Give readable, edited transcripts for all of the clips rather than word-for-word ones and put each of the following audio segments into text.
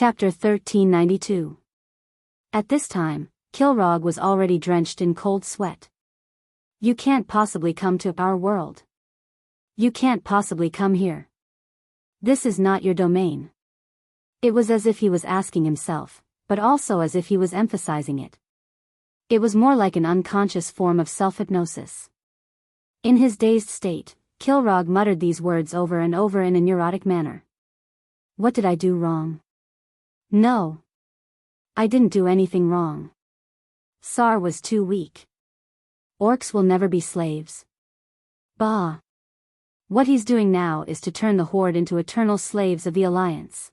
Chapter 1392. At this time, Kilrog was already drenched in cold sweat. You can't possibly come to our world. You can't possibly come here. This is not your domain. It was as if he was asking himself, but also as if he was emphasizing it. It was more like an unconscious form of self-hypnosis. In his dazed state, Kilrog muttered these words over and over in a neurotic manner. What did I do wrong? No. I didn't do anything wrong. Sar was too weak. Orcs will never be slaves. Bah. What he's doing now is to turn the Horde into eternal slaves of the Alliance.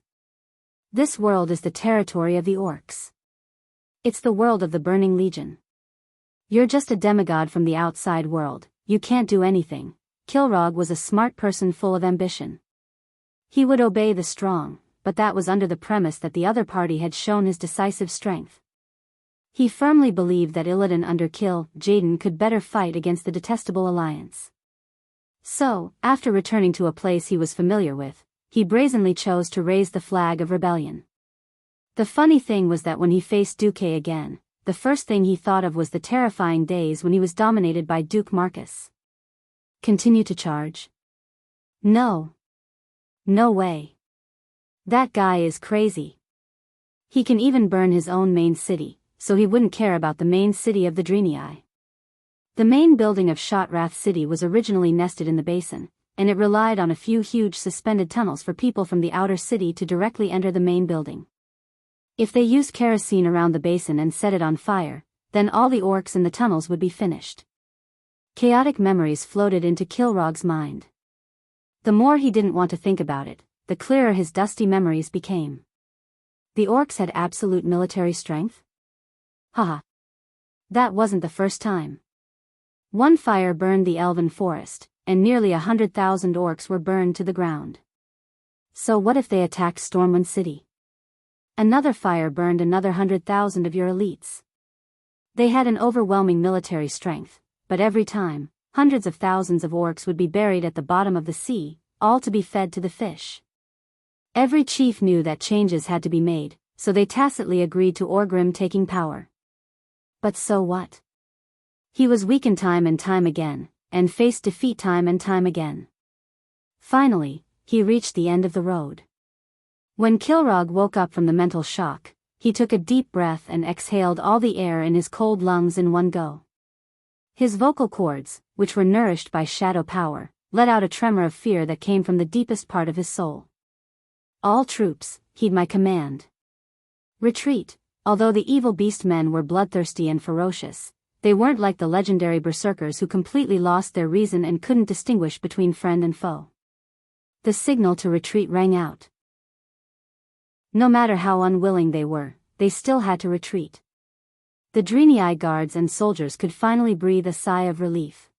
This world is the territory of the orcs. It's the world of the Burning Legion. You're just a demigod from the outside world, you can't do anything. Kilrog was a smart person full of ambition. He would obey the strong, but that was under the premise that the other party had shown his decisive strength. He firmly believed that Illidan under Jaden could better fight against the detestable Alliance. So, after returning to a place he was familiar with, he brazenly chose to raise the flag of rebellion. The funny thing was that when he faced Duque again, the first thing he thought of was the terrifying days when he was dominated by Duke Marcus. Continue to charge? No. No way. That guy is crazy. He can even burn his own main city, so he wouldn't care about the main city of the Draenei. The main building of Shotrath City was originally nested in the basin, and it relied on a few huge suspended tunnels for people from the outer city to directly enter the main building. If they used kerosene around the basin and set it on fire, then all the orcs in the tunnels would be finished. Chaotic memories floated into Kilrog's mind. The more he didn't want to think about it, the clearer his dusty memories became. The orcs had absolute military strength? Haha. That wasn't the first time. One fire burned the elven forest, and nearly 100,000 orcs were burned to the ground. So what if they attacked Stormwind City? Another fire burned another 100,000 of your elites. They had an overwhelming military strength, but every time, hundreds of thousands of orcs would be buried at the bottom of the sea, all to be fed to the fish. Every chief knew that changes had to be made, so they tacitly agreed to Orgrim taking power. But so what? He was weakened time and time again, and faced defeat time and time again. Finally, he reached the end of the road. When Kilrog woke up from the mental shock, he took a deep breath and exhaled all the air in his cold lungs in one go. His vocal cords, which were nourished by shadow power, let out a tremor of fear that came from the deepest part of his soul. All troops, heed my command. Retreat. Although the evil beast men were bloodthirsty and ferocious, they weren't like the legendary berserkers who completely lost their reason and couldn't distinguish between friend and foe. The signal to retreat rang out. No matter how unwilling they were, they still had to retreat. The Draenei guards and soldiers could finally breathe a sigh of relief.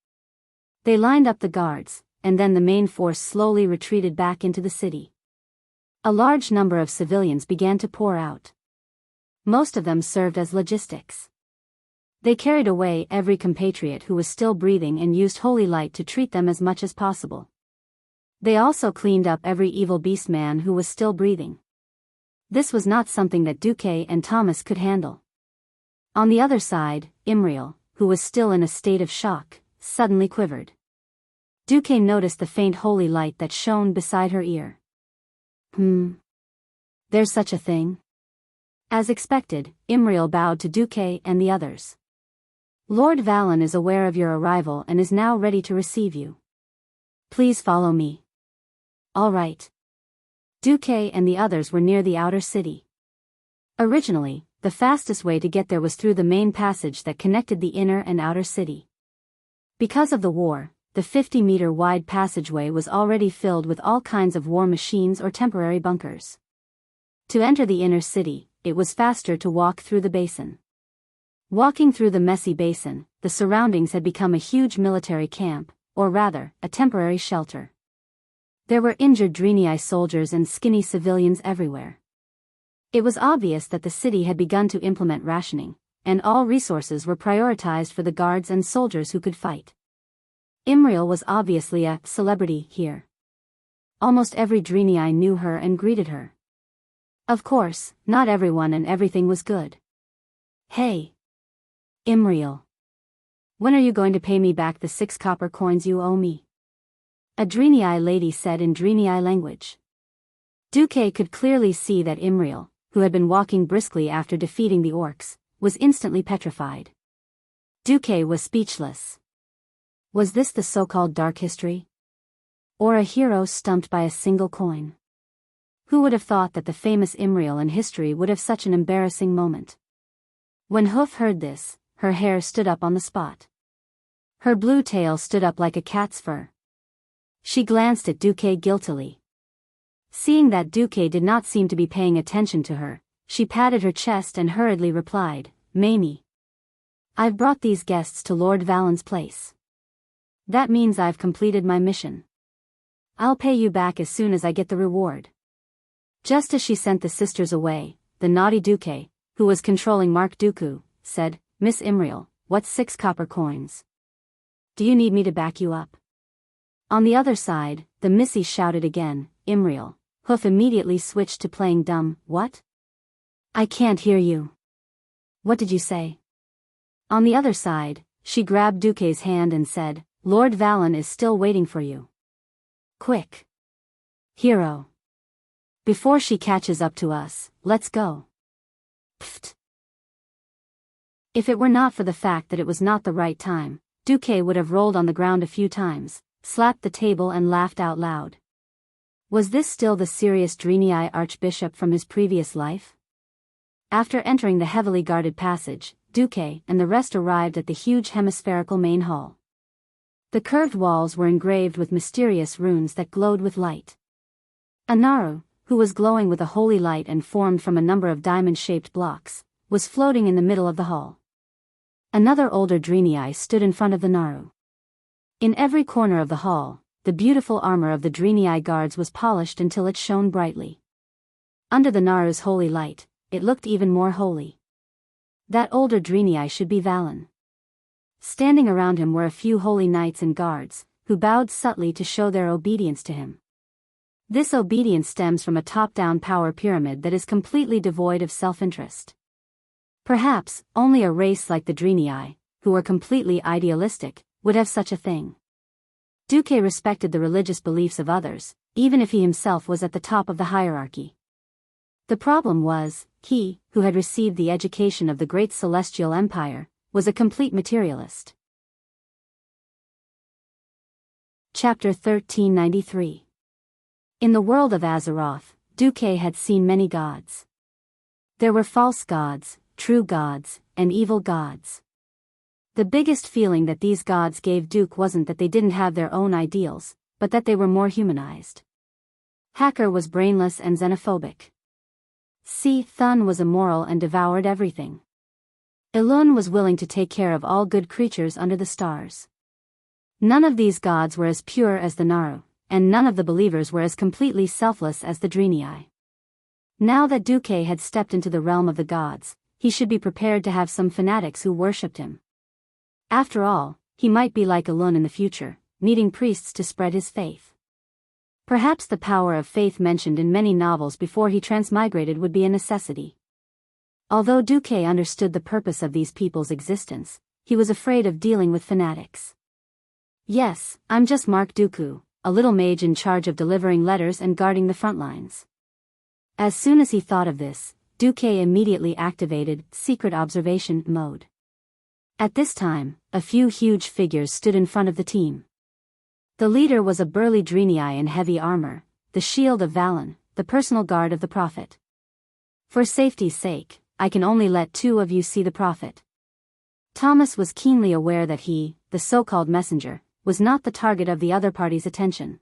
They lined up the guards, and then the main force slowly retreated back into the city. A large number of civilians began to pour out. Most of them served as logistics. They carried away every compatriot who was still breathing and used holy light to treat them as much as possible. They also cleaned up every evil beast man who was still breathing. This was not something that Duque and Thomas could handle. On the other side, Imriel, who was still in a state of shock, suddenly quivered. Duque noticed the faint holy light that shone beside her ear. There's such a thing? As expected, Imriel bowed to Duque and the others. Lord Valen is aware of your arrival and is now ready to receive you. Please follow me. All right. Duque and the others were near the outer city. Originally, the fastest way to get there was through the main passage that connected the inner and outer city. Because of the war, the 50-meter-wide passageway was already filled with all kinds of war machines or temporary bunkers. To enter the inner city, it was faster to walk through the basin. Walking through the messy basin, the surroundings had become a huge military camp, or rather, a temporary shelter. There were injured Draenei soldiers and skinny civilians everywhere. It was obvious that the city had begun to implement rationing, and all resources were prioritized for the guards and soldiers who could fight. Imriel was obviously a celebrity here. Almost every Draenei knew her and greeted her. Of course, not everyone and everything was good. Hey, Imriel. When are you going to pay me back the 6 copper coins you owe me? A Drenii lady said in Drenii language. Duque could clearly see that Imriel, who had been walking briskly after defeating the orcs, was instantly petrified. Duque was speechless. Was this the so-called dark history? Or a hero stumped by a single coin? Who would have thought that the famous Imriel in history would have such an embarrassing moment? When Hoof heard this, her hair stood up on the spot. Her blue tail stood up like a cat's fur. She glanced at Duque guiltily. Seeing that Duque did not seem to be paying attention to her, she patted her chest and hurriedly replied, Mamie. I've brought these guests to Lord Valen's place. That means I've completed my mission. I'll pay you back as soon as I get the reward. Just as she sent the sisters away, the naughty Duque, who was controlling Mark Dooku, said, Miss Imriel, what's 6 copper coins? Do you need me to back you up? On the other side, the Missy shouted again, Imriel. Hoof immediately switched to playing dumb. What? I can't hear you. What did you say? On the other side, she grabbed Duque's hand and said, Lord Valen is still waiting for you. Quick. Hero. Before she catches up to us, let's go. Pfft. If it were not for the fact that it was not the right time, Duque would have rolled on the ground a few times, slapped the table and laughed out loud. Was this still the serious Drenii archbishop from his previous life? After entering the heavily guarded passage, Duque and the rest arrived at the huge hemispherical main hall. The curved walls were engraved with mysterious runes that glowed with light. A Naru, who was glowing with a holy light and formed from a number of diamond-shaped blocks, was floating in the middle of the hall. Another older Drenii stood in front of the Naru. In every corner of the hall, the beautiful armor of the Drenii guards was polished until it shone brightly. Under the Naru's holy light, it looked even more holy. That older Drenii should be Valen. Standing around him were a few holy knights and guards, who bowed subtly to show their obedience to him. This obedience stems from a top-down power pyramid that is completely devoid of self-interest. Perhaps, only a race like the Drenii, who were completely idealistic, would have such a thing. Duque respected the religious beliefs of others, even if he himself was at the top of the hierarchy. The problem was, he, who had received the education of the great celestial empire, was a complete materialist. Chapter 1393. In the world of Azeroth, Duque had seen many gods. There were false gods, true gods, and evil gods. The biggest feeling that these gods gave Duke wasn't that they didn't have their own ideals, but that they were more humanized. Hacker was brainless and xenophobic. Thun was immoral and devoured everything. Elun was willing to take care of all good creatures under the stars. None of these gods were as pure as the Naru, and none of the believers were as completely selfless as the Drenii. Now that Duque had stepped into the realm of the gods, he should be prepared to have some fanatics who worshipped him. After all, he might be like Elun in the future, needing priests to spread his faith. Perhaps the power of faith mentioned in many novels before he transmigrated would be a necessity. Although Duque understood the purpose of these people's existence, he was afraid of dealing with fanatics. Yes, I'm just Mark Dooku, a little mage in charge of delivering letters and guarding the front lines. As soon as he thought of this, Duque immediately activated secret observation mode. At this time, a few huge figures stood in front of the team. The leader was a burly Drenii in heavy armor, the shield of Valen, the personal guard of the Prophet. For safety's sake, I can only let 2 of you see the Prophet. Thomas was keenly aware that he, the so-called messenger, was not the target of the other party's attention.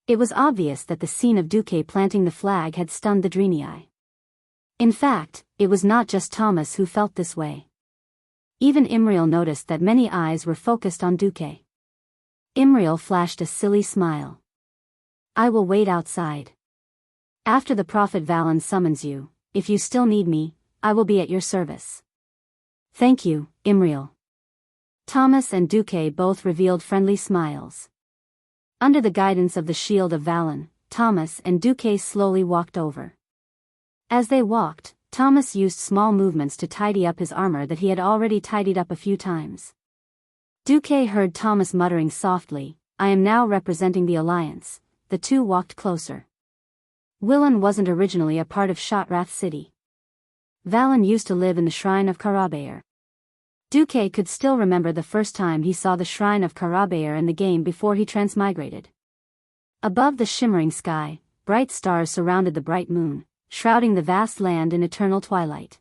It was obvious that the scene of Duque planting the flag had stunned the Drenii. In fact, it was not just Thomas who felt this way. Even Imriel noticed that many eyes were focused on Duque. Imriel flashed a silly smile. I will wait outside. After the Prophet Valen summons you, if you still need me, I will be at your service. Thank you, Imriel. Thomas and Duque both revealed friendly smiles. Under the guidance of the shield of Valen, Thomas and Duque slowly walked over. As they walked, Thomas used small movements to tidy up his armor that he had already tidied up a few times. Duque heard Thomas muttering softly, "I am now representing the Alliance." The two walked closer. Willan wasn't originally a part of Shotrath City. Valen used to live in the Shrine of Karabaer. Duque could still remember the first time he saw the Shrine of Karabaer in the game before he transmigrated. Above the shimmering sky, bright stars surrounded the bright moon, shrouding the vast land in eternal twilight.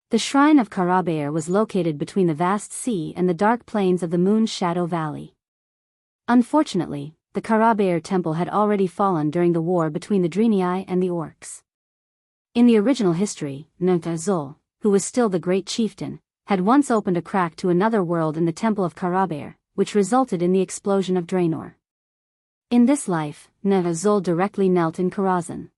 The Shrine of Karabaer was located between the vast sea and the dark plains of the Moon's Shadow Valley. Unfortunately, the Karabaer temple had already fallen during the war between the Drenii and the orcs. In the original history, Nunta-Zul, who was still the great chieftain, had once opened a crack to another world in the temple of Karabaer, which resulted in the explosion of Draenor. In this life, Nunta-Zul directly knelt in Karazhan.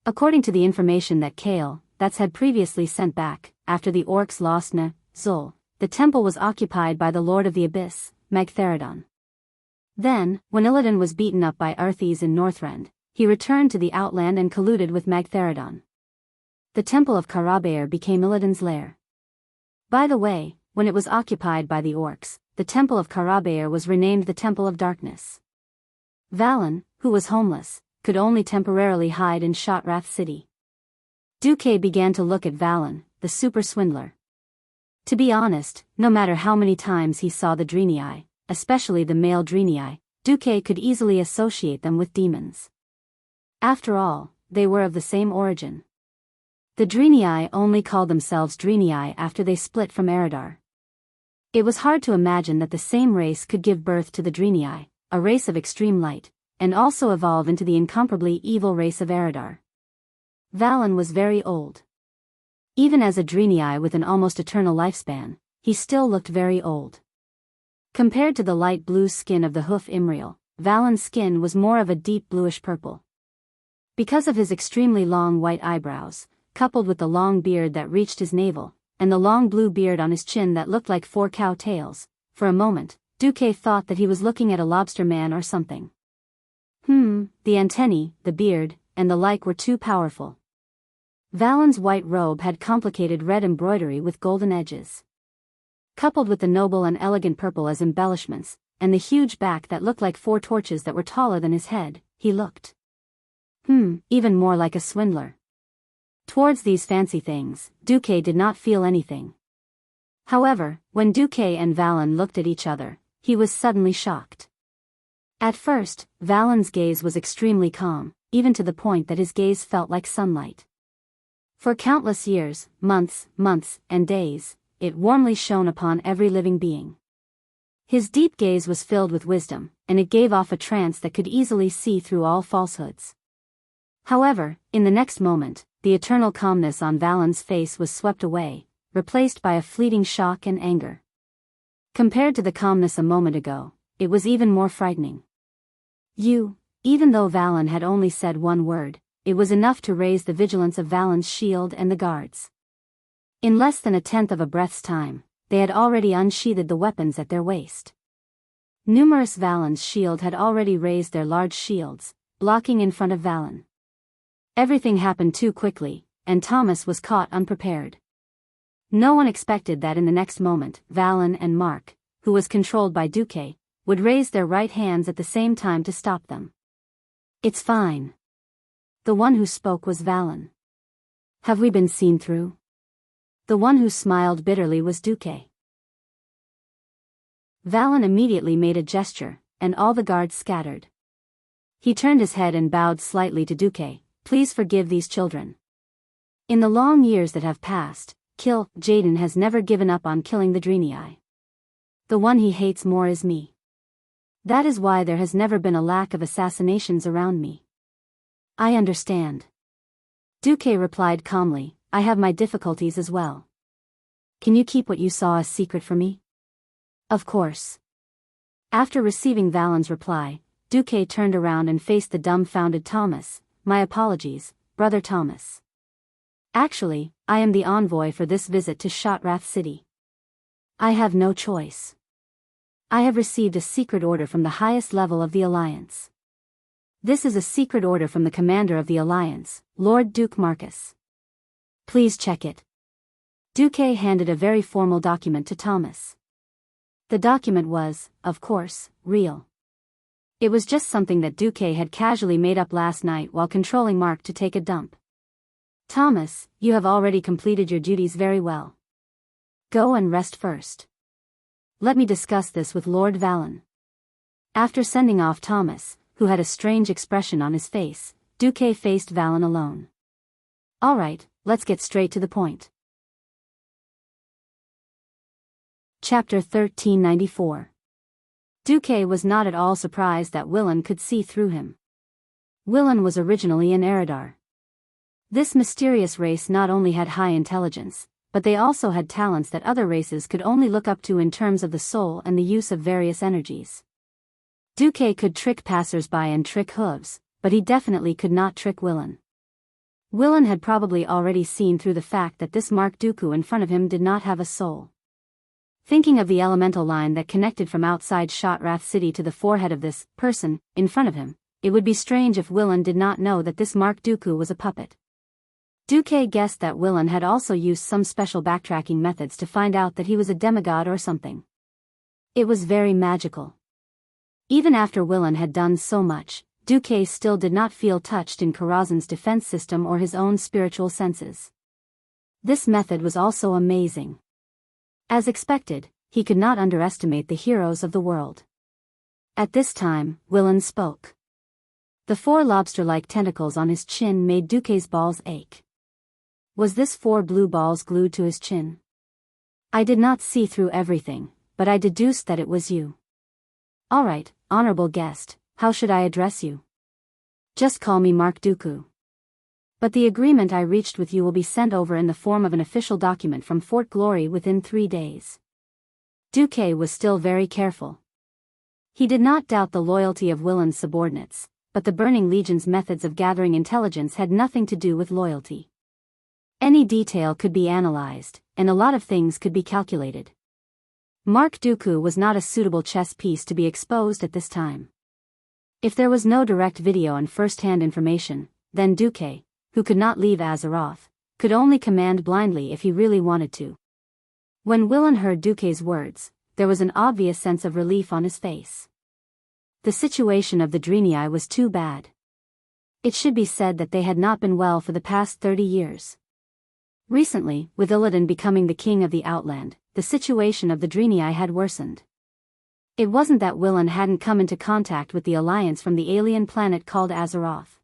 According to the information that Kale, that's had previously sent back, after the orcs lost Nunta-Zul, the temple was occupied by the Lord of the Abyss, Magtheridon. Then, when Illidan was beaten up by Arthes in Northrend, he returned to the Outland and colluded with Magtheridon. The Temple of Karabaer became Illidan's lair. By the way, when it was occupied by the orcs, the Temple of Karabaer was renamed the Temple of Darkness. Valen, who was homeless, could only temporarily hide in Shotrath City. Duque began to look at Valen, the super swindler. To be honest, no matter how many times he saw the Drenii, especially the male Drenii, Duque could easily associate them with demons. After all, they were of the same origin. The Drenii only called themselves Drenii after they split from Eridar. It was hard to imagine that the same race could give birth to the Drenii, a race of extreme light, and also evolve into the incomparably evil race of Eridar. Valen was very old. Even as a Drenii with an almost eternal lifespan, he still looked very old. Compared to the light blue skin of the Hoof Imriel, Valen's skin was more of a deep bluish purple. Because of his extremely long white eyebrows, coupled with the long beard that reached his navel, and the long blue beard on his chin that looked like 4 cow tails, for a moment, Duque thought that he was looking at a lobster man or something. The antennae, the beard, and the like were too powerful. Valen's white robe had complicated red embroidery with golden edges. Coupled with the noble and elegant purple as embellishments, and the huge back that looked like 4 torches that were taller than his head, he looked even more like a swindler. Towards these fancy things, Duque did not feel anything. However, when Duque and Valen looked at each other, he was suddenly shocked. At first, Valen's gaze was extremely calm, even to the point that his gaze felt like sunlight. For countless years, months, and days, it warmly shone upon every living being. His deep gaze was filled with wisdom, and it gave off a trance that could easily see through all falsehoods. However, in the next moment, the eternal calmness on Valen's face was swept away, replaced by a fleeting shock and anger. Compared to the calmness a moment ago, it was even more frightening. Even though Valen had only said one word, it was enough to raise the vigilance of Valen's shield and the guards. In less than a tenth of a breath's time, they had already unsheathed the weapons at their waist. Numerous Valen's shield had already raised their large shields, blocking in front of Valen. Everything happened too quickly, and Thomas was caught unprepared. No one expected that in the next moment, Valen and Mark, who was controlled by Duque, would raise their right hands at the same time to stop them. "It's fine." The one who spoke was Valen. "Have we been seen through?" The one who smiled bitterly was Duque. Valen immediately made a gesture, and all the guards scattered. He turned his head and bowed slightly to Duque. "Please forgive these children. In the long years that have passed, Jaden has never given up on killing the Drenii. The one he hates more is me. That is why there has never been a lack of assassinations around me." "I understand." Duque replied calmly, "I have my difficulties as well. Can you keep what you saw a secret from me?" "Of course." After receiving Valen's reply, Duque turned around and faced the dumbfounded Thomas. "My apologies, Brother Thomas. Actually, I am the envoy for this visit to Shotrath City. I have no choice. I have received a secret order from the highest level of the Alliance. This is a secret order from the commander of the Alliance, Lord Duke Marcus. Please check it. Duque handed a very formal document to Thomas. The document was, of course, real. It was just something that Duque had casually made up last night while controlling Mark to take a dump. Thomas, you have already completed your duties very well. Go and rest first. Let me discuss this with Lord Vallon. After sending off Thomas, who had a strange expression on his face, Duque faced Vallon alone. All right, let's get straight to the point. Chapter 1394. Duque was not at all surprised that Willan could see through him. Willan was originally an Eridar. This mysterious race not only had high intelligence, but they also had talents that other races could only look up to in terms of the soul and the use of various energies. Duque could trick passers-by and trick hooves, but he definitely could not trick Willan. Willan had probably already seen through the fact that this Mark Dooku in front of him did not have a soul. Thinking of the elemental line that connected from outside Shotrath City to the forehead of this person in front of him, it would be strange if Willan did not know that this Mark Dooku was a puppet. Duque guessed that Willan had also used some special backtracking methods to find out that he was a demigod or something. It was very magical. Even after Willan had done so much, Duque still did not feel touched in Karazhan's defense system or his own spiritual senses. This method was also amazing. As expected, he could not underestimate the heroes of the world. At this time, Willan spoke. The 4 lobster-like tentacles on his chin made Duque's balls ache. Was this 4 blue balls glued to his chin? I did not see through everything, but I deduced that it was you. All right, honorable guest, how should I address you? Just call me Mark Dooku. But the agreement I reached with you will be sent over in the form of an official document from Fort Glory within 3 days. Duque was still very careful. He did not doubt the loyalty of Willan's subordinates, but the Burning Legion's methods of gathering intelligence had nothing to do with loyalty. Any detail could be analyzed, and a lot of things could be calculated. Mark Dooku was not a suitable chess piece to be exposed at this time. If there was no direct video and first-hand information, then Duque, who could not leave Azeroth, could only command blindly if he really wanted to. When Willan heard Duque's words, there was an obvious sense of relief on his face. The situation of the Draenei was too bad. It should be said that they had not been well for the past 30 years. Recently, with Illidan becoming the king of the Outland, the situation of the Draenei had worsened. It wasn't that Willan hadn't come into contact with the Alliance from the alien planet called Azeroth.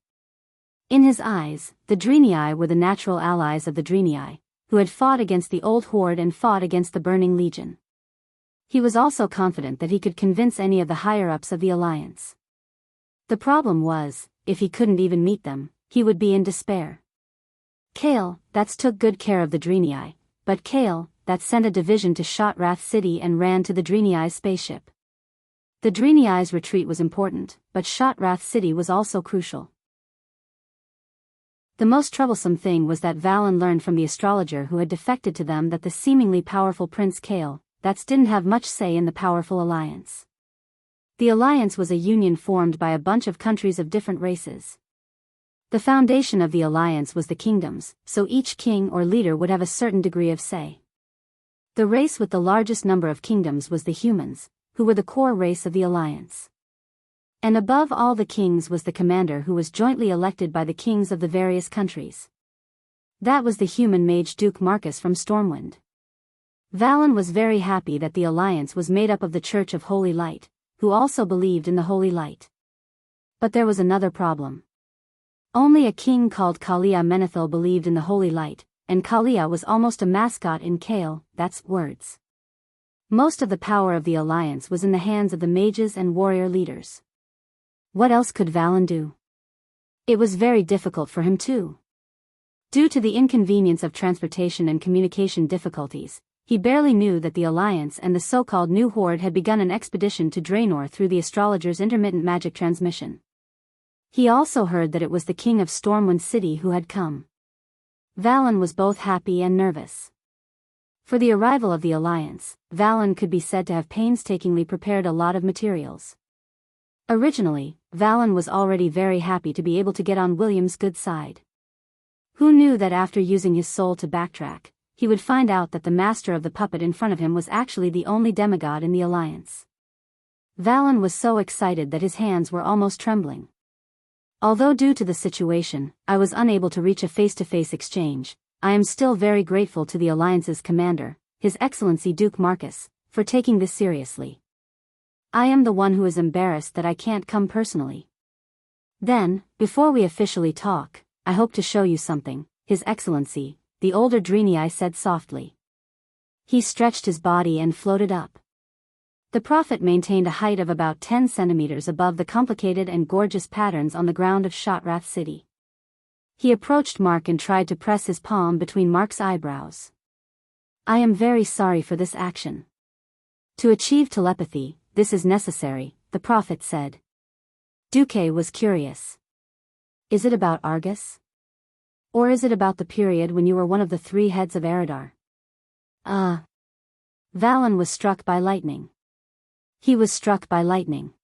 In his eyes, the Draenei were the natural allies of the Draenei, who had fought against the Old Horde and fought against the Burning Legion. He was also confident that he could convince any of the higher-ups of the Alliance. The problem was, if he couldn't even meet them, he would be in despair. Kale, that's took good care of the Draenei, but Kale, that sent a division to Shotrath City and ran to the Draenei's spaceship. The Draenei's retreat was important, but Shotrath City was also crucial. The most troublesome thing was that Vallon learned from the astrologer who had defected to them that the seemingly powerful Prince Kale, didn't have much say in the powerful alliance. The alliance was a union formed by a bunch of countries of different races. The foundation of the alliance was the kingdoms, so each king or leader would have a certain degree of say. The race with the largest number of kingdoms was the humans, who were the core race of the alliance. And above all the kings was the commander who was jointly elected by the kings of the various countries. That was the human mage Duke Marcus from Stormwind. Vallon was very happy that the alliance was made up of the Church of Holy Light, who also believed in the Holy Light. But there was another problem. Only a king called Kalia Menethil believed in the Holy Light, and Kalia was almost a mascot in Kale, that's words. Most of the power of the alliance was in the hands of the mages and warrior leaders. What else could Vallon do? It was very difficult for him too. Due to the inconvenience of transportation and communication difficulties, he barely knew that the Alliance and the so-called New Horde had begun an expedition to Draenor through the astrologer's intermittent magic transmission. He also heard that it was the king of Stormwind City who had come. Vallon was both happy and nervous. For the arrival of the Alliance, Vallon could be said to have painstakingly prepared a lot of materials. Originally, Valen was already very happy to be able to get on William's good side. Who knew that after using his soul to backtrack, he would find out that the master of the puppet in front of him was actually the only demigod in the alliance. Valen was so excited that his hands were almost trembling. Although due to the situation, I was unable to reach a face-to-face exchange, I am still very grateful to the alliance's commander, His Excellency Duke Marcus, for taking this seriously. I am the one who is embarrassed that I can't come personally. Then, before we officially talk, I hope to show you something, His Excellency, the older Drenii said softly. He stretched his body and floated up. The prophet maintained a height of about 10 centimeters above the complicated and gorgeous patterns on the ground of Shotrath City. He approached Mark and tried to press his palm between Mark's eyebrows. I am very sorry for this action. To achieve telepathy, this is necessary, the prophet said. Duque was curious. Is it about Argus? Or is it about the period when you were one of the 3 heads of Eridar? Valen was struck by lightning. He was struck by lightning.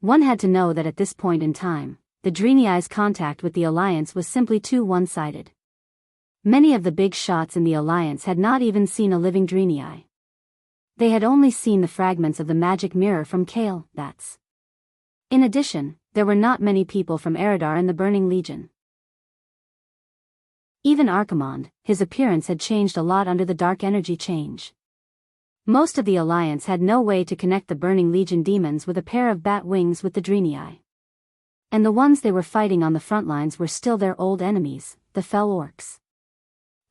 One had to know that at this point in time, the Drenii's contact with the Alliance was simply too one-sided. Many of the big shots in the Alliance had not even seen a living Drenii. They had only seen the fragments of the magic mirror from Kale, that's. In addition, there were not many people from Eridar in the Burning Legion. Even Archimonde, his appearance had changed a lot under the dark energy change. Most of the Alliance had no way to connect the Burning Legion demons with a pair of bat wings with the Drenii. And the ones they were fighting on the front lines were still their old enemies, the Fell Orcs.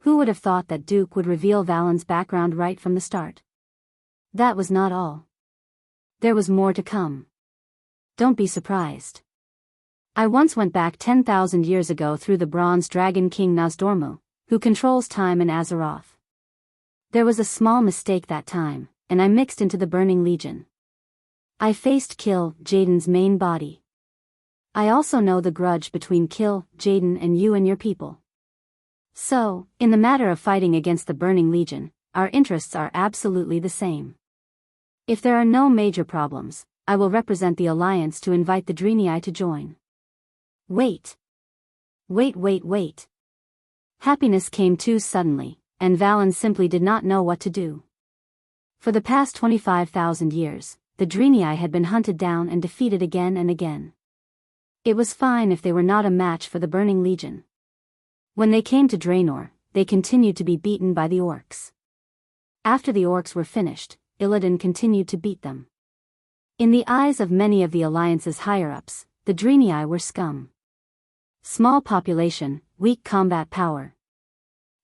Who would have thought that Duke would reveal Valen's background right from the start? That was not all. There was more to come. Don't be surprised. I once went back 10,000 years ago through the Bronze Dragon King Nozdormu, who controls time in Azeroth. There was a small mistake that time, and I mixed into the Burning Legion. I faced Kill Jaden's main body. I also know the grudge between Kill Jaden and you and your people. So, in the matter of fighting against the Burning Legion, our interests are absolutely the same. If there are no major problems, I will represent the Alliance to invite the Drenii to join. Wait. Happiness came too suddenly, and Valen simply did not know what to do. For the past 25,000 years, the Drenii had been hunted down and defeated again and again. It was fine if they were not a match for the Burning Legion. When they came to Draenor, they continued to be beaten by the Orcs. After the Orcs were finished, Illidan continued to beat them. In the eyes of many of the Alliance's higher-ups, the Drenii were scum. Small population, weak combat power.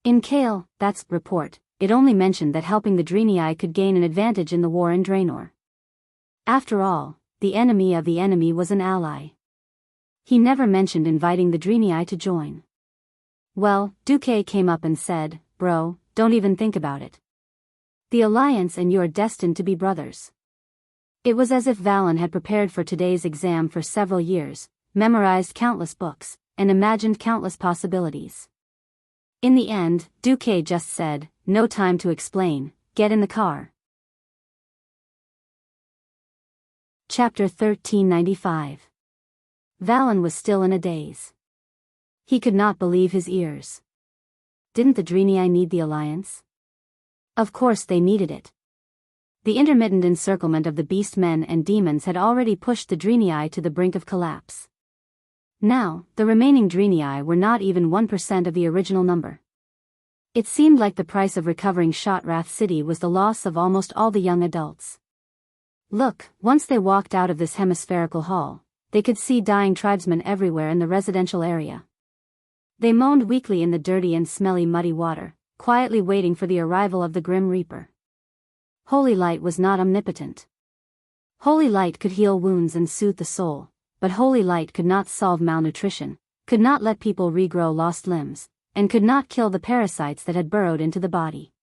In Kale, that's report, it only mentioned that helping the Drenii could gain an advantage in the war in Draenor. After all, the enemy of the enemy was an ally. He never mentioned inviting the Drenii to join. Well, Duque came up and said, bro, don't even think about it. The Alliance and you are destined to be brothers. It was as if Valen had prepared for today's exam for several years, memorized countless books, and imagined countless possibilities. In the end, Duque just said, no time to explain, get in the car. Chapter 1395. Valen was still in a daze. He could not believe his ears. Didn't the Drenii need the Alliance? Of course they needed it. The intermittent encirclement of the beast men and demons had already pushed the Drenii to the brink of collapse. Now, the remaining Drenii were not even 1% of the original number. It seemed like the price of recovering Shotrath City was the loss of almost all the young adults. Look, once they walked out of this hemispherical hall, they could see dying tribesmen everywhere in the residential area. They moaned weakly in the dirty and smelly muddy water, quietly waiting for the arrival of the Grim Reaper. Holy Light was not omnipotent. Holy Light could heal wounds and soothe the soul, but Holy Light could not solve malnutrition, could not let people regrow lost limbs, and could not kill the parasites that had burrowed into the body.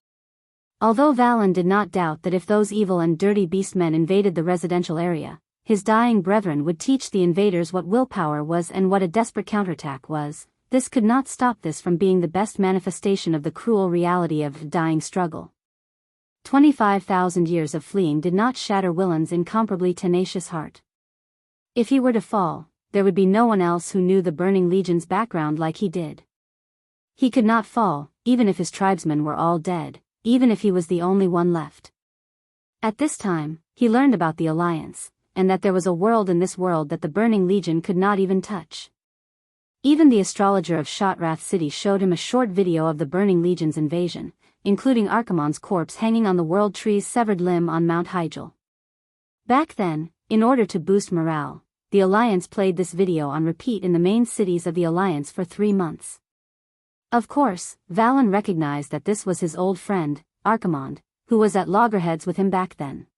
Although Valen did not doubt that if those evil and dirty beastmen invaded the residential area, his dying brethren would teach the invaders what willpower was and what a desperate counterattack was, this could not stop this from being the best manifestation of the cruel reality of the dying struggle. 25,000 years of fleeing did not shatter Willen's incomparably tenacious heart. If he were to fall, there would be no one else who knew the Burning Legion's background like he did. He could not fall, even if his tribesmen were all dead, even if he was the only one left. At this time, he learned about the Alliance, and that there was a world in this world that the Burning Legion could not even touch. Even the astrologer of Shotrath City showed him a short video of the Burning Legion's invasion, including Archimonde's corpse hanging on the World Tree's severed limb on Mount Hyjal. Back then, in order to boost morale, the Alliance played this video on repeat in the main cities of the Alliance for 3 months. Of course, Valen recognized that this was his old friend, Archimonde, who was at loggerheads with him back then.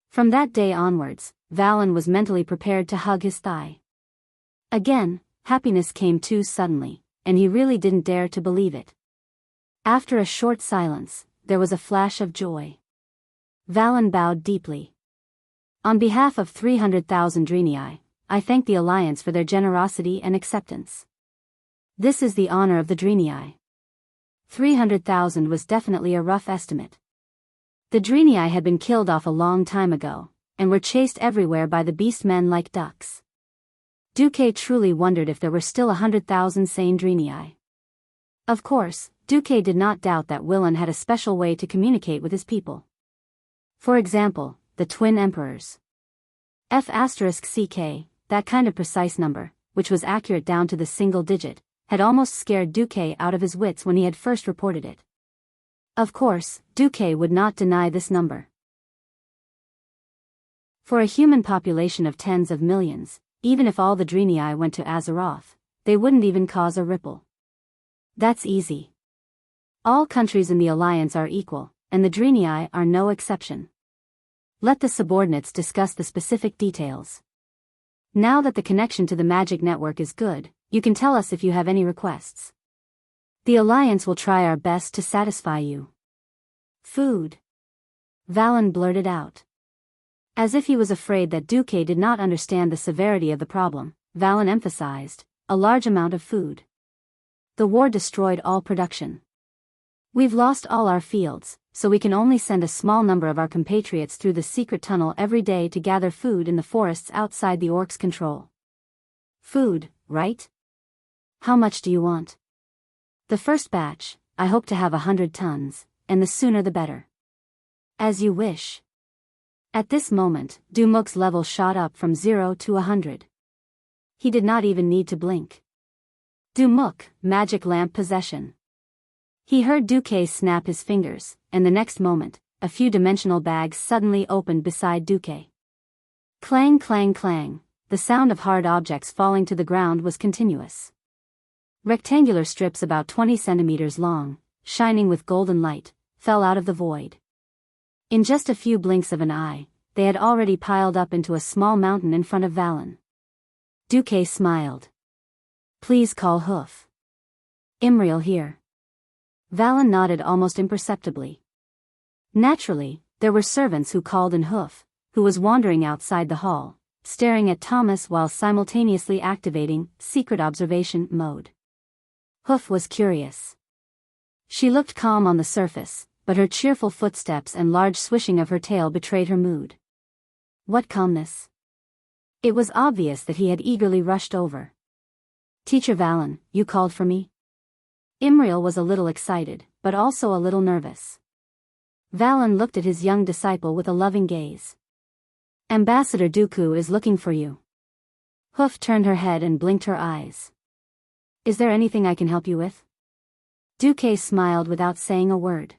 From that day onwards, Valen was mentally prepared to hug his thigh. Again, happiness came too suddenly, and he really didn't dare to believe it. After a short silence, there was a flash of joy. Valen bowed deeply. On behalf of 300,000 Drenii, I thank the Alliance for their generosity and acceptance. This is the honor of the Drenii. 300,000 was definitely a rough estimate. The Drenii had been killed off a long time ago, and were chased everywhere by the beastmen like ducks. Duque truly wondered if there were still 100,000 sane Drenii. Of course, Duque did not doubt that Willan had a special way to communicate with his people. For example, the twin emperors. F*CK, that kind of precise number, which was accurate down to the single digit, had almost scared Duque out of his wits when he had first reported it. Of course, Duque would not deny this number. For a human population of tens of millions, even if all the Drenii went to Azeroth, they wouldn't even cause a ripple. That's easy. All countries in the Alliance are equal, and the Drenii are no exception. Let the subordinates discuss the specific details. Now that the connection to the magic network is good, you can tell us if you have any requests. The Alliance will try our best to satisfy you. Food. Valen blurted out. As if he was afraid that Duque did not understand the severity of the problem, Valen emphasized, a large amount of food. The war destroyed all production. We've lost all our fields, so we can only send a small number of our compatriots through the secret tunnel every day to gather food in the forests outside the orcs' control. Food, right? How much do you want? The first batch, I hope to have 100 tons, and the sooner the better. As you wish. At this moment, Dumuk's level shot up from 0 to 100. He did not even need to blink. Dumuk, magic lamp possession. He heard Duque snap his fingers, and the next moment, a few dimensional bags suddenly opened beside Duque. Clang clang clang, the sound of hard objects falling to the ground was continuous. Rectangular strips about 20 centimeters long, shining with golden light, fell out of the void. In just a few blinks of an eye, they had already piled up into a small mountain in front of Valen. Duque smiled. Please call Hoof. Imriel here. Valen nodded almost imperceptibly. Naturally, there were servants who called in Hoof, who was wandering outside the hall, staring at Thomas while simultaneously activating secret observation mode. Hoof was curious. She looked calm on the surface, but her cheerful footsteps and large swishing of her tail betrayed her mood. What calmness! It was obvious that he had eagerly rushed over. Teacher Valen, you called for me? Imriel was a little excited, but also a little nervous. Valen looked at his young disciple with a loving gaze. Ambassador Dooku is looking for you. Hoof turned her head and blinked her eyes. Is there anything I can help you with? Duque smiled without saying a word.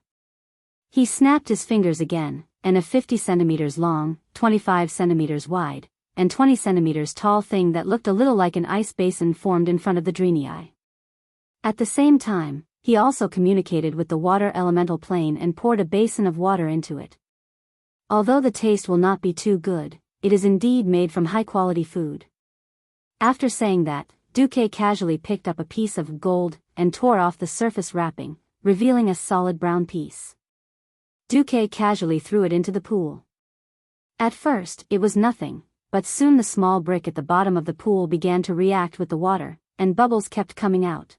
He snapped his fingers again, and a 50 centimeters long, 25 centimeters wide, and 20 centimeters tall thing that looked a little like an ice basin formed in front of the Drenii. At the same time, he also communicated with the water elemental plane and poured a basin of water into it. Although the taste will not be too good, it is indeed made from high-quality food. After saying that, Duque casually picked up a piece of gold and tore off the surface wrapping, revealing a solid brown piece. Duque casually threw it into the pool. At first, it was nothing, but soon the small brick at the bottom of the pool began to react with the water, and bubbles kept coming out.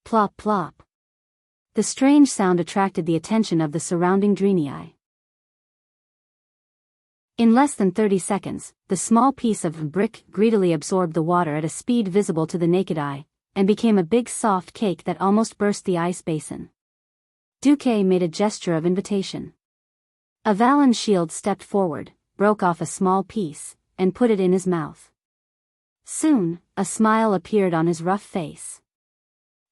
Plop plop. The strange sound attracted the attention of the surrounding Drenii. In less than 30 seconds, the small piece of brick greedily absorbed the water at a speed visible to the naked eye, and became a big soft cake that almost burst the ice basin. Duque made a gesture of invitation. Avalon Shield stepped forward, broke off a small piece, and put it in his mouth. Soon, a smile appeared on his rough face.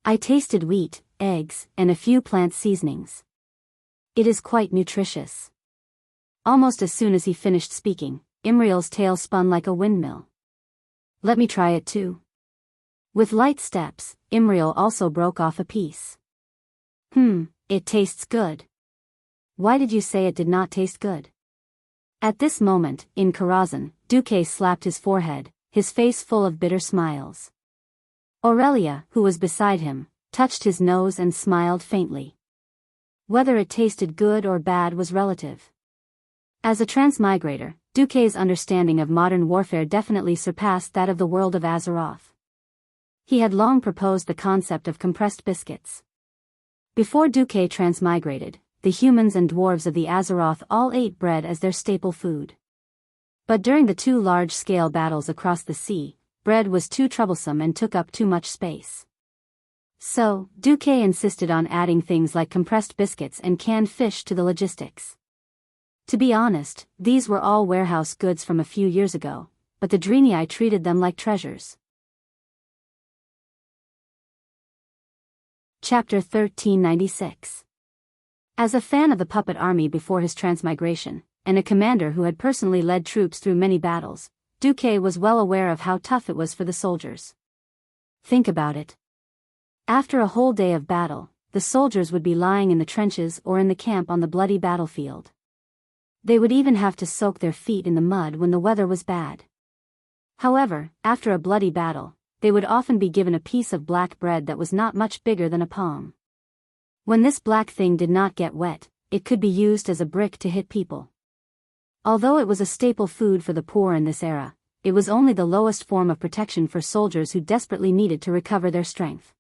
I tasted wheat, eggs, and a few plant seasonings. It is quite nutritious. Almost as soon as he finished speaking, Imriel's tail spun like a windmill. Let me try it too. With light steps, Imriel also broke off a piece. It tastes good. Why did you say it did not taste good? At this moment, in Karazhan, Duque slapped his forehead, his face full of bitter smiles. Aurelia, who was beside him, touched his nose and smiled faintly. Whether it tasted good or bad was relative. As a transmigrator, Duque's understanding of modern warfare definitely surpassed that of the world of Azeroth. He had long proposed the concept of compressed biscuits. Before Duque transmigrated, the humans and dwarves of the Azeroth all ate bread as their staple food. But during the two large-scale battles across the sea, bread was too troublesome and took up too much space. So, Duque insisted on adding things like compressed biscuits and canned fish to the logistics. To be honest, these were all warehouse goods from a few years ago, but the Draenei treated them like treasures. Chapter 1396. As a fan of the puppet army before his transmigration, and a commander who had personally led troops through many battles, Duque was well aware of how tough it was for the soldiers. Think about it. After a whole day of battle, the soldiers would be lying in the trenches or in the camp on the bloody battlefield. They would even have to soak their feet in the mud when the weather was bad. However, after a bloody battle, they would often be given a piece of black bread that was not much bigger than a palm. When this black thing did not get wet, it could be used as a brick to hit people. Although it was a staple food for the poor in this era, it was only the lowest form of protection for soldiers who desperately needed to recover their strength.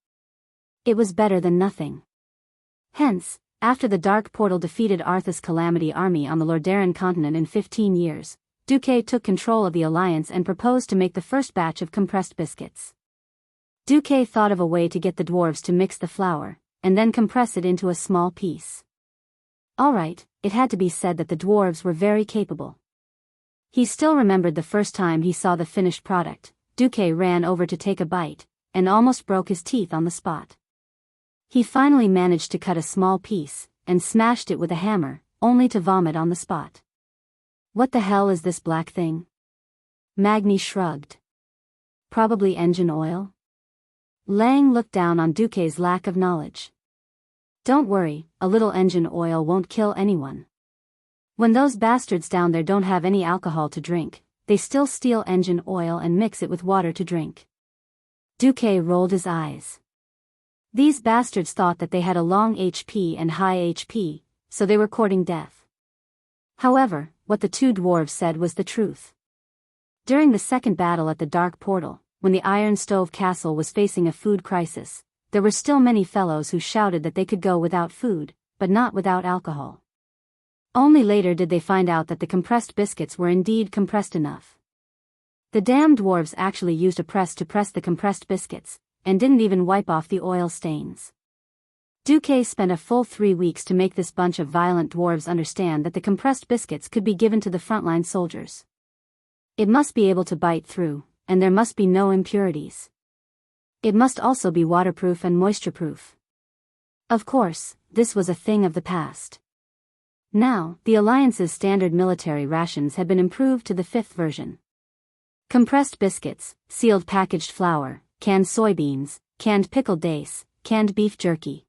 It was better than nothing. Hence, after the Dark Portal defeated Arthas' Calamity army on the Lordaeron continent in 15 years, Duque took control of the alliance and proposed to make the first batch of compressed biscuits. Duque thought of a way to get the dwarves to mix the flour, and then compress it into a small piece. Alright, it had to be said that the dwarves were very capable. He still remembered the first time he saw the finished product. Duque ran over to take a bite, and almost broke his teeth on the spot. He finally managed to cut a small piece, and smashed it with a hammer, only to vomit on the spot. What the hell is this black thing? Magni shrugged. Probably engine oil? Lang looked down on Duque's lack of knowledge. Don't worry, a little engine oil won't kill anyone. When those bastards down there don't have any alcohol to drink, they still steal engine oil and mix it with water to drink. Duque rolled his eyes. These bastards thought that they had a long HP and high HP, so they were courting death. However, what the two dwarves said was the truth. During the second battle at the Dark Portal, when the Iron Stove Castle was facing a food crisis, there were still many fellows who shouted that they could go without food, but not without alcohol. Only later did they find out that the compressed biscuits were indeed compressed enough. The damn dwarves actually used a press to press the compressed biscuits, and didn't even wipe off the oil stains. Duque spent a full 3 weeks to make this bunch of violent dwarves understand that the compressed biscuits could be given to the frontline soldiers. It must be able to bite through, and there must be no impurities. It must also be waterproof and moisture-proof. Of course, this was a thing of the past. Now, the Alliance's standard military rations had been improved to the 5th version. Compressed biscuits, sealed packaged flour, canned soybeans, canned pickled dace, canned beef jerky.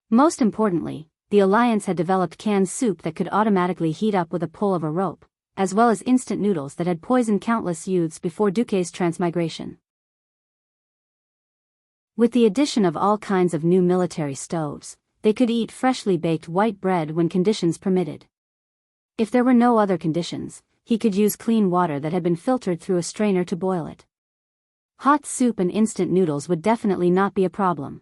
Most importantly, the Alliance had developed canned soup that could automatically heat up with a pull of a rope, as well as instant noodles that had poisoned countless youths before Duque's transmigration. With the addition of all kinds of new military stoves, they could eat freshly baked white bread when conditions permitted. If there were no other conditions, he could use clean water that had been filtered through a strainer to boil it. Hot soup and instant noodles would definitely not be a problem.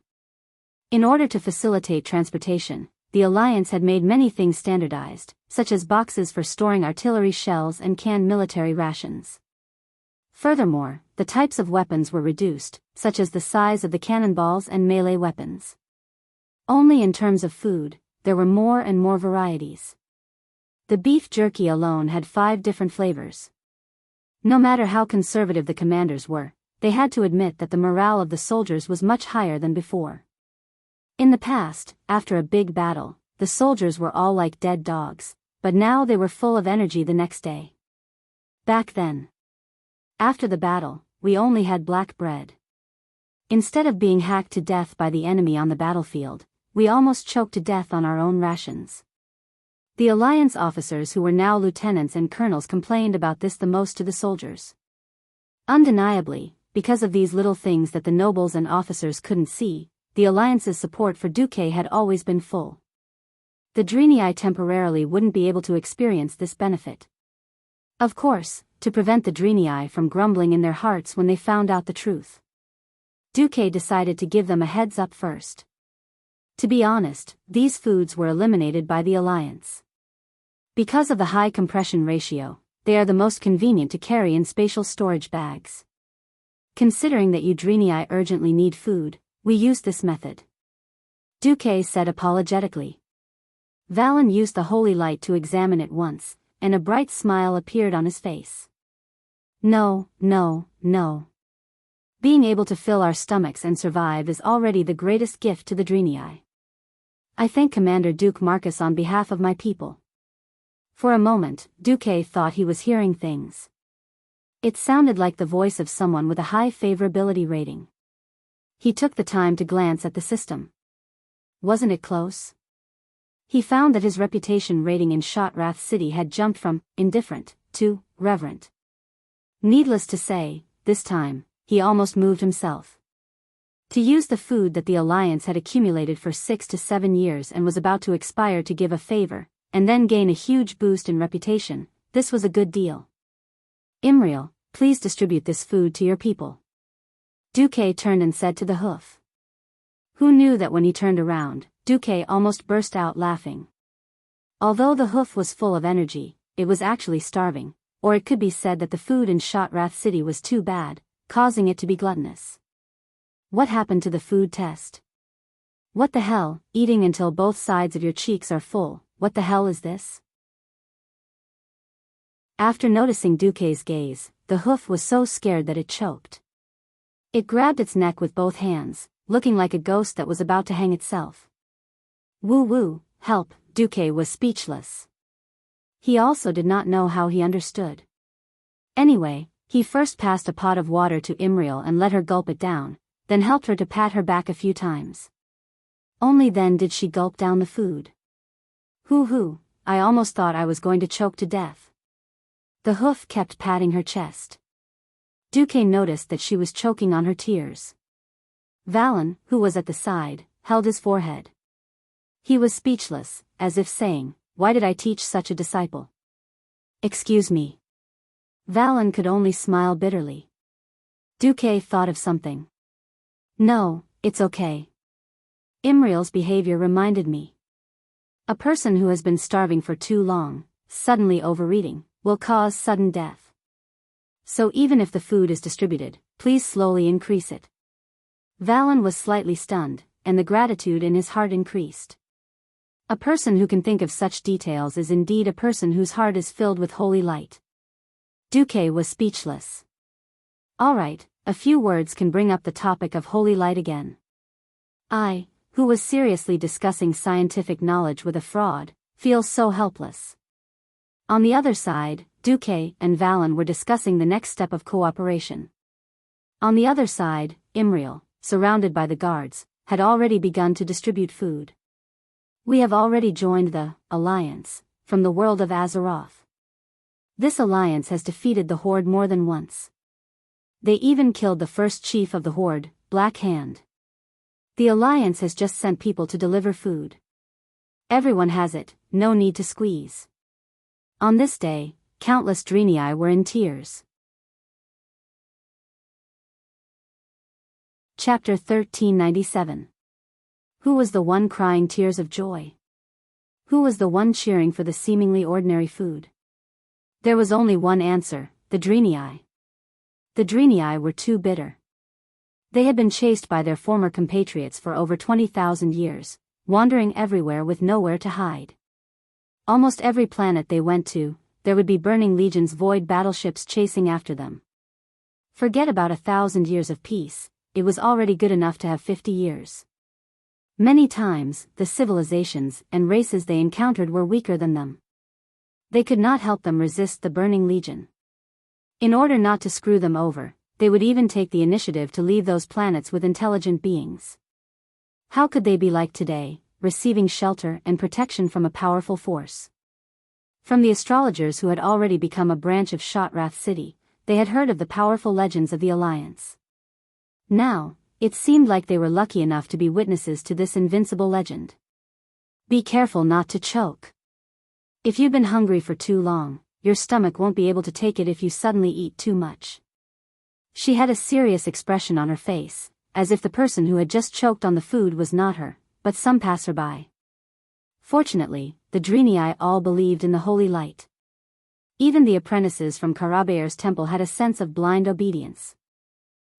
In order to facilitate transportation, the Alliance had made many things standardized, such as boxes for storing artillery shells and canned military rations. Furthermore, the types of weapons were reduced, such as the size of the cannonballs and melee weapons. Only in terms of food, there were more and more varieties. The beef jerky alone had 5 different flavors. No matter how conservative the commanders were, they had to admit that the morale of the soldiers was much higher than before. In the past, after a big battle, the soldiers were all like dead dogs, but now they were full of energy the next day. Back then, after the battle, we only had black bread. Instead of being hacked to death by the enemy on the battlefield, we almost choked to death on our own rations. The Alliance officers who were now lieutenants and colonels complained about this the most to the soldiers. Undeniably, because of these little things that the nobles and officers couldn't see, the Alliance's support for Duque had always been full. The Drenii temporarily wouldn't be able to experience this benefit. Of course, to prevent the Drenii from grumbling in their hearts when they found out the truth, Duque decided to give them a heads up first. To be honest, these foods were eliminated by the Alliance. Because of the high compression ratio, they are the most convenient to carry in spatial storage bags. Considering that you Drenii urgently need food, we use this method, Duque said apologetically. Valen used the holy light to examine it once, and a bright smile appeared on his face. No. Being able to fill our stomachs and survive is already the greatest gift to the Drenii. I thank Commander Duke Marcus on behalf of my people. For a moment, Duque thought he was hearing things. It sounded like the voice of someone with a high favorability rating. He took the time to glance at the system. Wasn't it close? He found that his reputation rating in Shotrath City had jumped from indifferent to reverent. Needless to say, this time, he almost moved himself. To use the food that the Alliance had accumulated for 6 to 7 years and was about to expire to give a favor, and then gain a huge boost in reputation, this was a good deal. Imriel, please distribute this food to your people. Duque turned and said to the hoof. Who knew that when he turned around, Duque almost burst out laughing. Although the hoof was full of energy, it was actually starving, or it could be said that the food in Shotrath City was too bad, causing it to be gluttonous. What happened to the food test? What the hell, eating until both sides of your cheeks are full, what the hell is this? After noticing Duque's gaze, the hoof was so scared that it choked. It grabbed its neck with both hands, looking like a ghost that was about to hang itself. Woo, help, Duque was speechless. He also did not know how he understood. Anyway, he first passed a pot of water to Imriel and let her gulp it down, then helped her to pat her back a few times. Only then did she gulp down the food. Hoo, I almost thought I was going to choke to death. The hoof kept patting her chest. Duque noticed that she was choking on her tears. Valen, who was at the side, held his forehead. He was speechless, as if saying, why did I teach such a disciple? Excuse me. Valen could only smile bitterly. Duque thought of something. No, it's okay. Imriel's behavior reminded me. A person who has been starving for too long, suddenly overeating, will cause sudden death. So even if the food is distributed, please slowly increase it. Valen was slightly stunned, and the gratitude in his heart increased. A person who can think of such details is indeed a person whose heart is filled with holy light. Duque was speechless. Alright, a few words can bring up the topic of holy light again. I, who was seriously discussing scientific knowledge with a fraud, feel so helpless. On the other side, Duque and Valen were discussing the next step of cooperation. On the other side, Imriel, surrounded by the guards, had already begun to distribute food. We have already joined the Alliance, from the world of Azeroth. This alliance has defeated the Horde more than once. They even killed the first chief of the Horde, Black Hand. The Alliance has just sent people to deliver food. Everyone has it, no need to squeeze. On this day, countless Drenii were in tears. Chapter 1397. Who was the one crying tears of joy? Who was the one cheering for the seemingly ordinary food? There was only one answer, the Dreenii. The Dreenii were too bitter. They had been chased by their former compatriots for over 20,000 years, wandering everywhere with nowhere to hide. Almost every planet they went to, there would be burning legions void battleships chasing after them. Forget about 1,000 years of peace, it was already good enough to have 50 years. Many times, the civilizations and races they encountered were weaker than them. They could not help them resist the burning legion. In order not to screw them over, they would even take the initiative to leave those planets with intelligent beings. How could they be like today, receiving shelter and protection from a powerful force? From the astrologers who had already become a branch of Shotrath City, they had heard of the powerful legends of the Alliance. Now, it seemed like they were lucky enough to be witnesses to this invincible legend. Be careful not to choke. If you've been hungry for too long, your stomach won't be able to take it if you suddenly eat too much. She had a serious expression on her face, as if the person who had just choked on the food was not her, but some passerby. Fortunately, the Dreenii all believed in the holy light. Even the apprentices from Karabayar's temple had a sense of blind obedience.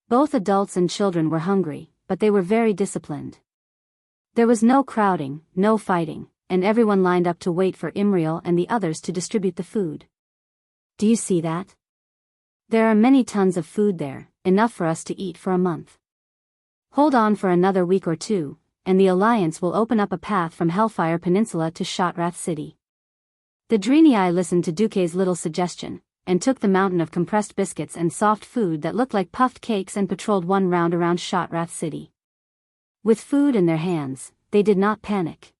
Both adults and children were hungry, but they were very disciplined. There was no crowding, no fighting, and everyone lined up to wait for Imriel and the others to distribute the food. Do you see that? There are many tons of food there, enough for us to eat for a month. Hold on for another week or two, and the Alliance will open up a path from Hellfire Peninsula to Shotrath City. The Dreenii listened to Duke's little suggestion, and took the mountain of compressed biscuits and soft food that looked like puffed cakes and patrolled one round around Shotrath City. With food in their hands, they did not panic.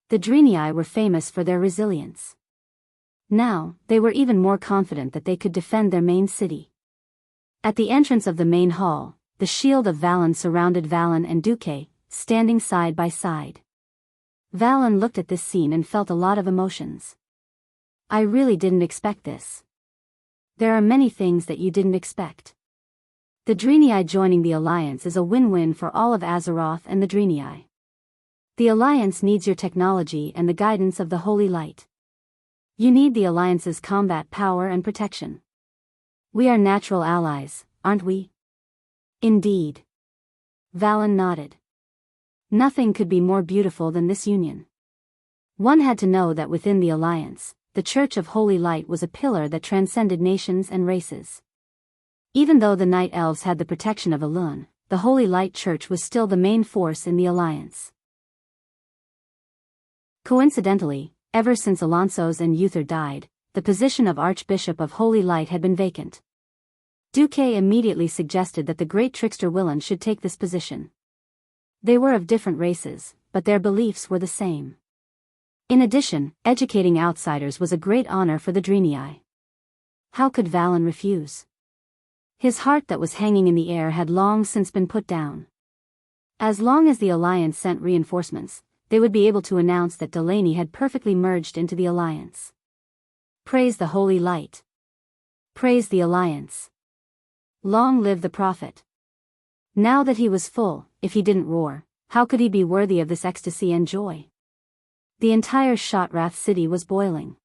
The Dreenii were famous for their resilience. Now, they were even more confident that they could defend their main city. At the entrance of the main hall, the shield of Valen surrounded Valen and Duke, standing side by side. Valen looked at this scene and felt a lot of emotions. I really didn't expect this. There are many things that you didn't expect. The Dreenii joining the Alliance is a win-win for all of Azeroth and the Dreenii. The Alliance needs your technology and the guidance of the Holy Light. You need the Alliance's combat power and protection. We are natural allies, aren't we? Indeed. Valen nodded. Nothing could be more beautiful than this union. One had to know that within the Alliance, the Church of Holy Light was a pillar that transcended nations and races. Even though the Night Elves had the protection of Elun, the Holy Light Church was still the main force in the Alliance. Coincidentally, ever since Alonso's and Uther died, the position of Archbishop of Holy Light had been vacant. Duque immediately suggested that the great trickster Willan should take this position. They were of different races, but their beliefs were the same. In addition, educating outsiders was a great honor for the Dreenii. How could Valen refuse? His heart that was hanging in the air had long since been put down. As long as the Alliance sent reinforcements, they would be able to announce that Delaney had perfectly merged into the Alliance. Praise the Holy Light. Praise the Alliance. Long live the Prophet. Now that he was full, if he didn't roar, how could he be worthy of this ecstasy and joy? The entire Shotrath City was boiling.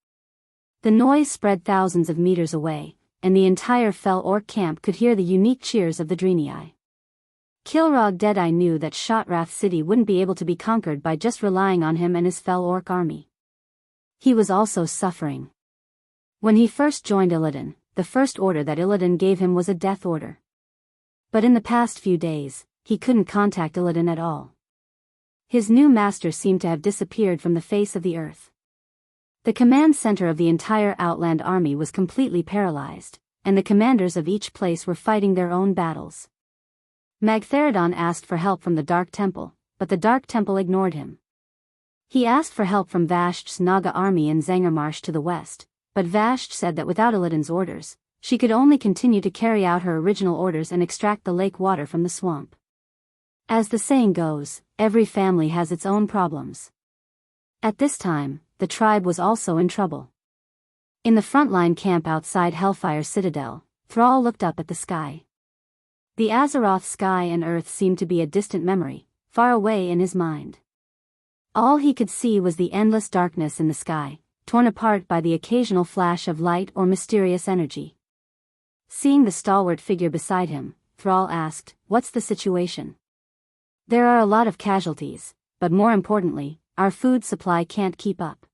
The noise spread thousands of meters away, and the entire Fel Orc camp could hear the unique cheers of the Dreenii. Kilrog Deadeye knew that Shotrath City wouldn't be able to be conquered by just relying on him and his Fel Orc army. He was also suffering. When he first joined Illidan, the first order that Illidan gave him was a death order. But in the past few days, he couldn't contact Illidan at all. His new master seemed to have disappeared from the face of the earth. The command center of the entire Outland army was completely paralyzed, and the commanders of each place were fighting their own battles. Magtheridon asked for help from the Dark Temple, but the Dark Temple ignored him. He asked for help from Vasht's Naga army in Zangarmarsh to the west, but Vasht said that without Illidan's orders, she could only continue to carry out her original orders and extract the lake water from the swamp. As the saying goes, every family has its own problems. At this time, the tribe was also in trouble. In the frontline camp outside Hellfire Citadel, Thrall looked up at the sky. The Azeroth sky and earth seemed to be a distant memory, far away in his mind. All he could see was the endless darkness in the sky, torn apart by the occasional flash of light or mysterious energy. Seeing the stalwart figure beside him, Thrall asked, "What's the situation?" "There are a lot of casualties, but more importantly, our food supply can't keep up."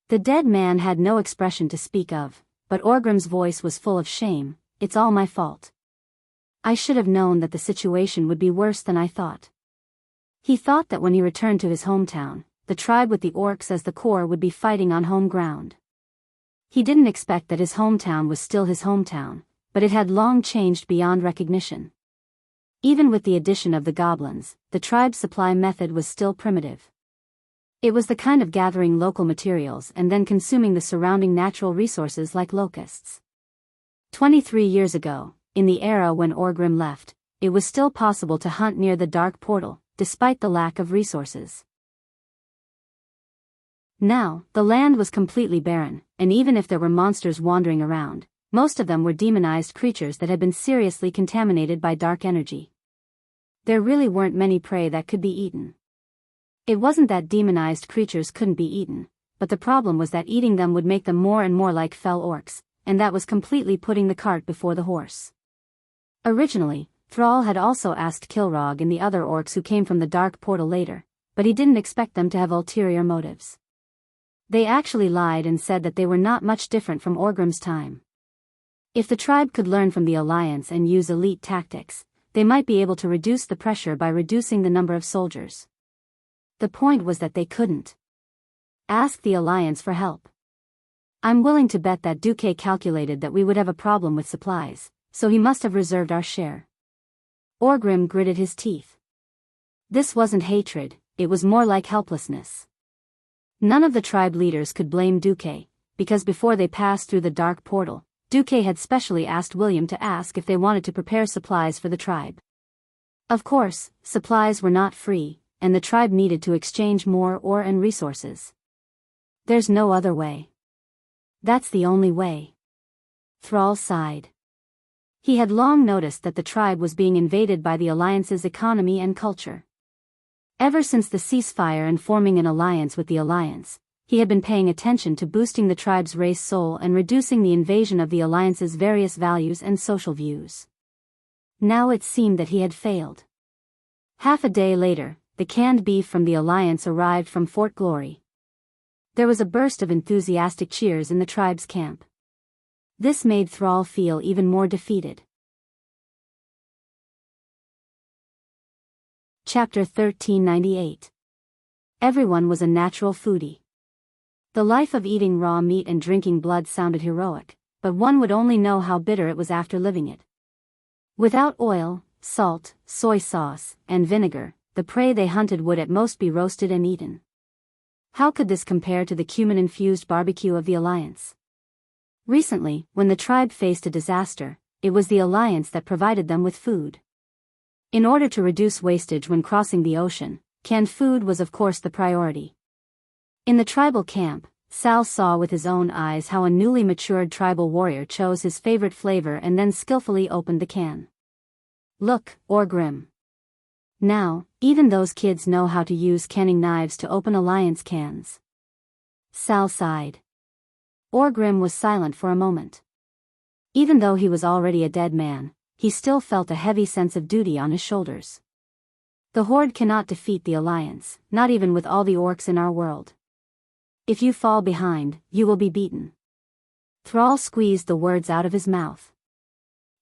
The dead man had no expression to speak of, but Orgrim's voice was full of shame. "It's all my fault. I should have known that the situation would be worse than I thought." He thought that when he returned to his hometown, the tribe with the orcs as the core would be fighting on home ground. He didn't expect that his hometown was still his hometown, but it had long changed beyond recognition. Even with the addition of the goblins, the tribe's supply method was still primitive. It was the kind of gathering local materials and then consuming the surrounding natural resources like locusts. 23 years ago, in the era when Orgrim left, it was still possible to hunt near the dark portal, despite the lack of resources. Now, the land was completely barren, and even if there were monsters wandering around, most of them were demonized creatures that had been seriously contaminated by dark energy. There really weren't many prey that could be eaten. It wasn't that demonized creatures couldn't be eaten, but the problem was that eating them would make them more and more like fell orcs, and that was completely putting the cart before the horse. Originally, Thrall had also asked Kilrog and the other orcs who came from the dark portal later, but he didn't expect them to have ulterior motives. They actually lied and said that they were not much different from Orgrim's time. If the tribe could learn from the Alliance and use elite tactics, they might be able to reduce the pressure by reducing the number of soldiers. The point was that they couldn't. Ask the Alliance for help. I'm willing to bet that Duque calculated that we would have a problem with supplies, so he must have reserved our share. Orgrim gritted his teeth. This wasn't hatred, it was more like helplessness. None of the tribe leaders could blame Duque, because before they passed through the dark portal, Duque had specially asked William to ask if they wanted to prepare supplies for the tribe. Of course, supplies were not free, and the tribe needed to exchange more ore and resources. There's no other way. That's the only way. Thrall sighed. He had long noticed that the tribe was being invaded by the Alliance's economy and culture. Ever since the ceasefire and forming an alliance with the Alliance, he had been paying attention to boosting the tribe's race soul and reducing the invasion of the Alliance's various values and social views. Now it seemed that he had failed. Half a day later, the canned beef from the Alliance arrived from Fort Glory. There was a burst of enthusiastic cheers in the tribe's camp. This made Thrall feel even more defeated. Chapter 1398. Everyone was a natural foodie. The life of eating raw meat and drinking blood sounded heroic, but one would only know how bitter it was after living it. Without oil, salt, soy sauce, and vinegar, the prey they hunted would at most be roasted and eaten. How could this compare to the cumin-infused barbecue of the Alliance? Recently, when the tribe faced a disaster, it was the Alliance that provided them with food. In order to reduce wastage when crossing the ocean, canned food was of course the priority. In the tribal camp, Sal saw with his own eyes how a newly matured tribal warrior chose his favorite flavor and then skillfully opened the can. Look, Orgrim. Now, even those kids know how to use canning knives to open Alliance cans. Sal sighed. Orgrim was silent for a moment. Even though he was already a dead man, he still felt a heavy sense of duty on his shoulders. The Horde cannot defeat the Alliance, not even with all the orcs in our world. If you fall behind, you will be beaten. Thrall squeezed the words out of his mouth.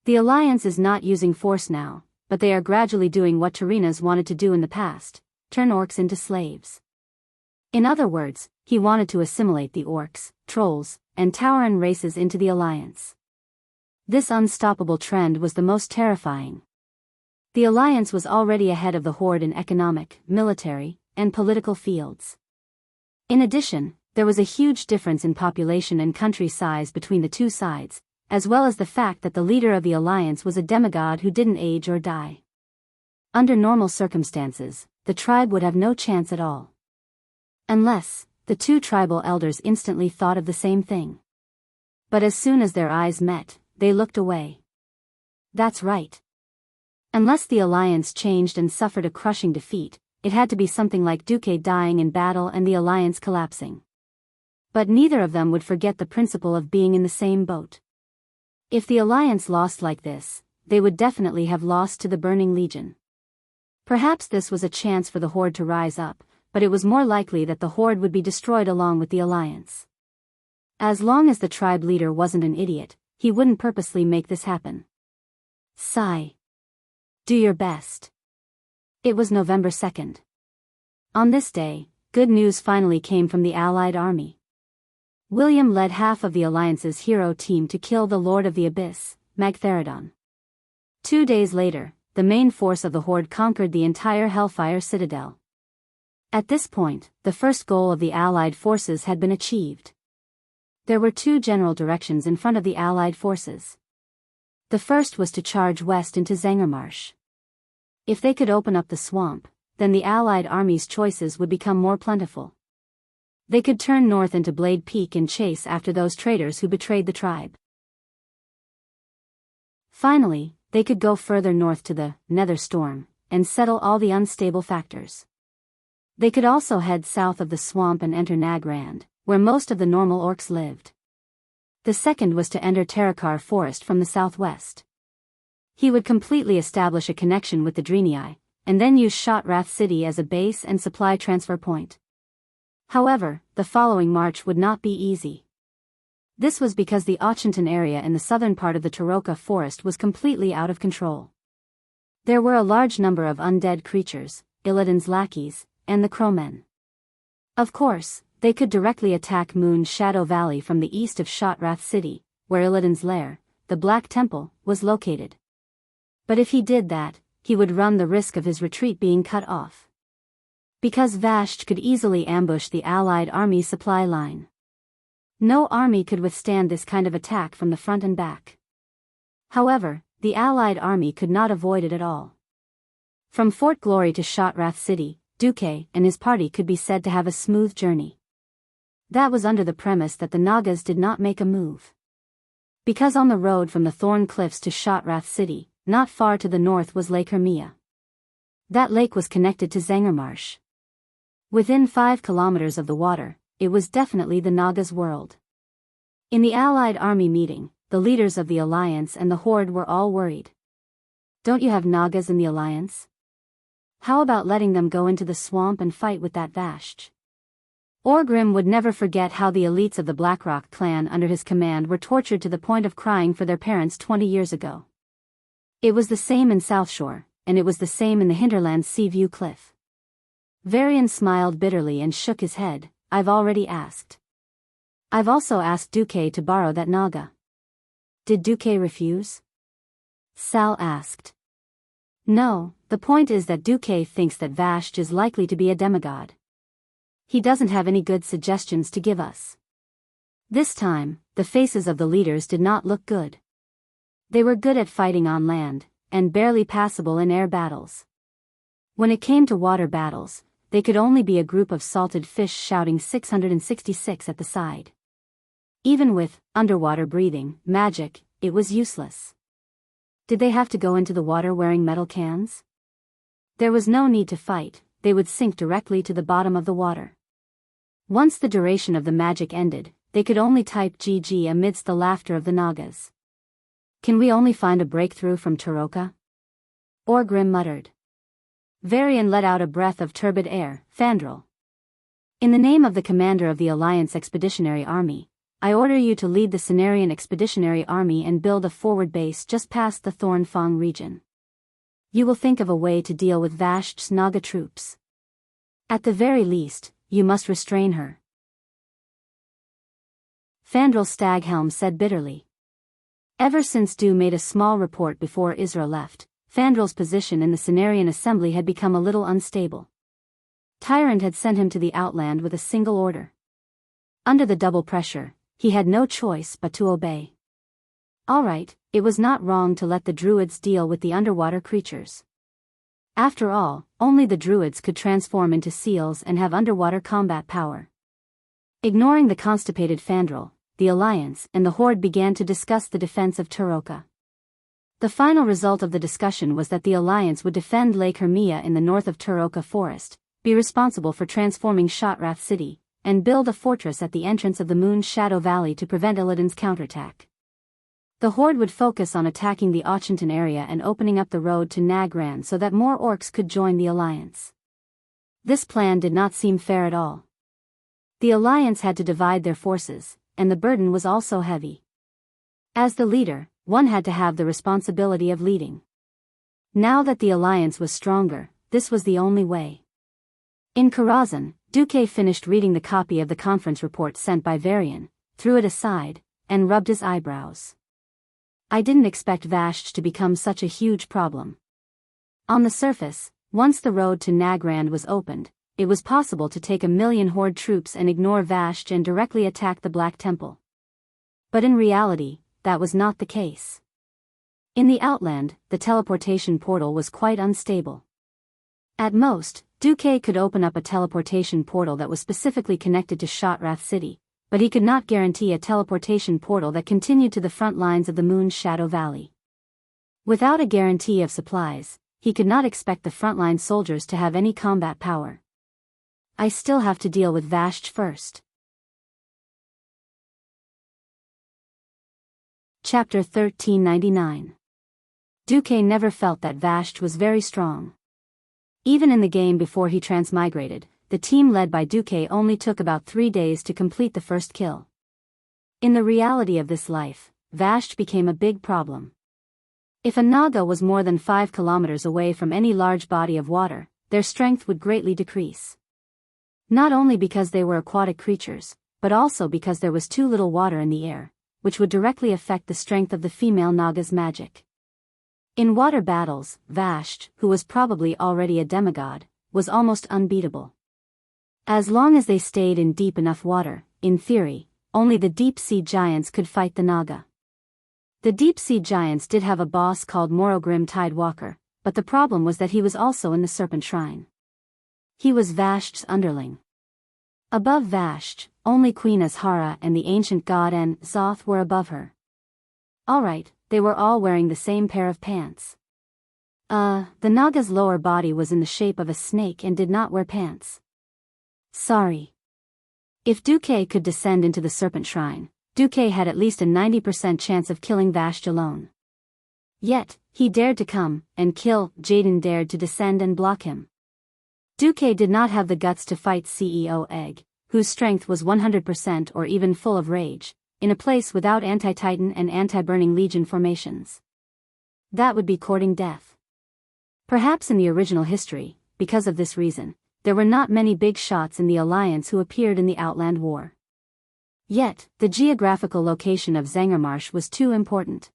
The Alliance is not using force now, but they are gradually doing what Tarinas wanted to do in the past, turn orcs into slaves. In other words, he wanted to assimilate the orcs, trolls, and Tauren races into the Alliance. This unstoppable trend was the most terrifying. The Alliance was already ahead of the Horde in economic, military, and political fields. In addition, there was a huge difference in population and country size between the two sides, as well as the fact that the leader of the Alliance was a demigod who didn't age or die. Under normal circumstances, the tribe would have no chance at all. Unless, the two tribal elders instantly thought of the same thing. But as soon as their eyes met, they looked away. That's right. Unless the Alliance changed and suffered a crushing defeat, it had to be something like Duque dying in battle and the alliance collapsing. But neither of them would forget the principle of being in the same boat. If the alliance lost like this, they would definitely have lost to the Burning Legion. Perhaps this was a chance for the Horde to rise up, but it was more likely that the Horde would be destroyed along with the alliance. As long as the tribe leader wasn't an idiot, he wouldn't purposely make this happen. Sigh. Do your best. It was November 2nd. On this day, good news finally came from the Allied army. William led half of the Alliance's hero team to kill the Lord of the Abyss, Magtheridon. 2 days later, the main force of the Horde conquered the entire Hellfire Citadel. At this point, the first goal of the Allied forces had been achieved. There were 2 general directions in front of the Allied forces. The first was to charge west into Zangermarsch. If they could open up the swamp, then the Allied army's choices would become more plentiful. They could turn north into Blade Peak and chase after those traitors who betrayed the tribe. Finally, they could go further north to the Nether Storm and settle all the unstable factors. They could also head south of the swamp and enter Nagrand, where most of the normal orcs lived. The second was to enter Terakar Forest from the southwest. He would completely establish a connection with the Draenei, and then use Shotrath City as a base and supply transfer point. However, the following march would not be easy. This was because the Auchenton area in the southern part of the Taroka forest was completely out of control. There were a large number of undead creatures, Illidan's lackeys, and the crowmen. Of course, they could directly attack Moon's Shadow Valley from the east of Shotrath City, where Illidan's lair, the Black Temple, was located. But if he did that, he would run the risk of his retreat being cut off. Because Vashj could easily ambush the Allied army supply line. No army could withstand this kind of attack from the front and back. However, the Allied army could not avoid it at all. From Fort Glory to Shotrath City, Duque and his party could be said to have a smooth journey. That was under the premise that the Nagas did not make a move. Because on the road from the Thorn Cliffs to Shotrath City, not far to the north was Lake Hermia. That lake was connected to Zangermarsch. Within 5 kilometers of the water, it was definitely the Nagas' world. In the Allied army meeting, the leaders of the Alliance and the Horde were all worried. Don't you have Nagas in the Alliance? How about letting them go into the swamp and fight with that Vashj? Orgrim would never forget how the elites of the Blackrock clan under his command were tortured to the point of crying for their parents 20 years ago. It was the same in South Shore, and it was the same in the hinterland's Seaview Cliff. Varian smiled bitterly and shook his head. I've already asked. I've also asked Duque to borrow that Naga. Did Duque refuse? Sal asked. No, the point is that Duque thinks that Vashj is likely to be a demigod. He doesn't have any good suggestions to give us. This time, the faces of the leaders did not look good. They were good at fighting on land, and barely passable in air battles. When it came to water battles, they could only be a group of salted fish shouting 666 at the side. Even with underwater breathing magic, it was useless. Did they have to go into the water wearing metal cans? There was no need to fight, they would sink directly to the bottom of the water. Once the duration of the magic ended, they could only type GG amidst the laughter of the Nagas. Can we only find a breakthrough from Taroka? Orgrim muttered. Varian let out a breath of turbid air. Fandral. In the name of the commander of the Alliance Expeditionary Army, I order you to lead the Cenarian Expeditionary Army and build a forward base just past the Thornfang region. You will think of a way to deal with Vashj's Naga troops. At the very least, you must restrain her. Fandral Staghelm said bitterly. Ever since Du made a small report before Isra left, Fandral's position in the Cenarian Assembly had become a little unstable. Tyrant had sent him to the Outland with a single order. Under the double pressure, he had no choice but to obey. Alright, it was not wrong to let the Druids deal with the underwater creatures. After all, only the Druids could transform into seals and have underwater combat power. Ignoring the constipated Fandral, the Alliance and the Horde began to discuss the defense of Taroka. The final result of the discussion was that the alliance would defend Lake Hermia in the north of Turoka Forest, be responsible for transforming Shotrath City, and build a fortress at the entrance of the Moon's Shadow Valley to prevent Illidan's counterattack. The Horde would focus on attacking the Auchinton area and opening up the road to Nagran so that more orcs could join the alliance. This plan did not seem fair at all. The alliance had to divide their forces, and the burden was also heavy. As the leader, one had to have the responsibility of leading. Now that the alliance was stronger, this was the only way. In Karazhan, Duque finished reading the copy of the conference report sent by Varian, threw it aside, and rubbed his eyebrows. I didn't expect Vasht to become such a huge problem. On the surface, once the road to Nagrand was opened, it was possible to take 1,000,000 Horde troops and ignore Vasht and directly attack the Black Temple. But in reality, that was not the case. In the Outland, the teleportation portal was quite unstable. At most, Duque could open up a teleportation portal that was specifically connected to Shotrath City, but he could not guarantee a teleportation portal that continued to the front lines of the Moon's Shadow Valley. Without a guarantee of supplies, he could not expect the frontline soldiers to have any combat power. I still have to deal with Vasht first. Chapter 1399. Duque never felt that Vasht was very strong. Even in the game before he transmigrated, the team led by Duque only took about 3 days to complete the first kill. In the reality of this life, Vasht became a big problem. If a Naga was more than 5 kilometers away from any large body of water, their strength would greatly decrease. Not only because they were aquatic creatures, but also because there was too little water in the air, which would directly affect the strength of the female Naga's magic. In water battles, Vasht, who was probably already a demigod, was almost unbeatable. As long as they stayed in deep enough water, in theory, only the deep-sea giants could fight the Naga. The deep-sea giants did have a boss called Morogrim Tidewalker, but the problem was that he was also in the Serpent Shrine. He was Vasht's underling. Above Vasht, only Queen Azhara and the ancient god Zoth were above her. Alright, they were all wearing the same pair of pants. The Naga's lower body was in the shape of a snake and did not wear pants. Sorry. If Duque could descend into the Serpent Shrine, Duque had at least a 90% chance of killing Vasht alone. Yet, he dared to come and kill. Jaden dared to descend and block him. Duque did not have the guts to fight CEO Egg, whose strength was 100% or even full of rage, in a place without anti-Titan and anti-Burning Legion formations. That would be courting death. Perhaps in the original history, because of this reason, there were not many big shots in the Alliance who appeared in the Outland War. Yet, the geographical location of Zangarmarsh was too important.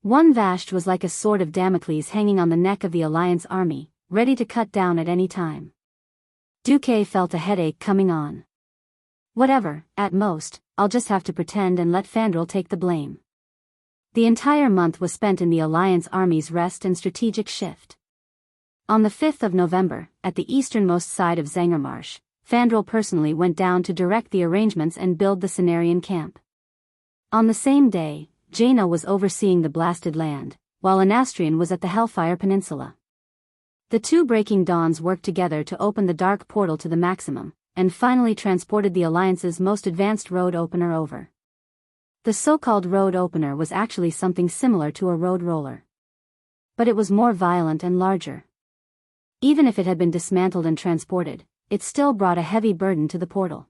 One Vasht was like a sword of Damocles hanging on the neck of the Alliance army, ready to cut down at any time. Duque felt a headache coming on. Whatever, at most, I'll just have to pretend and let Fandral take the blame. The entire month was spent in the Alliance Army's rest and strategic shift. On the 5th of November, at the easternmost side of Zangarmarsh, Fandral personally went down to direct the arrangements and build the Cenarian camp. On the same day, Jaina was overseeing the blasted land, while Anastrian was at the Hellfire Peninsula. The two Breaking Dawns worked together to open the dark portal to the maximum, and finally transported the Alliance's most advanced road opener over. The so-called road opener was actually something similar to a road roller. But it was more violent and larger. Even if it had been dismantled and transported, it still brought a heavy burden to the portal.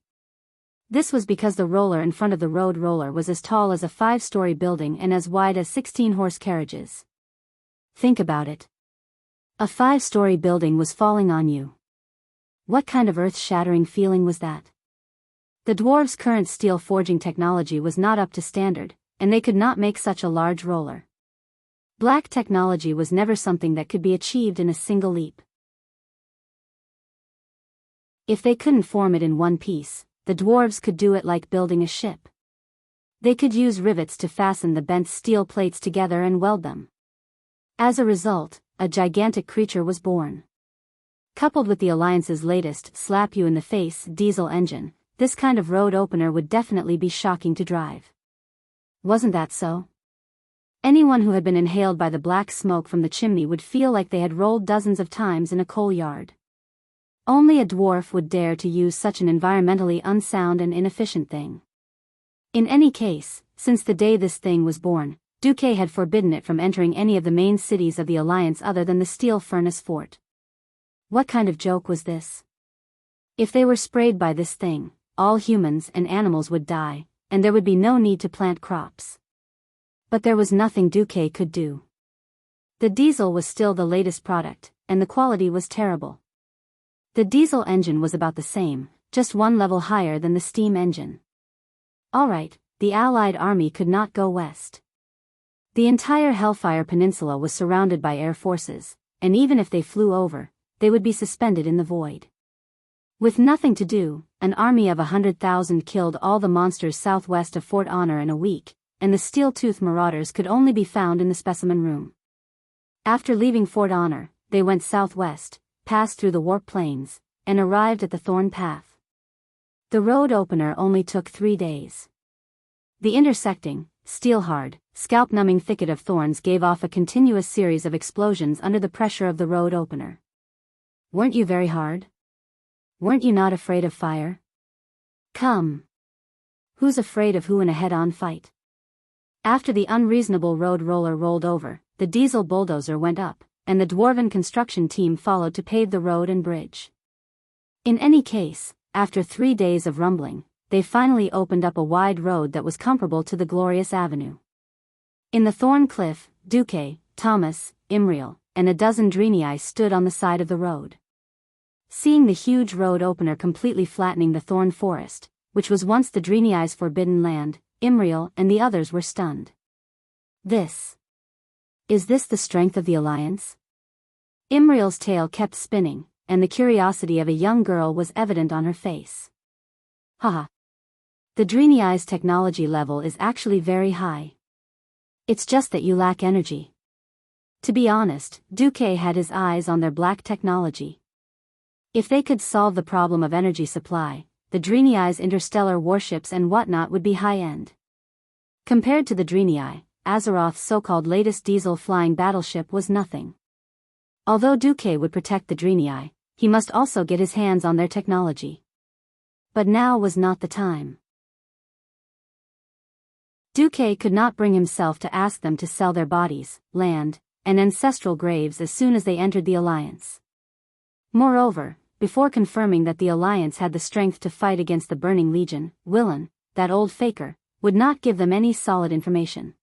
This was because the roller in front of the road roller was as tall as a 5-story building and as wide as 16 horse carriages. Think about it. A 5-story building was falling on you. What kind of earth-shattering feeling was that? The dwarves' current steel forging technology was not up to standard, and they could not make such a large roller. Black technology was never something that could be achieved in a single leap. If they couldn't form it in one piece, the dwarves could do it like building a ship. They could use rivets to fasten the bent steel plates together and weld them. As a result, a gigantic creature was born. Coupled with the Alliance's latest slap-you-in-the-face diesel engine, this kind of road opener would definitely be shocking to drive. Wasn't that so? Anyone who had been inhaled by the black smoke from the chimney would feel like they had rolled dozens of times in a coal yard. Only a dwarf would dare to use such an environmentally unsound and inefficient thing. In any case, since the day this thing was born, Duque had forbidden it from entering any of the main cities of the Alliance other than the steel furnace fort. What kind of joke was this? If they were sprayed by this thing, all humans and animals would die, and there would be no need to plant crops. But there was nothing Duque could do. The diesel was still the latest product, and the quality was terrible. The diesel engine was about the same, just one level higher than the steam engine. Alright, the Allied army could not go west. The entire Hellfire Peninsula was surrounded by air forces, and even if they flew over, they would be suspended in the void. With nothing to do, an army of 100,000 killed all the monsters southwest of Fort Honor in a week, and the steel-toothed marauders could only be found in the specimen room. After leaving Fort Honor, they went southwest, passed through the warp plains, and arrived at the Thorn Path. The road opener only took 3 days. The intersecting, steel-hard, scalp-numbing thicket of thorns gave off a continuous series of explosions under the pressure of the road opener. Weren't you very hard? Weren't you not afraid of fire? Come. Who's afraid of who in a head-on fight? After the unreasonable road roller rolled over, the diesel bulldozer went up, and the dwarven construction team followed to pave the road and bridge. In any case, after 3 days of rumbling, they finally opened up a wide road that was comparable to the Glorious Avenue. In the Thorn Cliff, Duque, Thomas, Imriel, and a dozen Dreenii stood on the side of the road. Seeing the huge road opener completely flattening the thorn forest, which was once the Dreenii's forbidden land, Imriel and the others were stunned. Is this the strength of the Alliance? Imriel's tail kept spinning, and the curiosity of a young girl was evident on her face. Haha. The Dreenii's technology level is actually very high. It's just that you lack energy. To be honest, Duque had his eyes on their black technology. If they could solve the problem of energy supply, the Dreenei's interstellar warships and whatnot would be high-end. Compared to the Dreenii, Azeroth's so-called latest diesel-flying battleship was nothing. Although Duque would protect the Dreenii, he must also get his hands on their technology. But now was not the time. Duque could not bring himself to ask them to sell their bodies, land, and ancestral graves as soon as they entered the Alliance. Moreover, before confirming that the Alliance had the strength to fight against the Burning Legion, Willan, that old faker, would not give them any solid information.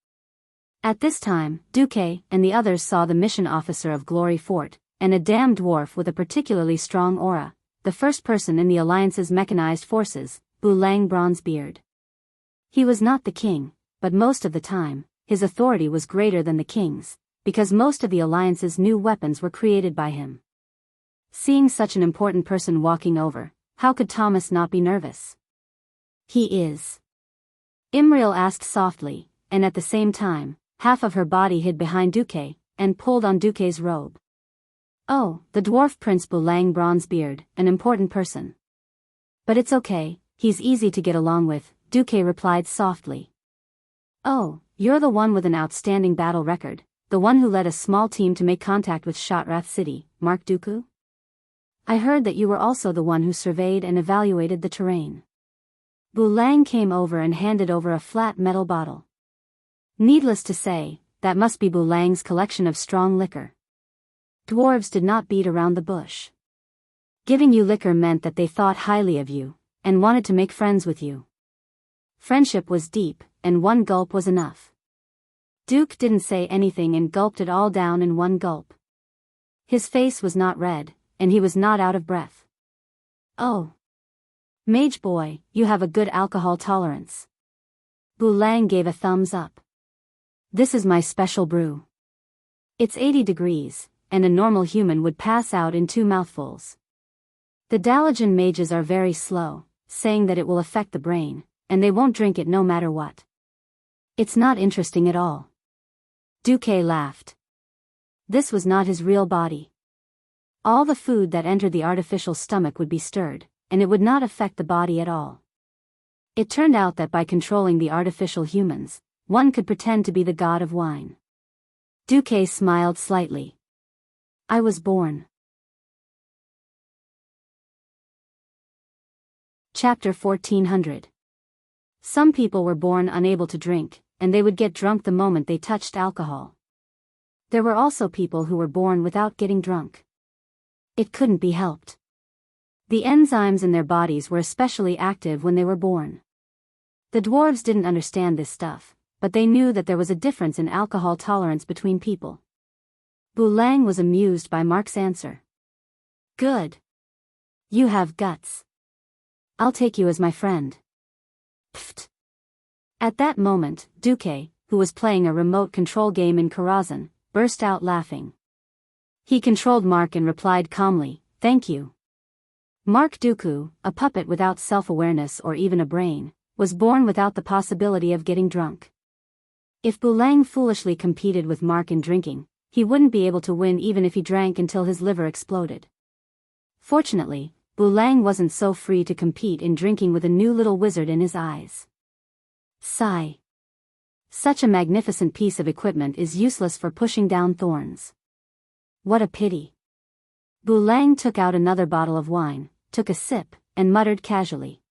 At this time, Duque and the others saw the mission officer of Glory Fort, and a damn dwarf with a particularly strong aura, the first person in the Alliance's mechanized forces, Bulang Bronzebeard. He was not the king, but most of the time, his authority was greater than the king's, because most of the Alliance's new weapons were created by him. Seeing such an important person walking over, how could Thomas not be nervous? He is. Imriel asked softly, and at the same time, half of her body hid behind Duque, and pulled on Duque's robe. Oh, the dwarf Prince Bulang Bronzebeard, an important person. But it's okay, he's easy to get along with, Duque replied softly. Oh, you're the one with an outstanding battle record, the one who led a small team to make contact with Shotrath City, Mark Dooku? I heard that you were also the one who surveyed and evaluated the terrain. Bulang came over and handed over a flat metal bottle. Needless to say, that must be Bulang's collection of strong liquor. Dwarves did not beat around the bush. Giving you liquor meant that they thought highly of you, and wanted to make friends with you. Friendship was deep, and one gulp was enough. Duke didn't say anything and gulped it all down in one gulp. His face was not red, and he was not out of breath. Oh. Mage boy, you have a good alcohol tolerance. Bulang gave a thumbs up. This is my special brew. It's 80 degrees, and a normal human would pass out in 2 mouthfuls. The Dalajan mages are very slow, saying that it will affect the brain, and they won't drink it no matter what. It's not interesting at all. Duque laughed. This was not his real body. All the food that entered the artificial stomach would be stirred, and it would not affect the body at all. It turned out that by controlling the artificial humans, one could pretend to be the god of wine. Duque smiled slightly. I was born. Chapter 1400. Some people were born unable to drink, and they would get drunk the moment they touched alcohol. There were also people who were born without getting drunk. It couldn't be helped. The enzymes in their bodies were especially active when they were born. The dwarves didn't understand this stuff, but they knew that there was a difference in alcohol tolerance between people. Bulang was amused by Mark's answer. Good. You have guts. I'll take you as my friend. Pfft. At that moment, Duque, who was playing a remote control game in Karazhan, burst out laughing. He controlled Mark and replied calmly, Thank you. Mark Dooku, a puppet without self-awareness or even a brain, was born without the possibility of getting drunk. If Bulang foolishly competed with Mark in drinking, he wouldn't be able to win even if he drank until his liver exploded. Fortunately, Bulang wasn't so free to compete in drinking with a new little wizard in his eyes. Sigh. Such a magnificent piece of equipment is useless for pushing down thorns. What a pity. Bulang took out another bottle of wine, took a sip, and muttered casually.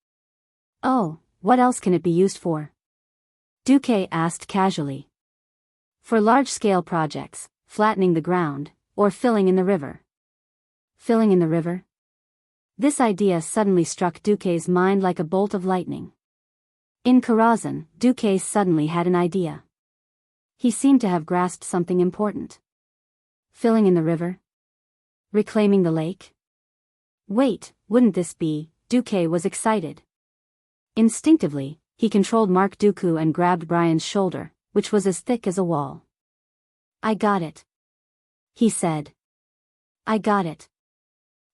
Oh, what else can it be used for? Duque asked casually. For large-scale projects, flattening the ground, or filling in the river. Filling in the river? This idea suddenly struck Duque's mind like a bolt of lightning. In Karazhan, Duque suddenly had an idea. He seemed to have grasped something important. Filling in the river? Reclaiming the lake? Wait, wouldn't this be? Duque was excited. Instinctively, he controlled Mark Dooku and grabbed Brian's shoulder, which was as thick as a wall. I got it. He said. I got it.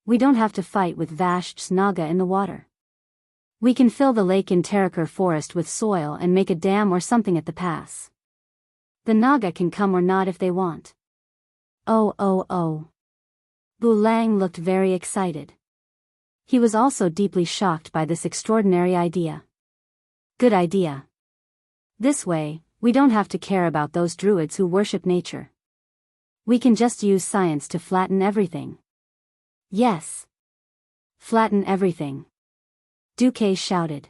We don't have to fight with Vash's Naga in the water. We can fill the lake in Terakar forest with soil and make a dam or something at the pass. The Naga can come or not if they want. Oh. Bulang looked very excited. He was also deeply shocked by this extraordinary idea. Good idea. This way, we don't have to care about those druids who worship nature. We can just use science to flatten everything. Yes. Flatten everything. Duque shouted.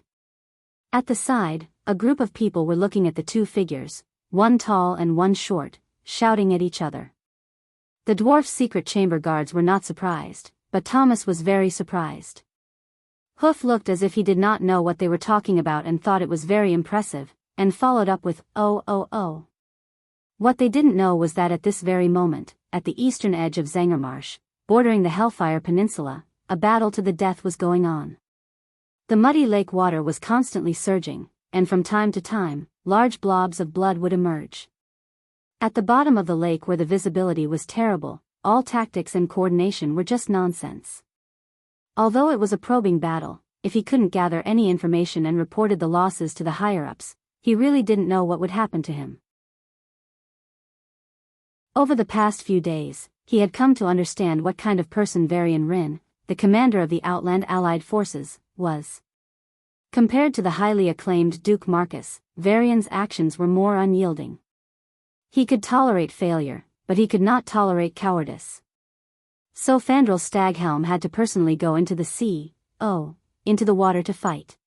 At the side, a group of people were looking at the two figures, one tall and one short, shouting at each other. The dwarf's secret chamber guards were not surprised, but Thomas was very surprised. Hoof looked as if he did not know what they were talking about and thought it was very impressive, and followed up with, oh. What they didn't know was that at this very moment, at the eastern edge of Zangarmarsh, bordering the Hellfire Peninsula, a battle to the death was going on. The muddy lake water was constantly surging, and from time to time, large blobs of blood would emerge. At the bottom of the lake where the visibility was terrible, all tactics and coordination were just nonsense. Although it was a probing battle, if he couldn't gather any information and reported the losses to the higher-ups, he really didn't know what would happen to him. Over the past few days, he had come to understand what kind of person Varian Rin, the commander of the Outland Allied Forces, was. Compared to the highly acclaimed Duke Marcus, Varian's actions were more unyielding. He could tolerate failure, but he could not tolerate cowardice. So Fandral Staghelm had to personally go into the sea, into the water to fight.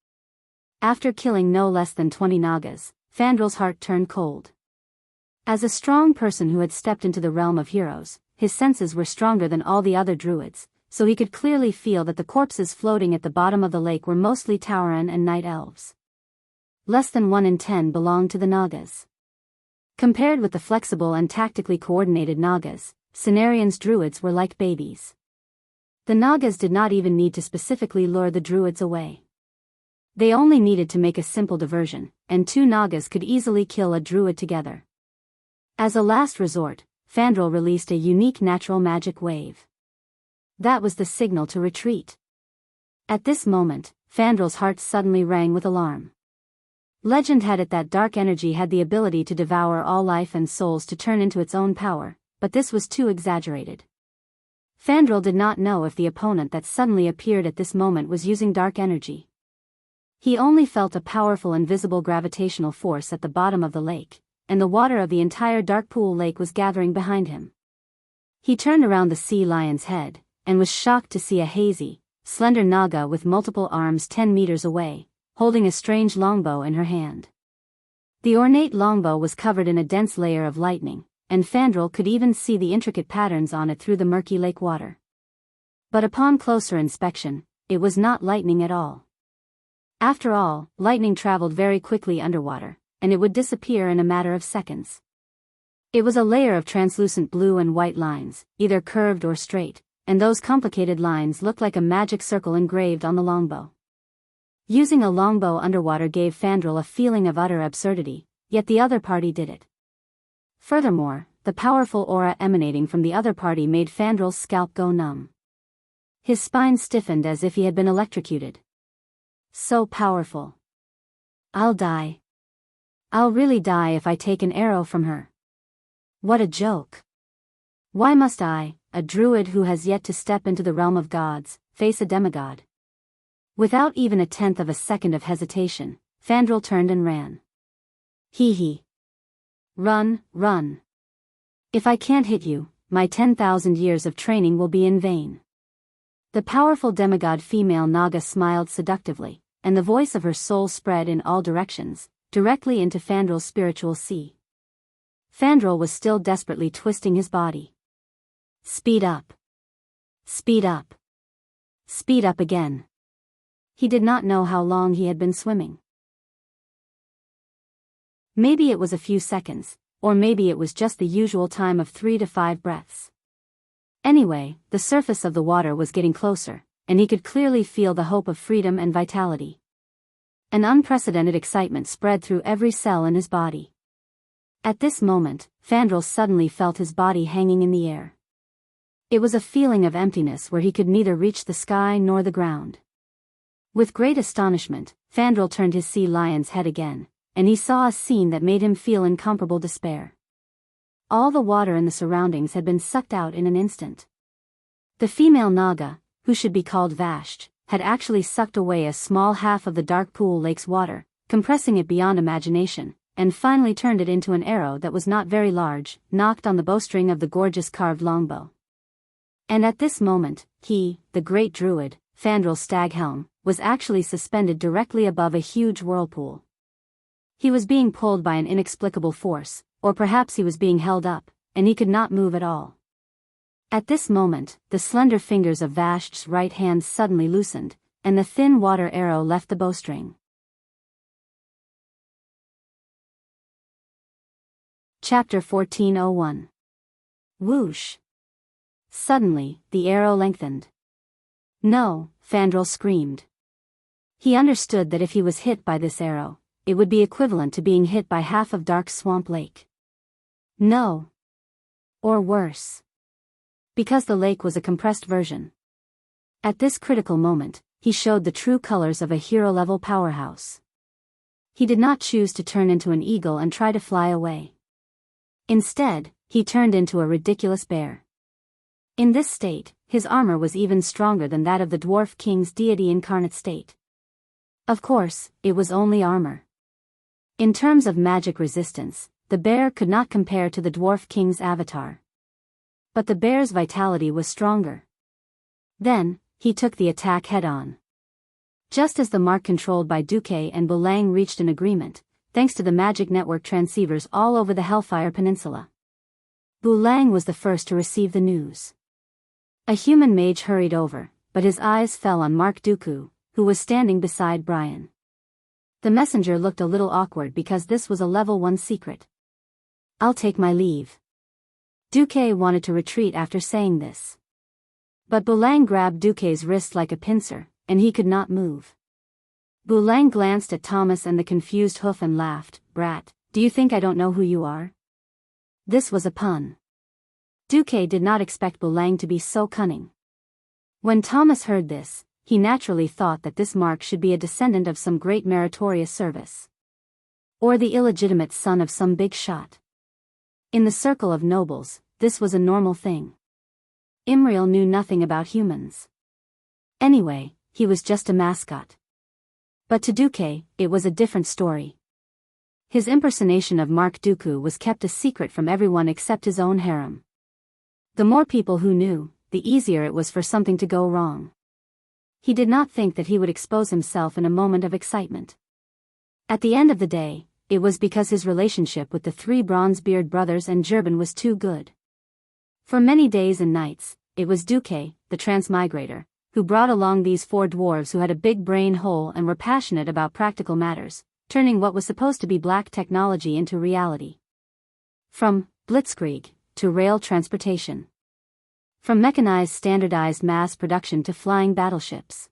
After killing no less than 20 Nagas, Fandral's heart turned cold. As a strong person who had stepped into the realm of heroes, his senses were stronger than all the other druids, so he could clearly feel that the corpses floating at the bottom of the lake were mostly Tauran and night elves. Less than 1 in 10 belonged to the Nagas. Compared with the flexible and tactically coordinated Nagas, Cenarian's druids were like babies. The Nagas did not even need to specifically lure the druids away. They only needed to make a simple diversion, and 2 Nagas could easily kill a druid together. As a last resort, Fandral released a unique natural magic wave. That was the signal to retreat. At this moment, Fandral's heart suddenly rang with alarm. Legend had it that dark energy had the ability to devour all life and souls to turn into its own power, but this was too exaggerated. Fandral did not know if the opponent that suddenly appeared at this moment was using dark energy. He only felt a powerful invisible gravitational force at the bottom of the lake, and the water of the entire dark pool lake was gathering behind him. He turned around the sea lion's head, and was shocked to see a hazy, slender Naga with multiple arms 10 meters away, holding a strange longbow in her hand. The ornate longbow was covered in a dense layer of lightning, and Fandral could even see the intricate patterns on it through the murky lake water. But upon closer inspection, it was not lightning at all. After all, lightning traveled very quickly underwater, and it would disappear in a matter of seconds. It was a layer of translucent blue and white lines, either curved or straight, and those complicated lines looked like a magic circle engraved on the longbow. Using a longbow underwater gave Fandral a feeling of utter absurdity, yet the other party did it. Furthermore, the powerful aura emanating from the other party made Fandral's scalp go numb. His spine stiffened as if he had been electrocuted. So powerful. I'll die. I'll really die if I take an arrow from her. What a joke. Why must I, a druid who has yet to step into the realm of gods, face a demigod? Without even a tenth of a second of hesitation, Fandral turned and ran. Hee. Run, run. If I can't hit you, my 10,000 years of training will be in vain. The powerful demigod female Naga smiled seductively, and the voice of her soul spread in all directions, directly into Fandral's spiritual sea. Fandral was still desperately twisting his body. Speed up. Speed up. Speed up again. He did not know how long he had been swimming. Maybe it was a few seconds, or maybe it was just the usual time of 3 to 5 breaths. Anyway, the surface of the water was getting closer, and he could clearly feel the hope of freedom and vitality. An unprecedented excitement spread through every cell in his body. At this moment, Fandral suddenly felt his body hanging in the air. It was a feeling of emptiness where he could neither reach the sky nor the ground. With great astonishment, Fandral turned his sea lion's head again, and he saw a scene that made him feel incomparable despair. All the water in the surroundings had been sucked out in an instant. The female Naga, who should be called Vasht, had actually sucked away a small half of the dark pool lake's water, compressing it beyond imagination, and finally turned it into an arrow that was not very large, knocked on the bowstring of the gorgeous carved longbow. And at this moment, he, the great druid, Fandral Staghelm, was actually suspended directly above a huge whirlpool. He was being pulled by an inexplicable force, or perhaps he was being held up, and he could not move at all. At this moment, the slender fingers of Vasht's right hand suddenly loosened, and the thin water arrow left the bowstring. Chapter 1401. Whoosh! Suddenly, the arrow lengthened. No, Fandral screamed. He understood that if he was hit by this arrow, it would be equivalent to being hit by half of Dark Swamp Lake. No. Or worse. Because the lake was a compressed version. At this critical moment, he showed the true colors of a hero-level powerhouse. He did not choose to turn into an eagle and try to fly away. Instead, he turned into a ridiculous bear. In this state, his armor was even stronger than that of the Dwarf King's deity incarnate state. Of course, it was only armor. In terms of magic resistance, the bear could not compare to the Dwarf King's avatar. But the bear's vitality was stronger. Then, he took the attack head-on. Just as the mark controlled by Duque and Bulang reached an agreement, thanks to the magic network transceivers all over the Hellfire Peninsula. Bulang was the first to receive the news. A human mage hurried over, but his eyes fell on Mark Dooku, who was standing beside Brian. The messenger looked a little awkward because this was a level 1 secret. I'll take my leave. Duque wanted to retreat after saying this. But Bulang grabbed Duque's wrist like a pincer, and he could not move. Bulang glanced at Thomas and the confused Hoof and laughed. Brat, do you think I don't know who you are? This was a pun. Duque did not expect Bulang to be so cunning. When Thomas heard this, he naturally thought that this mark should be a descendant of some great meritorious service. Or the illegitimate son of some big shot. In the circle of nobles, this was a normal thing. Imriel knew nothing about humans. Anyway, he was just a mascot. But to Duque, it was a different story. His impersonation of Mark Dooku was kept a secret from everyone except his own harem. The more people who knew, the easier it was for something to go wrong. He did not think that he would expose himself in a moment of excitement. At the end of the day, it was because his relationship with the three Bronzebeard brothers and Jurban was too good. For many days and nights, it was Duque, the transmigrator, who brought along these four dwarves who had a big brain hole and were passionate about practical matters, turning what was supposed to be black technology into reality. From blitzkrieg to rail transportation. From mechanized standardized mass production to flying battleships.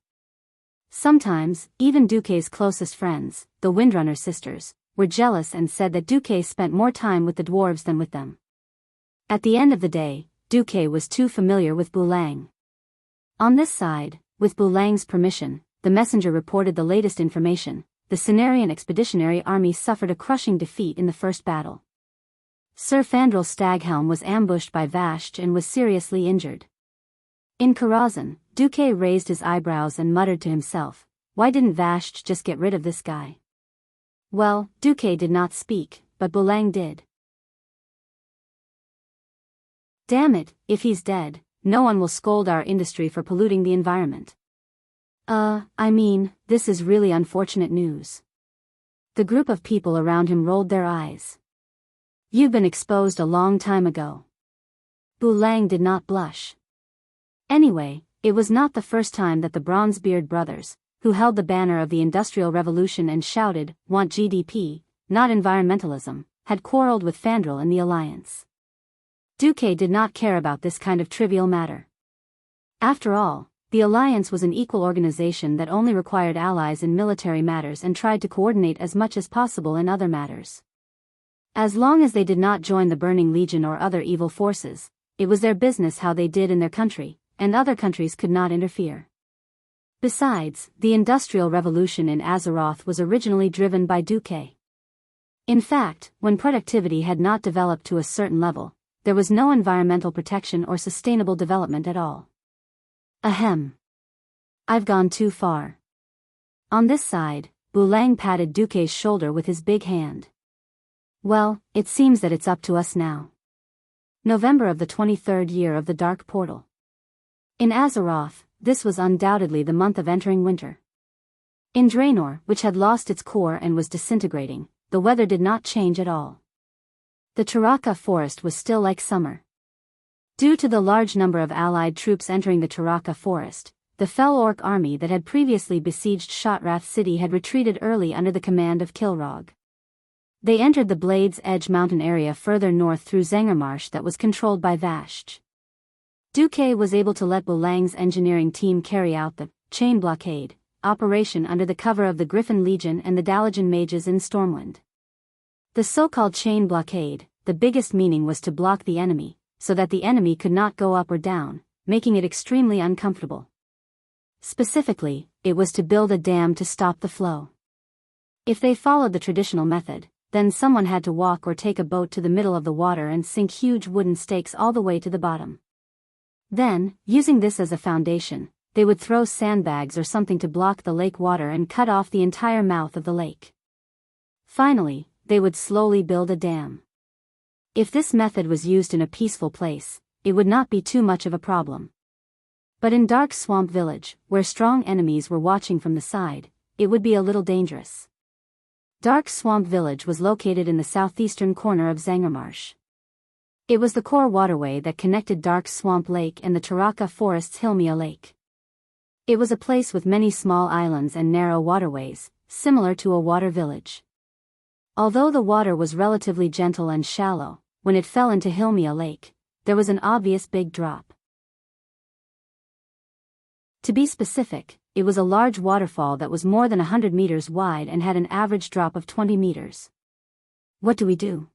Sometimes, even Duque's closest friends, the Windrunner sisters, were jealous and said that Duque spent more time with the dwarves than with them. At the end of the day, Duque was too familiar with Bulang. On this side, with Bulang's permission, the messenger reported the latest information. The Cenarian Expeditionary Army suffered a crushing defeat in the first battle. Sir Fandral Staghelm was ambushed by Vashj and was seriously injured. In Karazhan, Duque raised his eyebrows and muttered to himself, "Why didn't Vashj just get rid of this guy?" Well, Duque did not speak, but Bulang did. "Damn it, if he's dead, no one will scold our industry for polluting the environment. This is really unfortunate news." The group of people around him rolled their eyes. "You've been exposed a long time ago." Bulang did not blush. Anyway, it was not the first time that the Bronzebeard brothers, who held the banner of the Industrial Revolution and shouted, "Want GDP, not environmentalism," had quarreled with Fandral in the alliance. Duque did not care about this kind of trivial matter. After all, the alliance was an equal organization that only required allies in military matters and tried to coordinate as much as possible in other matters. As long as they did not join the Burning Legion or other evil forces, it was their business how they did in their country, and other countries could not interfere. Besides, the Industrial Revolution in Azeroth was originally driven by Duque. In fact, when productivity had not developed to a certain level, there was no environmental protection or sustainable development at all. Ahem. I've gone too far. On this side, Bulang patted Duque's shoulder with his big hand. Well, it seems that it's up to us now. November of the 23rd year of the Dark Portal. In Azeroth, this was undoubtedly the month of entering winter. In Draenor, which had lost its core and was disintegrating, the weather did not change at all. The Taraka forest was still like summer. Due to the large number of allied troops entering the Taraka forest, the Fel Orc army that had previously besieged Shotrath city had retreated early under the command of Kilrog. They entered the Blade's Edge mountain area further north through Zengermarsh that was controlled by Vashj. Duque was able to let Bulang's engineering team carry out the chain blockade operation under the cover of the Griffin Legion and the Dalajan mages in Stormwind. The so-called chain blockade, the biggest meaning was to block the enemy, so that the enemy could not go up or down, making it extremely uncomfortable. Specifically, it was to build a dam to stop the flow. If they followed the traditional method, then someone had to walk or take a boat to the middle of the water and sink huge wooden stakes all the way to the bottom. Then, using this as a foundation, they would throw sandbags or something to block the lake water and cut off the entire mouth of the lake. Finally, they would slowly build a dam. If this method was used in a peaceful place, it would not be too much of a problem. But in Dark Swamp Village, where strong enemies were watching from the side, it would be a little dangerous. Dark Swamp Village was located in the southeastern corner of Zengermarsh. It was the core waterway that connected Dark Swamp Lake and the Taraka Forest's Hilmia Lake. It was a place with many small islands and narrow waterways, similar to a water village. Although the water was relatively gentle and shallow, when it fell into Hilmia Lake, there was an obvious big drop. To be specific, it was a large waterfall that was more than 100 meters wide and had an average drop of 20 meters. What do we do?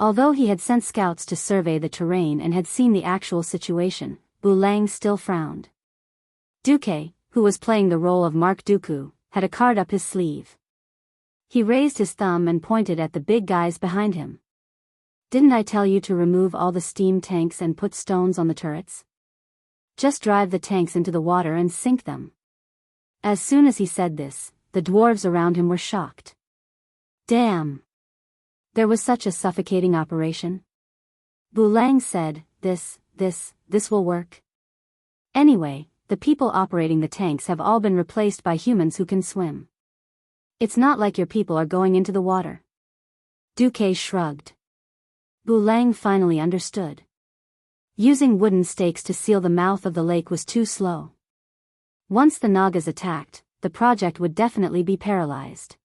Although he had sent scouts to survey the terrain and had seen the actual situation, Bulang still frowned. Duque, who was playing the role of Mark Dooku, had a card up his sleeve. He raised his thumb and pointed at the big guys behind him. "Didn't I tell you to remove all the steam tanks and put stones on the turrets? Just drive the tanks into the water and sink them." As soon as he said this, the dwarves around him were shocked. Damn! There was such a suffocating operation? Bulang said, This will work. Anyway, the people operating the tanks have all been replaced by humans who can swim. It's not like your people are going into the water. Duque shrugged. Bulang finally understood. Using wooden stakes to seal the mouth of the lake was too slow. Once the Nagas attacked, the project would definitely be paralyzed.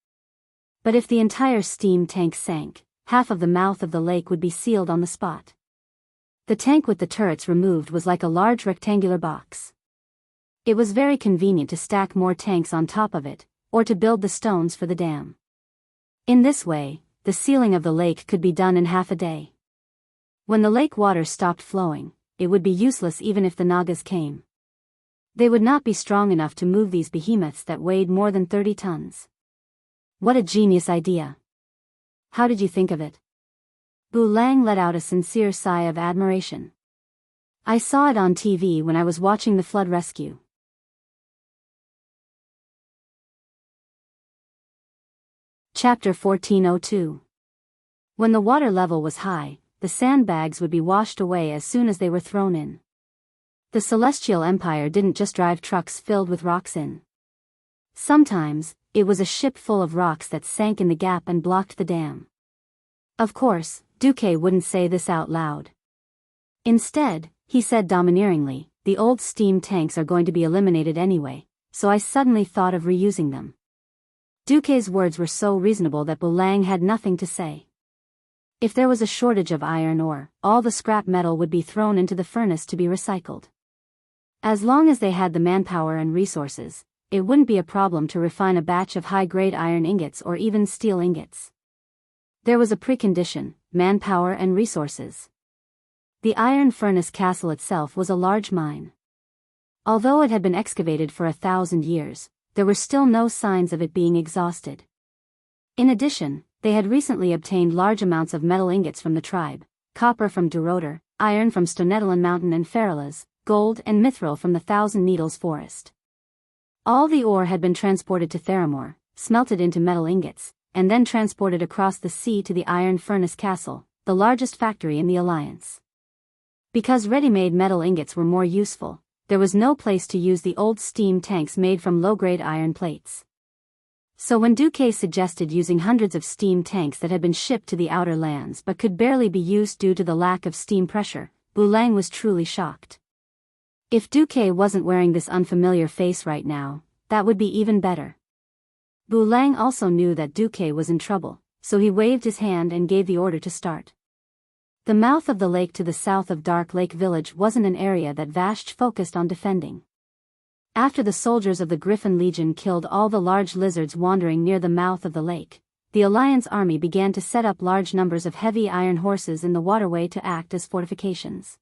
But if the entire steam tank sank, half of the mouth of the lake would be sealed on the spot. The tank with the turrets removed was like a large rectangular box. It was very convenient to stack more tanks on top of it, or to build the stones for the dam. In this way, the sealing of the lake could be done in half a day. When the lake water stopped flowing, it would be useless even if the Nagas came. They would not be strong enough to move these behemoths that weighed more than 30 tons. What a genius idea! How did you think of it? Bulang let out a sincere sigh of admiration. I saw it on TV when I was watching the flood rescue. Chapter 1402. When the water level was high, the sandbags would be washed away as soon as they were thrown in. The Celestial Empire didn't just drive trucks filled with rocks in. Sometimes, it was a ship full of rocks that sank in the gap and blocked the dam. Of course, Duque wouldn't say this out loud. Instead, he said domineeringly, the old steam tanks are going to be eliminated anyway, so I suddenly thought of reusing them. Duque's words were so reasonable that Bulang had nothing to say. If there was a shortage of iron ore, all the scrap metal would be thrown into the furnace to be recycled. As long as they had the manpower and resources, it wouldn't be a problem to refine a batch of high-grade iron ingots or even steel ingots. There was a precondition: manpower and resources. The iron furnace castle itself was a large mine. Although it had been excavated for 1,000 years, there were still no signs of it being exhausted. In addition, they had recently obtained large amounts of metal ingots from the tribe, copper from Duroder, iron from Stonetalan Mountain and Feralas, gold and mithril from the Thousand Needles Forest. All the ore had been transported to Theramore, smelted into metal ingots, and then transported across the sea to the Iron Furnace Castle, the largest factory in the Alliance. Because ready-made metal ingots were more useful, there was no place to use the old steam tanks made from low-grade iron plates. So when Duque suggested using hundreds of steam tanks that had been shipped to the outer lands but could barely be used due to the lack of steam pressure, Bulang was truly shocked. If Duque wasn't wearing this unfamiliar face right now, that would be even better. Bulang also knew that Duque was in trouble, so he waved his hand and gave the order to start. The mouth of the lake to the south of Dark Lake Village wasn't an area that Vashj focused on defending. After the soldiers of the Griffin Legion killed all the large lizards wandering near the mouth of the lake, the Alliance army began to set up large numbers of heavy iron horses in the waterway to act as fortifications.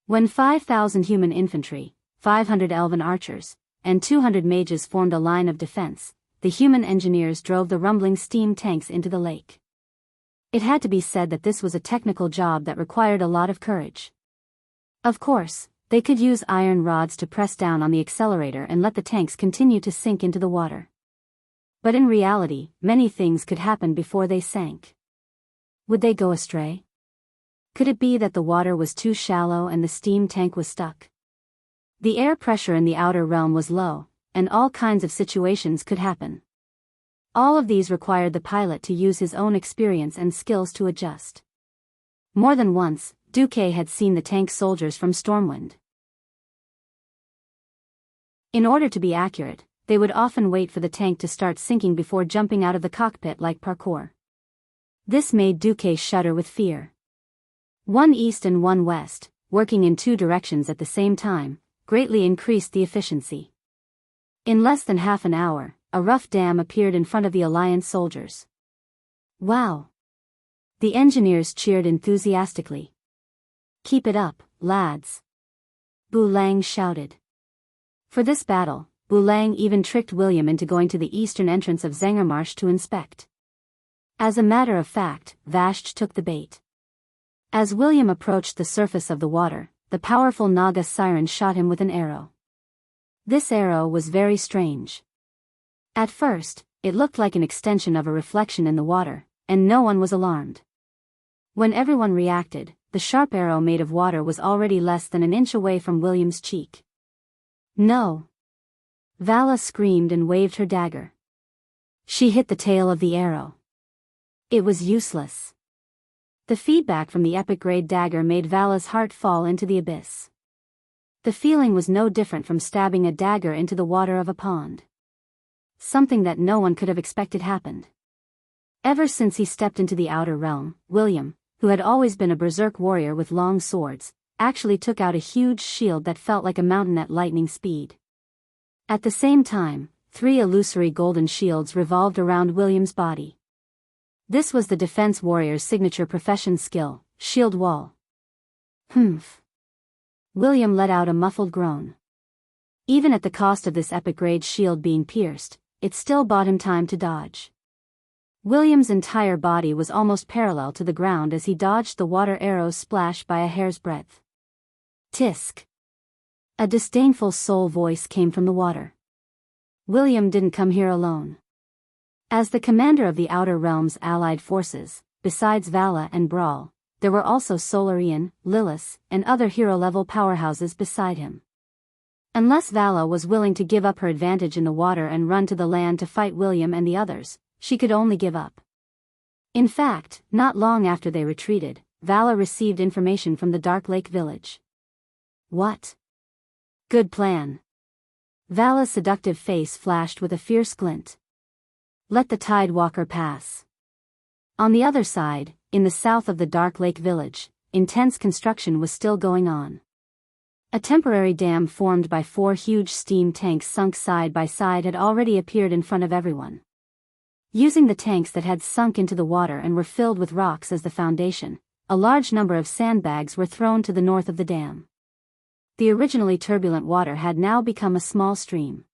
When 5,000 human infantry, 500 elven archers, and 200 mages formed a line of defense, the human engineers drove the rumbling steam tanks into the lake. It had to be said that this was a technical job that required a lot of courage. Of course, they could use iron rods to press down on the accelerator and let the tanks continue to sink into the water. But in reality, many things could happen before they sank. Would they go astray? Could it be that the water was too shallow and the steam tank was stuck? The air pressure in the outer realm was low, and all kinds of situations could happen. All of these required the pilot to use his own experience and skills to adjust. More than once, Duque had seen the tank soldiers from Stormwind. In order to be accurate, they would often wait for the tank to start sinking before jumping out of the cockpit like parkour. This made Duque shudder with fear. One east and one west, working in two directions at the same time, greatly increased the efficiency. In less than half an hour, a rough dam appeared in front of the Alliance soldiers. Wow! The engineers cheered enthusiastically. Keep it up, lads! Bulang shouted. For this battle, Bulang even tricked William into going to the eastern entrance of Zengermarsh to inspect. As a matter of fact, Vashj took the bait. As William approached the surface of the water, the powerful Naga siren shot him with an arrow. This arrow was very strange. At first, it looked like an extension of a reflection in the water, and no one was alarmed. When everyone reacted, the sharp arrow made of water was already less than an inch away from William's cheek. No! Vala screamed and waved her dagger. She hit the tail of the arrow. It was useless. The feedback from the epic-grade dagger made Vala's heart fall into the abyss. The feeling was no different from stabbing a dagger into the water of a pond. Something that no one could have expected happened. Ever since he stepped into the outer realm, William, who had always been a berserk warrior with long swords, actually took out a huge shield that felt like a mountain at lightning speed. At the same time, 3 illusory golden shields revolved around William's body. This was the defense warrior's signature profession skill, shield wall. Humph. William let out a muffled groan. Even at the cost of this epic-grade shield being pierced, it still bought him time to dodge. William's entire body was almost parallel to the ground as he dodged the water arrows splash by a hair's breadth. Tisk! A disdainful soul voice came from the water. William didn't come here alone. As the commander of the Outer Realm's allied forces, besides Vala and Brawl, there were also Solarian, Lilith, and other hero-level powerhouses beside him. Unless Vala was willing to give up her advantage in the water and run to the land to fight William and the others, she could only give up. In fact, not long after they retreated, Vala received information from the Dark Lake village. What? Good plan. Vala's seductive face flashed with a fierce glint. Let the Tidewalker pass. On the other side, in the south of the Dark Lake village, intense construction was still going on. A temporary dam formed by 4 huge steam tanks sunk side by side had already appeared in front of everyone. Using the tanks that had sunk into the water and were filled with rocks as the foundation, a large number of sandbags were thrown to the north of the dam. The originally turbulent water had now become a small stream.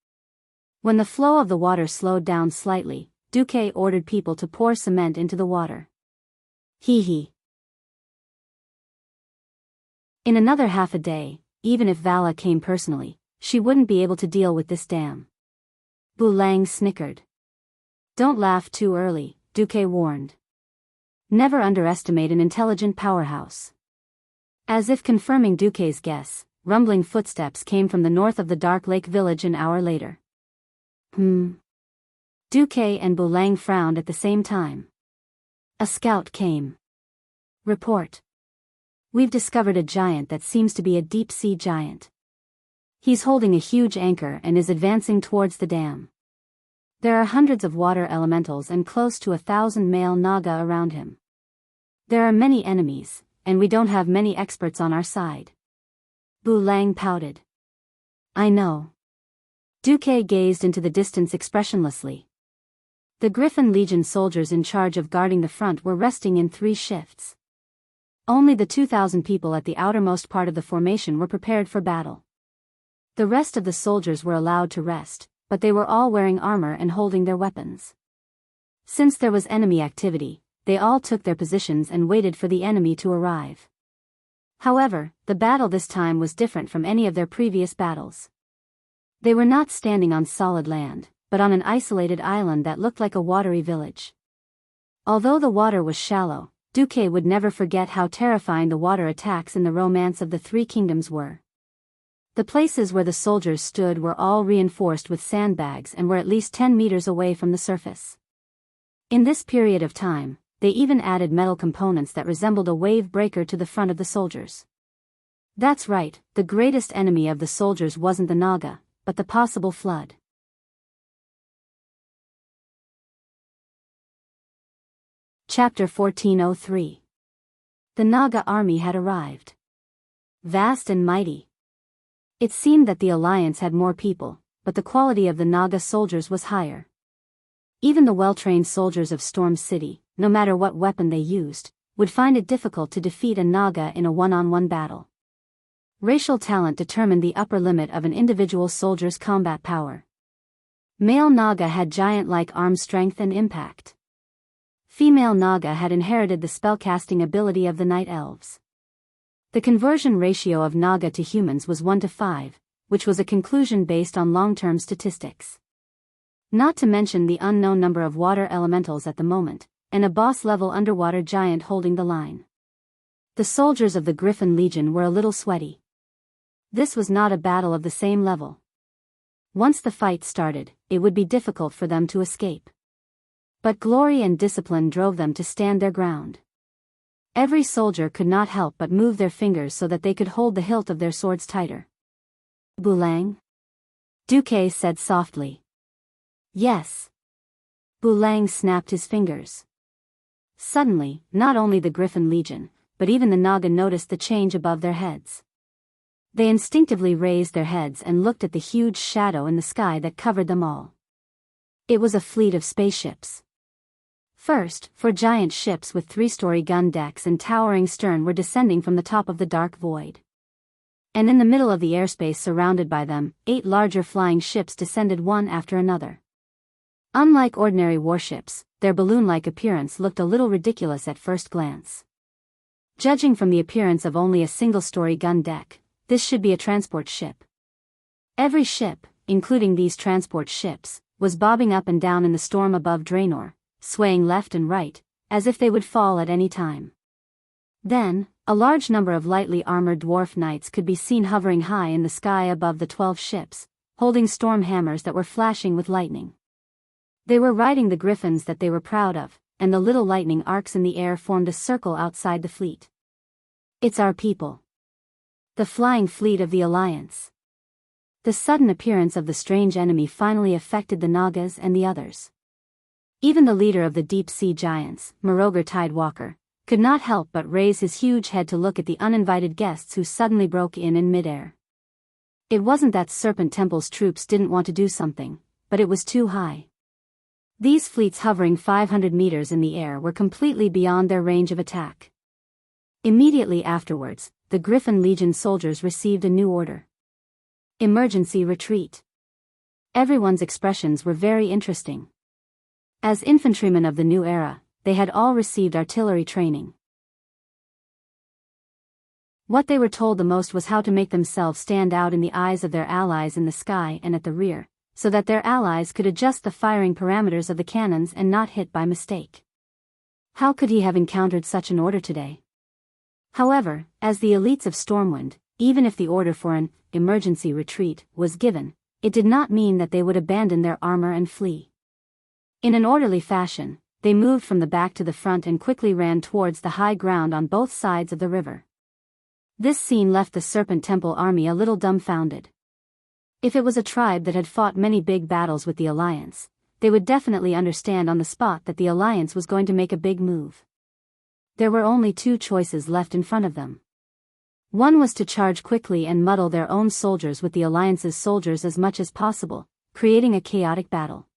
When the flow of the water slowed down slightly, Duque ordered people to pour cement into the water. Hee hee. In another half a day, even if Vala came personally, she wouldn't be able to deal with this dam. Bulang snickered. Don't laugh too early, Duque warned. Never underestimate an intelligent powerhouse. As if confirming Duque's guess, rumbling footsteps came from the north of the Dark Lake village an hour later. Duque and Bulang frowned at the same time. A scout came. Report. We've discovered a giant that seems to be a deep-sea giant. He's holding a huge anchor and is advancing towards the dam. There are hundreds of water elementals and close to 1,000 male Naga around him. There are many enemies, and we don't have many experts on our side. Bulang pouted. I know. Duque gazed into the distance expressionlessly. The Griffin Legion soldiers in charge of guarding the front were resting in 3 shifts. Only the 2,000 people at the outermost part of the formation were prepared for battle. The rest of the soldiers were allowed to rest, but they were all wearing armor and holding their weapons. Since there was enemy activity, they all took their positions and waited for the enemy to arrive. However, the battle this time was different from any of their previous battles. They were not standing on solid land, but on an isolated island that looked like a watery village. Although the water was shallow, Duque would never forget how terrifying the water attacks in the Romance of the 3 Kingdoms were. The places where the soldiers stood were all reinforced with sandbags and were at least 10 meters away from the surface. In this period of time, they even added metal components that resembled a wave breaker to the front of the soldiers. That's right, the greatest enemy of the soldiers wasn't the Naga, but the possible flood. Chapter 1403. The Naga army had arrived. Vast and mighty. It seemed that the alliance had more people, but the quality of the Naga soldiers was higher. Even the well-trained soldiers of Storm City, no matter what weapon they used, would find it difficult to defeat a Naga in a one-on-one battle. Racial talent determined the upper limit of an individual soldier's combat power. Male Naga had giant-like arm strength and impact. Female Naga had inherited the spellcasting ability of the Night Elves. The conversion ratio of Naga to humans was 1 to 5, which was a conclusion based on long-term statistics. Not to mention the unknown number of water elementals at the moment, and a boss-level underwater giant holding the line. The soldiers of the Griffin Legion were a little sweaty. This was not a battle of the same level. Once the fight started, it would be difficult for them to escape. But glory and discipline drove them to stand their ground. Every soldier could not help but move their fingers so that they could hold the hilt of their swords tighter. Bulang? Duque said softly. Yes. Bulang snapped his fingers. Suddenly, not only the Griffin Legion, but even the Naga noticed the change above their heads. They instinctively raised their heads and looked at the huge shadow in the sky that covered them all. It was a fleet of spaceships. First, 4 giant ships with 3-story gun decks and towering stern were descending from the top of the dark void. And in the middle of the airspace surrounded by them, 8 larger flying ships descended one after another. Unlike ordinary warships, their balloon-like appearance looked a little ridiculous at first glance. Judging from the appearance of only a single-story gun deck, this should be a transport ship. Every ship, including these transport ships, was bobbing up and down in the storm above Draenor, swaying left and right, as if they would fall at any time. Then, a large number of lightly armored dwarf knights could be seen hovering high in the sky above the 12 ships, holding storm hammers that were flashing with lightning. They were riding the griffins that they were proud of, and the little lightning arcs in the air formed a circle outside the fleet. It's our people. The flying fleet of the Alliance. The sudden appearance of the strange enemy finally affected the Nagas and the others. Even the leader of the deep-sea giants, Morogar Tidewalker, could not help but raise his huge head to look at the uninvited guests who suddenly broke in midair. It wasn't that Serpent Temple's troops didn't want to do something, but it was too high. These fleets hovering 500 meters in the air were completely beyond their range of attack. Immediately afterwards, the Griffin Legion soldiers received a new order. Emergency retreat. Everyone's expressions were very interesting. As infantrymen of the new era, they had all received artillery training. What they were told the most was how to make themselves stand out in the eyes of their allies in the sky and at the rear, so that their allies could adjust the firing parameters of the cannons and not hit by mistake. How could he have encountered such an order today? However, as the elites of Stormwind, even if the order for an emergency retreat was given, it did not mean that they would abandon their armor and flee. In an orderly fashion, they moved from the back to the front and quickly ran towards the high ground on both sides of the river. This scene left the Serpent Temple army a little dumbfounded. If it was a tribe that had fought many big battles with the Alliance, they would definitely understand on the spot that the Alliance was going to make a big move. There were only 2 choices left in front of them. One was to charge quickly and muddle their own soldiers with the Alliance's soldiers as much as possible, creating a chaotic battle.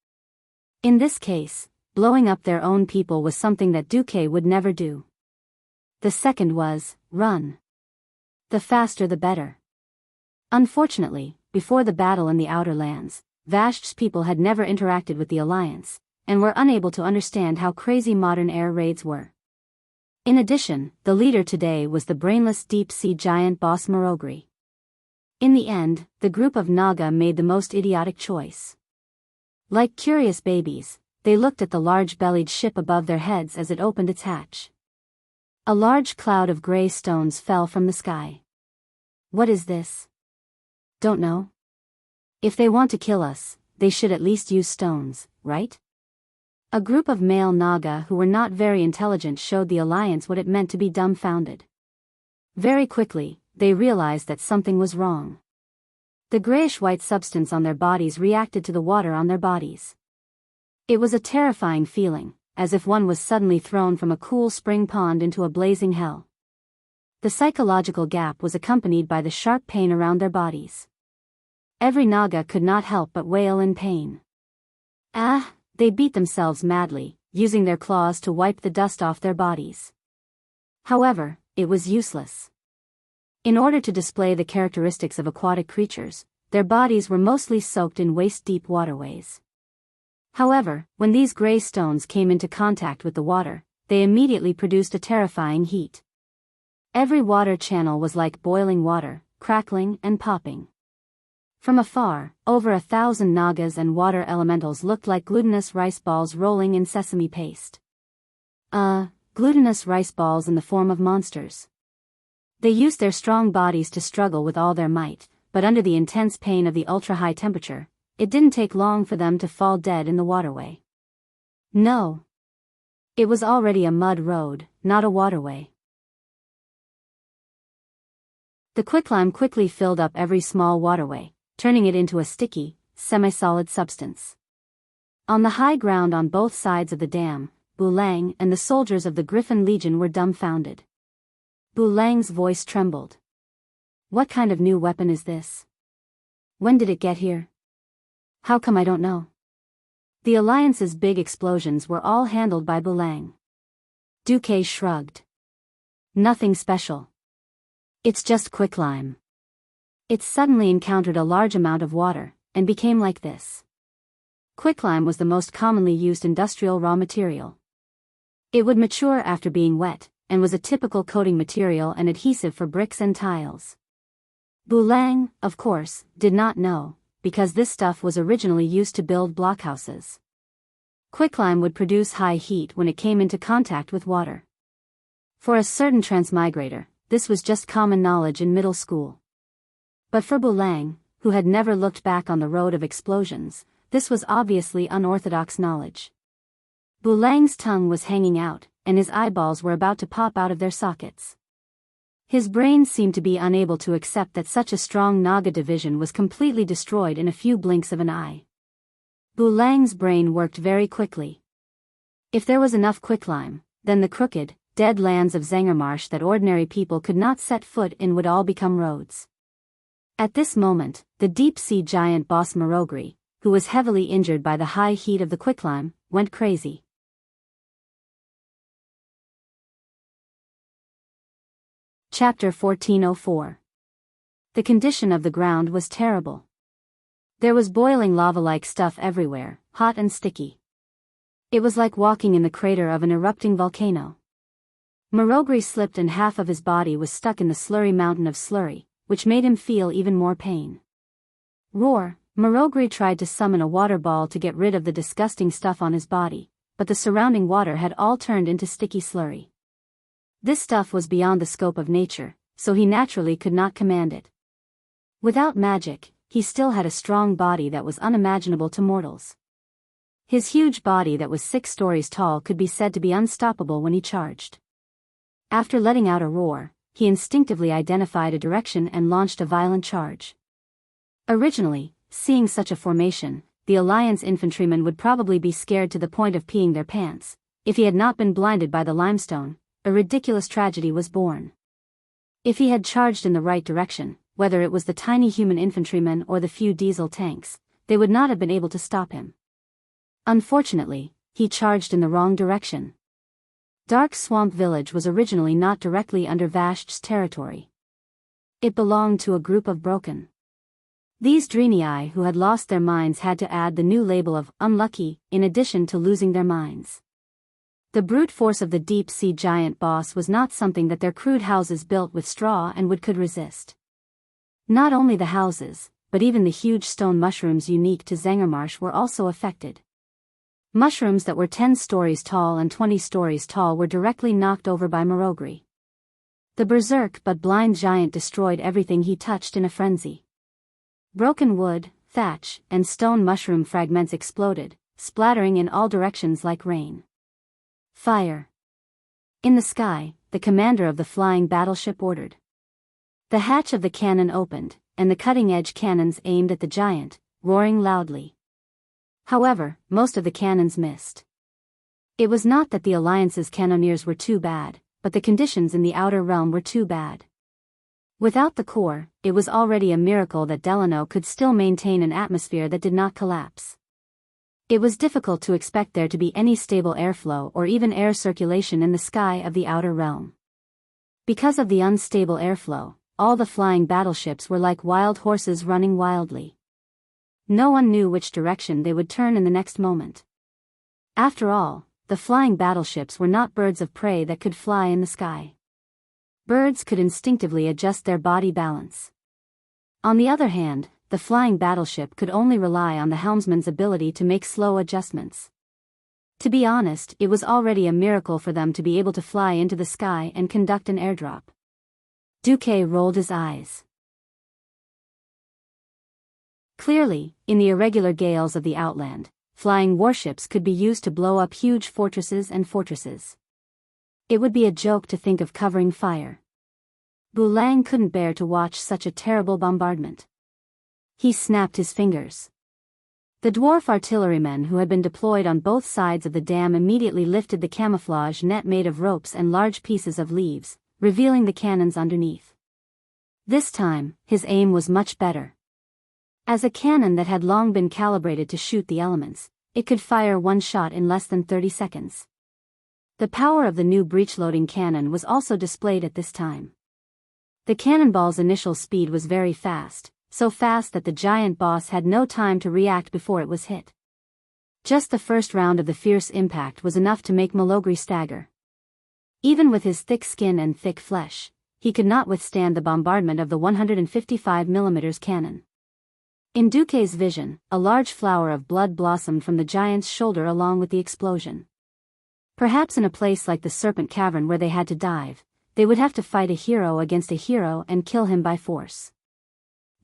In this case, blowing up their own people was something that Duque would never do. The second was, run. The faster the better. Unfortunately, before the battle in the Outer Lands, Vash's people had never interacted with the Alliance, and were unable to understand how crazy modern air raids were. In addition, the leader today was the brainless deep-sea giant boss Morogri. In the end, the group of Naga made the most idiotic choice. Like curious babies, they looked at the large-bellied ship above their heads as it opened its hatch. A large cloud of gray stones fell from the sky. What is this? Don't know. If they want to kill us, they should at least use stones, right? A group of male Naga who were not very intelligent showed the Alliance what it meant to be dumbfounded. Very quickly, they realized that something was wrong. The grayish-white substance on their bodies reacted to the water on their bodies. It was a terrifying feeling, as if one was suddenly thrown from a cool spring pond into a blazing hell. The psychological gap was accompanied by the sharp pain around their bodies. Every Naga could not help but wail in pain. They beat themselves madly, using their claws to wipe the dust off their bodies. However, it was useless. In order to display the characteristics of aquatic creatures, their bodies were mostly soaked in waist-deep waterways. However, when these gray stones came into contact with the water, they immediately produced a terrifying heat. Every water channel was like boiling water, crackling and popping. From afar, over 1,000 nagas and water elementals looked like glutinous rice balls rolling in sesame paste. Glutinous rice balls in the form of monsters. They used their strong bodies to struggle with all their might, but under the intense pain of the ultra-high temperature, it didn't take long for them to fall dead in the waterway. No. It was already a mud road, not a waterway. The quicklime quickly filled up every small waterway, turning it into a sticky, semi-solid substance. On the high ground on both sides of the dam, Bulang and the soldiers of the Griffin Legion were dumbfounded. Bulang's voice trembled. What kind of new weapon is this? When did it get here? How come I don't know? The Alliance's big explosions were all handled by Bulang. Duque shrugged. Nothing special. It's just quicklime. It suddenly encountered a large amount of water, and became like this. Quicklime was the most commonly used industrial raw material. It would mature after being wet, and was a typical coating material and adhesive for bricks and tiles. Bulang, of course, did not know, because this stuff was originally used to build blockhouses. Quicklime would produce high heat when it came into contact with water. For a certain transmigrator, this was just common knowledge in middle school. But for Bulang, who had never looked back on the road of explosions, this was obviously unorthodox knowledge. Bulang's tongue was hanging out, and his eyeballs were about to pop out of their sockets. His brain seemed to be unable to accept that such a strong Naga division was completely destroyed in a few blinks of an eye. Bulang's brain worked very quickly. If there was enough quicklime, then the crooked, dead lands of Zangarmarsh that ordinary people could not set foot in would all become roads. At this moment, the deep-sea giant boss Marogri, who was heavily injured by the high heat of the quicklime, went crazy. Chapter 1404. The condition of the ground was terrible. There was boiling lava-like stuff everywhere, hot and sticky. It was like walking in the crater of an erupting volcano. Marogri slipped and half of his body was stuck in the slurry mountain of slurry, which made him feel even more pain. Roar! Marogri tried to summon a water ball to get rid of the disgusting stuff on his body, but the surrounding water had all turned into sticky slurry. This stuff was beyond the scope of nature, so he naturally could not command it. Without magic, he still had a strong body that was unimaginable to mortals. His huge body that was 6 stories tall could be said to be unstoppable when he charged. After letting out a roar, he instinctively identified a direction and launched a violent charge. Originally, seeing such a formation, the Alliance infantrymen would probably be scared to the point of peeing their pants. If he had not been blinded by the limestone, a ridiculous tragedy was born. If he had charged in the right direction, whether it was the tiny human infantrymen or the few diesel tanks, they would not have been able to stop him. Unfortunately, he charged in the wrong direction. Dark Swamp Village was originally not directly under Vasht's territory. It belonged to a group of broken. These Drenii who had lost their minds had to add the new label of unlucky, in addition to losing their minds. The brute force of the deep-sea giant boss was not something that their crude houses built with straw and wood could resist. Not only the houses, but even the huge stone mushrooms unique to Zangarmarsh were also affected. Mushrooms that were 10 stories tall and 20 stories tall were directly knocked over by Marogri. The berserk but blind giant destroyed everything he touched in a frenzy. Broken wood, thatch, and stone mushroom fragments exploded, splattering in all directions like rain. Fire! In the sky, the commander of the flying battleship ordered. The hatch of the cannon opened, and the cutting-edge cannons aimed at the giant, roaring loudly. However, most of the cannons missed. It was not that the Alliance's cannoneers were too bad, but the conditions in the outer realm were too bad. Without the core, it was already a miracle that Delano could still maintain an atmosphere that did not collapse. It was difficult to expect there to be any stable airflow or even air circulation in the sky of the outer realm. Because of the unstable airflow, all the flying battleships were like wild horses running wildly. No one knew which direction they would turn in the next moment. After all, the flying battleships were not birds of prey that could fly in the sky. Birds could instinctively adjust their body balance. On the other hand, the flying battleship could only rely on the helmsman's ability to make slow adjustments. To be honest, it was already a miracle for them to be able to fly into the sky and conduct an airdrop. Duque rolled his eyes. Clearly, in the irregular gales of the outland, flying warships could be used to blow up huge fortresses and fortresses. It would be a joke to think of covering fire. Bulang couldn't bear to watch such a terrible bombardment. He snapped his fingers. The dwarf artillerymen who had been deployed on both sides of the dam immediately lifted the camouflage net made of ropes and large pieces of leaves, revealing the cannons underneath. This time, his aim was much better. As a cannon that had long been calibrated to shoot the elements, it could fire one shot in less than 30 seconds. The power of the new breech-loading cannon was also displayed at this time. The cannonball's initial speed was very fast, so fast that the giant boss had no time to react before it was hit. Just the first round of the fierce impact was enough to make Malogri stagger. Even with his thick skin and thick flesh, he could not withstand the bombardment of the 155mm cannon. In Duque's vision, a large flower of blood blossomed from the giant's shoulder along with the explosion. Perhaps in a place like the Serpent Cavern where they had to dive, they would have to fight a hero against a hero and kill him by force.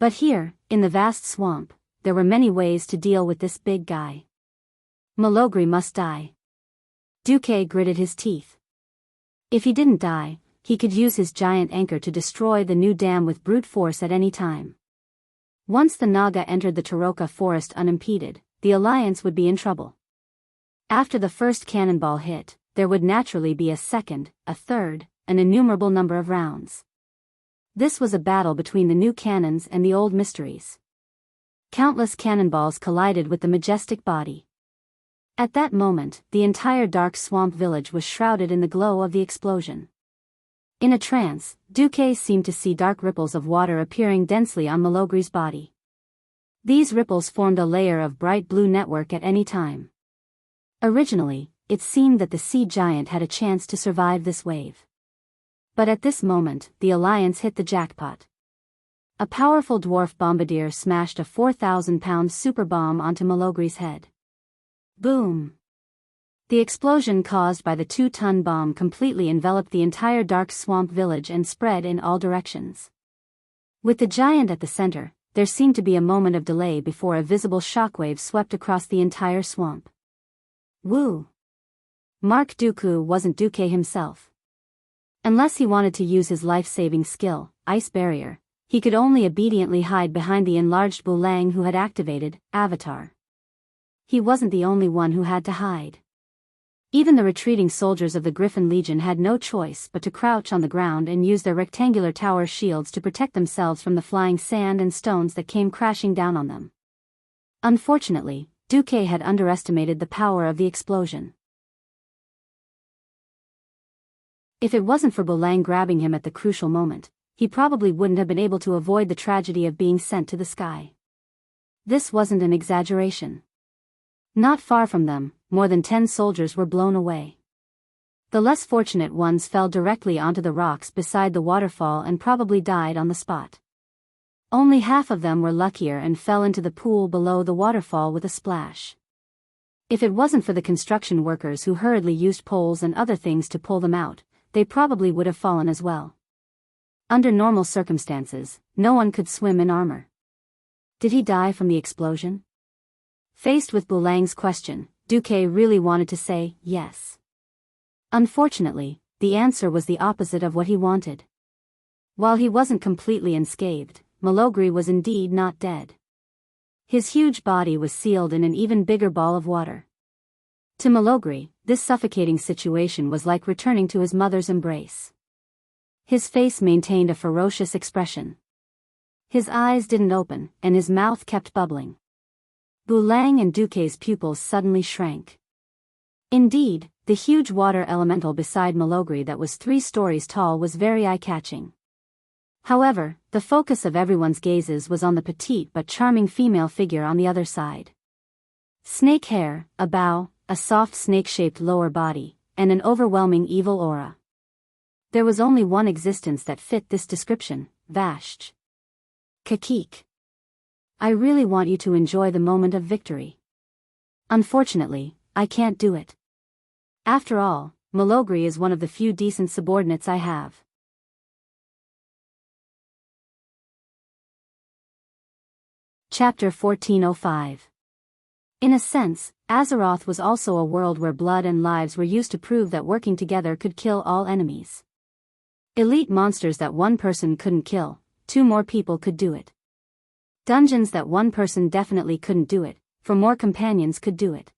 But here, in the vast swamp, there were many ways to deal with this big guy. Malogri must die. Duque gritted his teeth. If he didn't die, he could use his giant anchor to destroy the new dam with brute force at any time. Once the Naga entered the Taroka forest unimpeded, the Alliance would be in trouble. After the first cannonball hit, there would naturally be a second, a third, an innumerable number of rounds. This was a battle between the new cannons and the old mysteries. Countless cannonballs collided with the majestic body. At that moment, the entire dark swamp village was shrouded in the glow of the explosion. In a trance, Duque seemed to see dark ripples of water appearing densely on Malogri's body. These ripples formed a layer of bright blue network at any time. Originally, it seemed that the sea giant had a chance to survive this wave. But at this moment, the Alliance hit the jackpot. A powerful dwarf bombardier smashed a 4,000-pound super bomb onto Malogri's head. Boom! The explosion caused by the 2-ton bomb completely enveloped the entire dark swamp village and spread in all directions. With the giant at the center, there seemed to be a moment of delay before a visible shockwave swept across the entire swamp. Woo! Mark Dooku wasn't Duque himself. Unless he wanted to use his life-saving skill, Ice Barrier, he could only obediently hide behind the enlarged Bulang who had activated Avatar. He wasn't the only one who had to hide. Even the retreating soldiers of the Griffin Legion had no choice but to crouch on the ground and use their rectangular tower shields to protect themselves from the flying sand and stones that came crashing down on them. Unfortunately, Duque had underestimated the power of the explosion. If it wasn't for Bulang grabbing him at the crucial moment, he probably wouldn't have been able to avoid the tragedy of being sent to the sky. This wasn't an exaggeration. Not far from them, more than 10 soldiers were blown away. The less fortunate ones fell directly onto the rocks beside the waterfall and probably died on the spot. Only half of them were luckier and fell into the pool below the waterfall with a splash. If it wasn't for the construction workers who hurriedly used poles and other things to pull them out, they probably would have fallen as well. Under normal circumstances, no one could swim in armor. Did he die from the explosion? Faced with Bulang's question, Duque really wanted to say yes. Unfortunately, the answer was the opposite of what he wanted. While he wasn't completely unscathed, Malogri was indeed not dead. His huge body was sealed in an even bigger ball of water. To Malogri, this suffocating situation was like returning to his mother's embrace. His face maintained a ferocious expression. His eyes didn't open, and his mouth kept bubbling. Bulang and Duque's pupils suddenly shrank. Indeed, the huge water elemental beside Malogri that was 3 stories tall was very eye-catching. However, the focus of everyone's gazes was on the petite but charming female figure on the other side. Snake hair, a bow, a soft snake-shaped lower body, and an overwhelming evil aura. There was only one existence that fit this description, Vashj. Kakik. I really want you to enjoy the moment of victory. Unfortunately, I can't do it. After all, Malogri is one of the few decent subordinates I have. Chapter 1405. In a sense, Azeroth was also a world where blood and lives were used to prove that working together could kill all enemies. Elite monsters that one person couldn't kill, 2 more people could do it. Dungeons that one person definitely couldn't do it, 4 more companions could do it.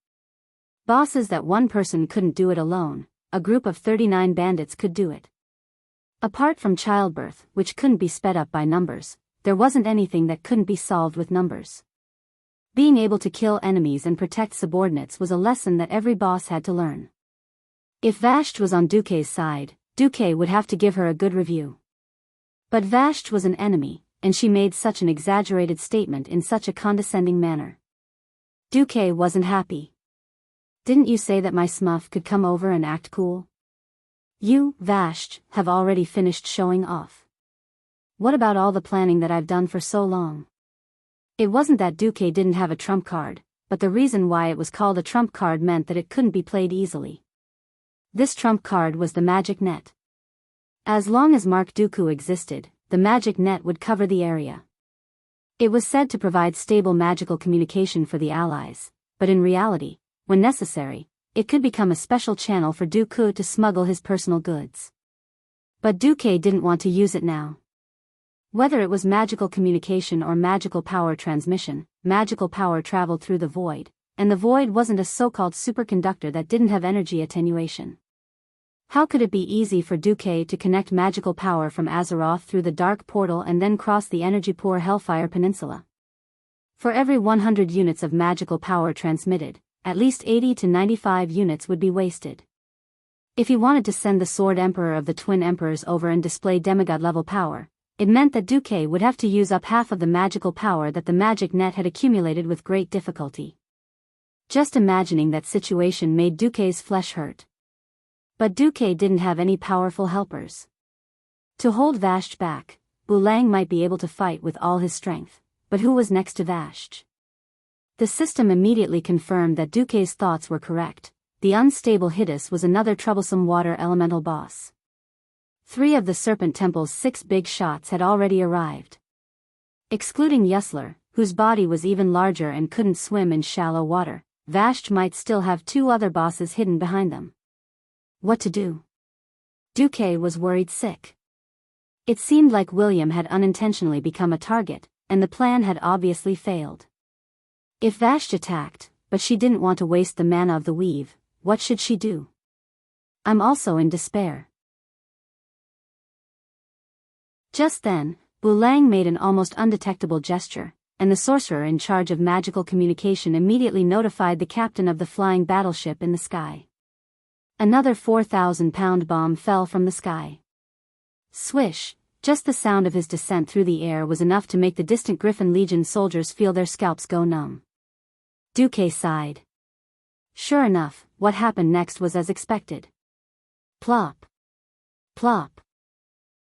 Bosses that one person couldn't do it alone, a group of 39 bandits could do it. Apart from childbirth, which couldn't be sped up by numbers, there wasn't anything that couldn't be solved with numbers. Being able to kill enemies and protect subordinates was a lesson that every boss had to learn. If Vashj was on Duke's side, Duke would have to give her a good review. But Vashj was an enemy, and she made such an exaggerated statement in such a condescending manner. Duke wasn't happy. Didn't you say that my Smuff could come over and act cool? You, Vashj, have already finished showing off. What about all the planning that I've done for so long? It wasn't that Duke didn't have a trump card, but the reason why it was called a trump card meant that it couldn't be played easily. This trump card was the magic net. As long as Mark Dooku existed, the magic net would cover the area. It was said to provide stable magical communication for the allies, but in reality, when necessary, it could become a special channel for Dooku to smuggle his personal goods. But Duke didn't want to use it now. Whether it was magical communication or magical power transmission, magical power traveled through the void, and the void wasn't a so-called superconductor that didn't have energy attenuation. How could it be easy for Duke to connect magical power from Azeroth through the dark portal and then cross the energy-poor Hellfire Peninsula? For every 100 units of magical power transmitted, at least 80 to 95 units would be wasted. If he wanted to send the Sword Emperor of the Twin Emperors over and display demigod-level power, it meant that Duke would have to use up half of the magical power that the magic net had accumulated with great difficulty. Just imagining that situation made Duke's flesh hurt. But Duke didn't have any powerful helpers. To hold Vashj back, Bulang might be able to fight with all his strength, but who was next to Vashj? The system immediately confirmed that Duke's thoughts were correct. The unstable Hidus was another troublesome water elemental boss. 3 of the Serpent Temple's 6 big shots had already arrived. Excluding Yusler, whose body was even larger and couldn't swim in shallow water, Vashj might still have 2 other bosses hidden behind them. What to do? Duke was worried sick. It seemed like William had unintentionally become a target, and the plan had obviously failed. If Vashj attacked, but she didn't want to waste the mana of the weave, what should she do? I'm also in despair. Just then, Bulang made an almost undetectable gesture, and the sorcerer in charge of magical communication immediately notified the captain of the flying battleship in the sky. Another 4,000-pound bomb fell from the sky. Swish, just the sound of his descent through the air was enough to make the distant Griffin Legion soldiers feel their scalps go numb. Duke sighed. Sure enough, what happened next was as expected. Plop. Plop.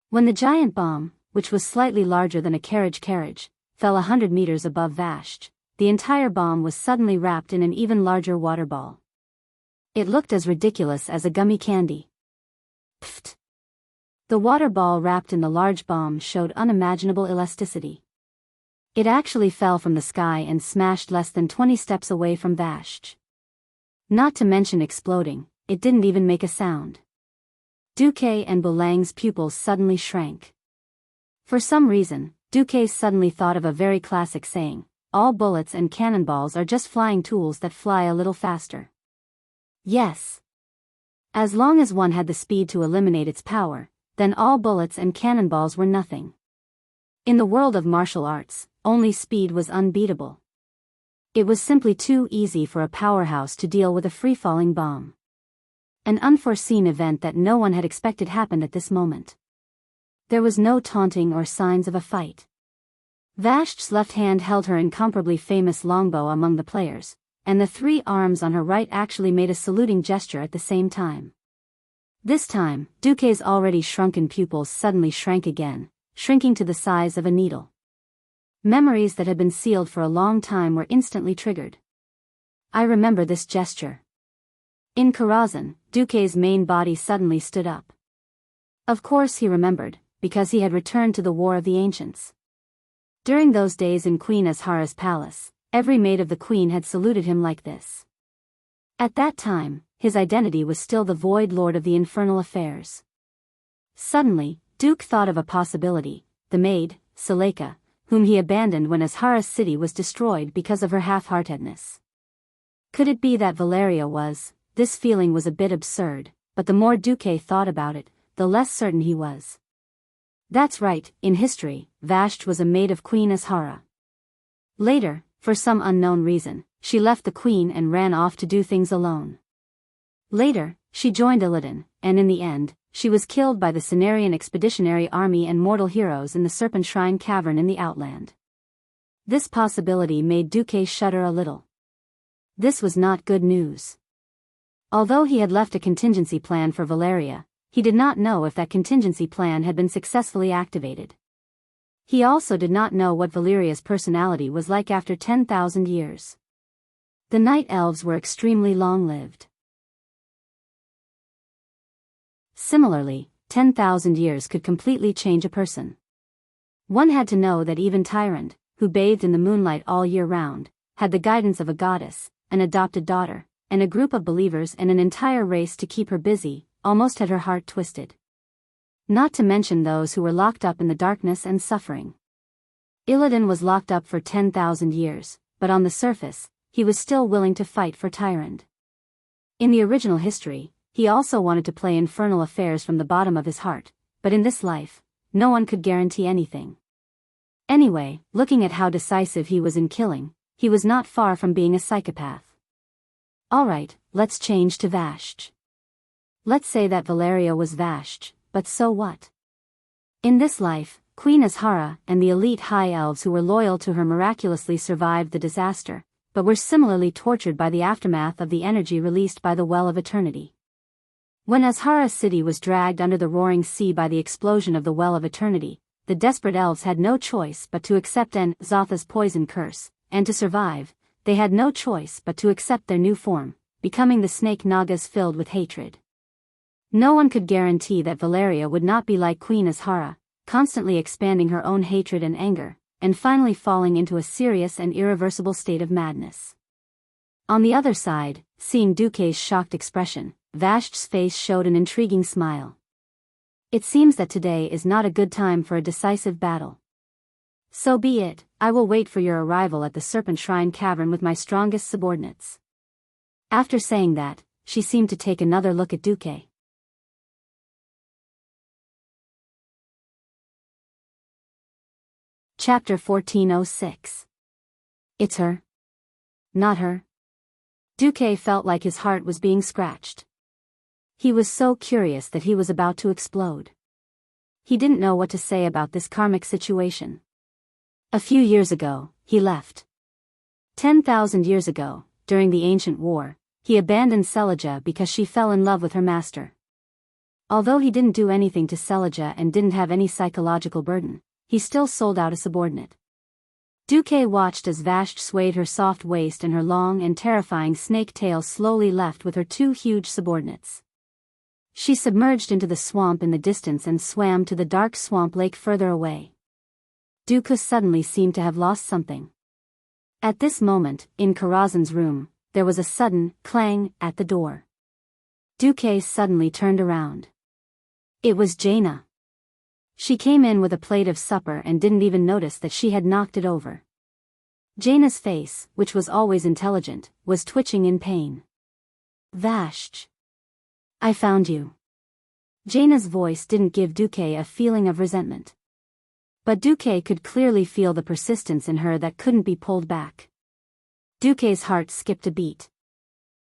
When the giant bomb, which was slightly larger than a carriage, fell 100 meters above Vashj, the entire bomb was suddenly wrapped in an even larger water ball. It looked as ridiculous as a gummy candy. Pfft. The water ball wrapped in the large bomb showed unimaginable elasticity. It actually fell from the sky and smashed less than 20 steps away from Vashj. Not to mention exploding, it didn't even make a sound. Duke and Bulang's pupils suddenly shrank. For some reason, Duque suddenly thought of a very classic saying, all bullets and cannonballs are just flying tools that fly a little faster. Yes. As long as one had the speed to eliminate its power, then all bullets and cannonballs were nothing. In the world of martial arts, only speed was unbeatable. It was simply too easy for a powerhouse to deal with a free-falling bomb. An unforeseen event that no one had expected happened at this moment. There was no taunting or signs of a fight. Vashj's left hand held her incomparably famous longbow among the players, and the 3 arms on her right actually made a saluting gesture at the same time. This time, Duque's already shrunken pupils suddenly shrank again, shrinking to the size of a needle. Memories that had been sealed for a long time were instantly triggered. I remember this gesture. In Karazhan, Duque's main body suddenly stood up. Of course he remembered, because he had returned to the War of the Ancients. During those days in Queen Azhara's palace, every maid of the queen had saluted him like this. At that time, his identity was still the Void Lord of the Infernal Affairs. Suddenly, Duke thought of a possibility: the maid, Suleika, whom he abandoned when Azhara's city was destroyed because of her half-heartedness. Could it be that Valeria was? This feeling was a bit absurd, but the more Duque thought about it, the less certain he was. That's right, in history, Vashti was a maid of Queen Azhara. Later, for some unknown reason, she left the queen and ran off to do things alone. Later, she joined Illidan, and in the end, she was killed by the Cenarian Expeditionary Army and mortal heroes in the Serpent Shrine Cavern in the Outland. This possibility made Duque shudder a little. This was not good news. Although he had left a contingency plan for Valeria, he did not know if that contingency plan had been successfully activated. He also did not know what Valeria's personality was like after 10,000 years. The night elves were extremely long-lived. Similarly, 10,000 years could completely change a person. One had to know that even Tyrant, who bathed in the moonlight all year round, had the guidance of a goddess, an adopted daughter, and a group of believers and an entire race to keep her busy, almost had her heart twisted. Not to mention those who were locked up in the darkness and suffering. Illidan was locked up for 10,000 years, but on the surface, he was still willing to fight for Tyrant. In the original history, he also wanted to play infernal affairs from the bottom of his heart, but in this life, no one could guarantee anything. Anyway, looking at how decisive he was in killing, he was not far from being a psychopath. Alright, let's change to Vashti. Let's say that Valeria was Vashti, but so what? In this life, Queen Azhara and the elite high elves who were loyal to her miraculously survived the disaster, but were similarly tortured by the aftermath of the energy released by the Well of Eternity. When Azhara's city was dragged under the roaring sea by the explosion of the Well of Eternity, the desperate elves had no choice but to accept Zotha's poison curse, and to survive, they had no choice but to accept their new form, becoming the snake Nagas filled with hatred. No one could guarantee that Valeria would not be like Queen Azhara, constantly expanding her own hatred and anger, and finally falling into a serious and irreversible state of madness. On the other side, seeing Duque's shocked expression, Vashti's face showed an intriguing smile. It seems that today is not a good time for a decisive battle. So be it, I will wait for your arrival at the Serpent Shrine Cavern with my strongest subordinates. After saying that, she seemed to take another look at Duque. Chapter 1406. It's her. Not her. Duque felt like his heart was being scratched. He was so curious that he was about to explode. He didn't know what to say about this karmic situation. A few years ago, he left. 10,000 years ago, during the ancient war, he abandoned Selija because she fell in love with her master. Although he didn't do anything to Selija and didn't have any psychological burden, he still sold out a subordinate. Duque watched as Vashti swayed her soft waist and her long and terrifying snake tail slowly left with her two huge subordinates. She submerged into the swamp in the distance and swam to the dark swamp lake further away. Duque suddenly seemed to have lost something. At this moment, in Karazhan's room, there was a sudden clang at the door. Duque suddenly turned around. It was Jaina. She came in with a plate of supper and didn't even notice that she had knocked it over. Jaina's face, which was always intelligent, was twitching in pain. Vashti. I found you. Jaina's voice didn't give Duque a feeling of resentment. But Duque could clearly feel the persistence in her that couldn't be pulled back. Duque's heart skipped a beat.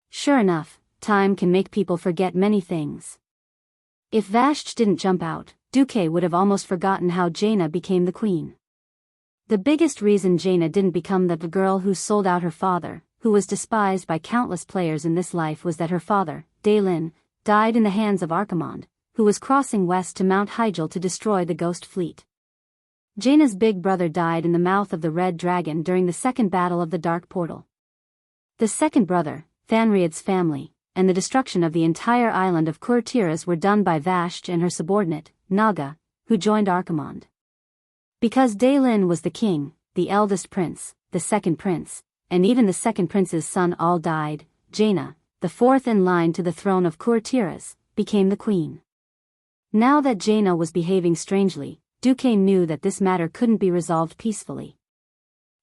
Sure enough, time can make people forget many things. If Vashti didn't jump out, Duque would have almost forgotten how Jaina became the queen. The biggest reason Jaina didn't become the girl who sold out her father, who was despised by countless players in this life, was that her father, Daelin, died in the hands of Archimonde, who was crossing west to Mount Hyjal to destroy the Ghost Fleet. Jaina's big brother died in the mouth of the Red Dragon during the second battle of the Dark Portal. The second brother, Thanriad's family, and the destruction of the entire island of Kurtiras were done by Vashti and her subordinate, Naga, who joined Archimonde. Because Daylin was the king, the eldest prince, the second prince, and even the second prince's son all died, Jaina, the fourth in line to the throne of Kurtiras, became the queen. Now that Jaina was behaving strangely, Duque knew that this matter couldn't be resolved peacefully.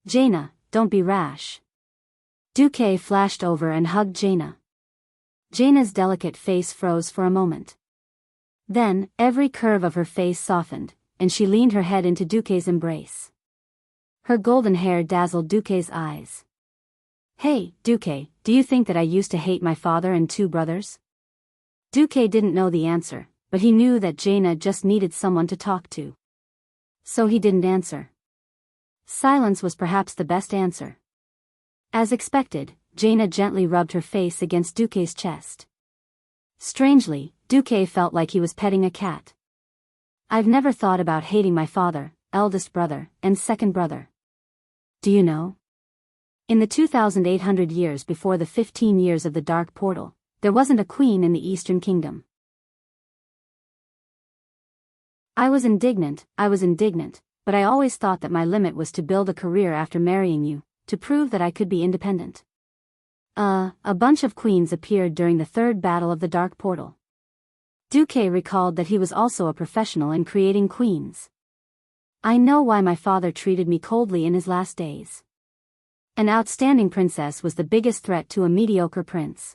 Jaina, don't be rash. Duque flashed over and hugged Jaina. Jaina's delicate face froze for a moment. Then, every curve of her face softened, and she leaned her head into Duque's embrace. Her golden hair dazzled Duque's eyes. Hey, Duque, do you think that I used to hate my father and two brothers? Duque didn't know the answer, but he knew that Jaina just needed someone to talk to. So he didn't answer. Silence was perhaps the best answer. As expected, Jaina gently rubbed her face against Duque's chest. Strangely, Duque felt like he was petting a cat. I've never thought about hating my father, eldest brother, and second brother. Do you know? In the 2,800 years before the 15 years of the Dark Portal, there wasn't a queen in the Eastern Kingdom. I was indignant, but I always thought that my limit was to build a career after marrying you, to prove that I could be independent. A bunch of queens appeared during the third battle of the Dark Portal. Duque recalled that he was also a professional in creating queens. I know why my father treated me coldly in his last days. An outstanding princess was the biggest threat to a mediocre prince.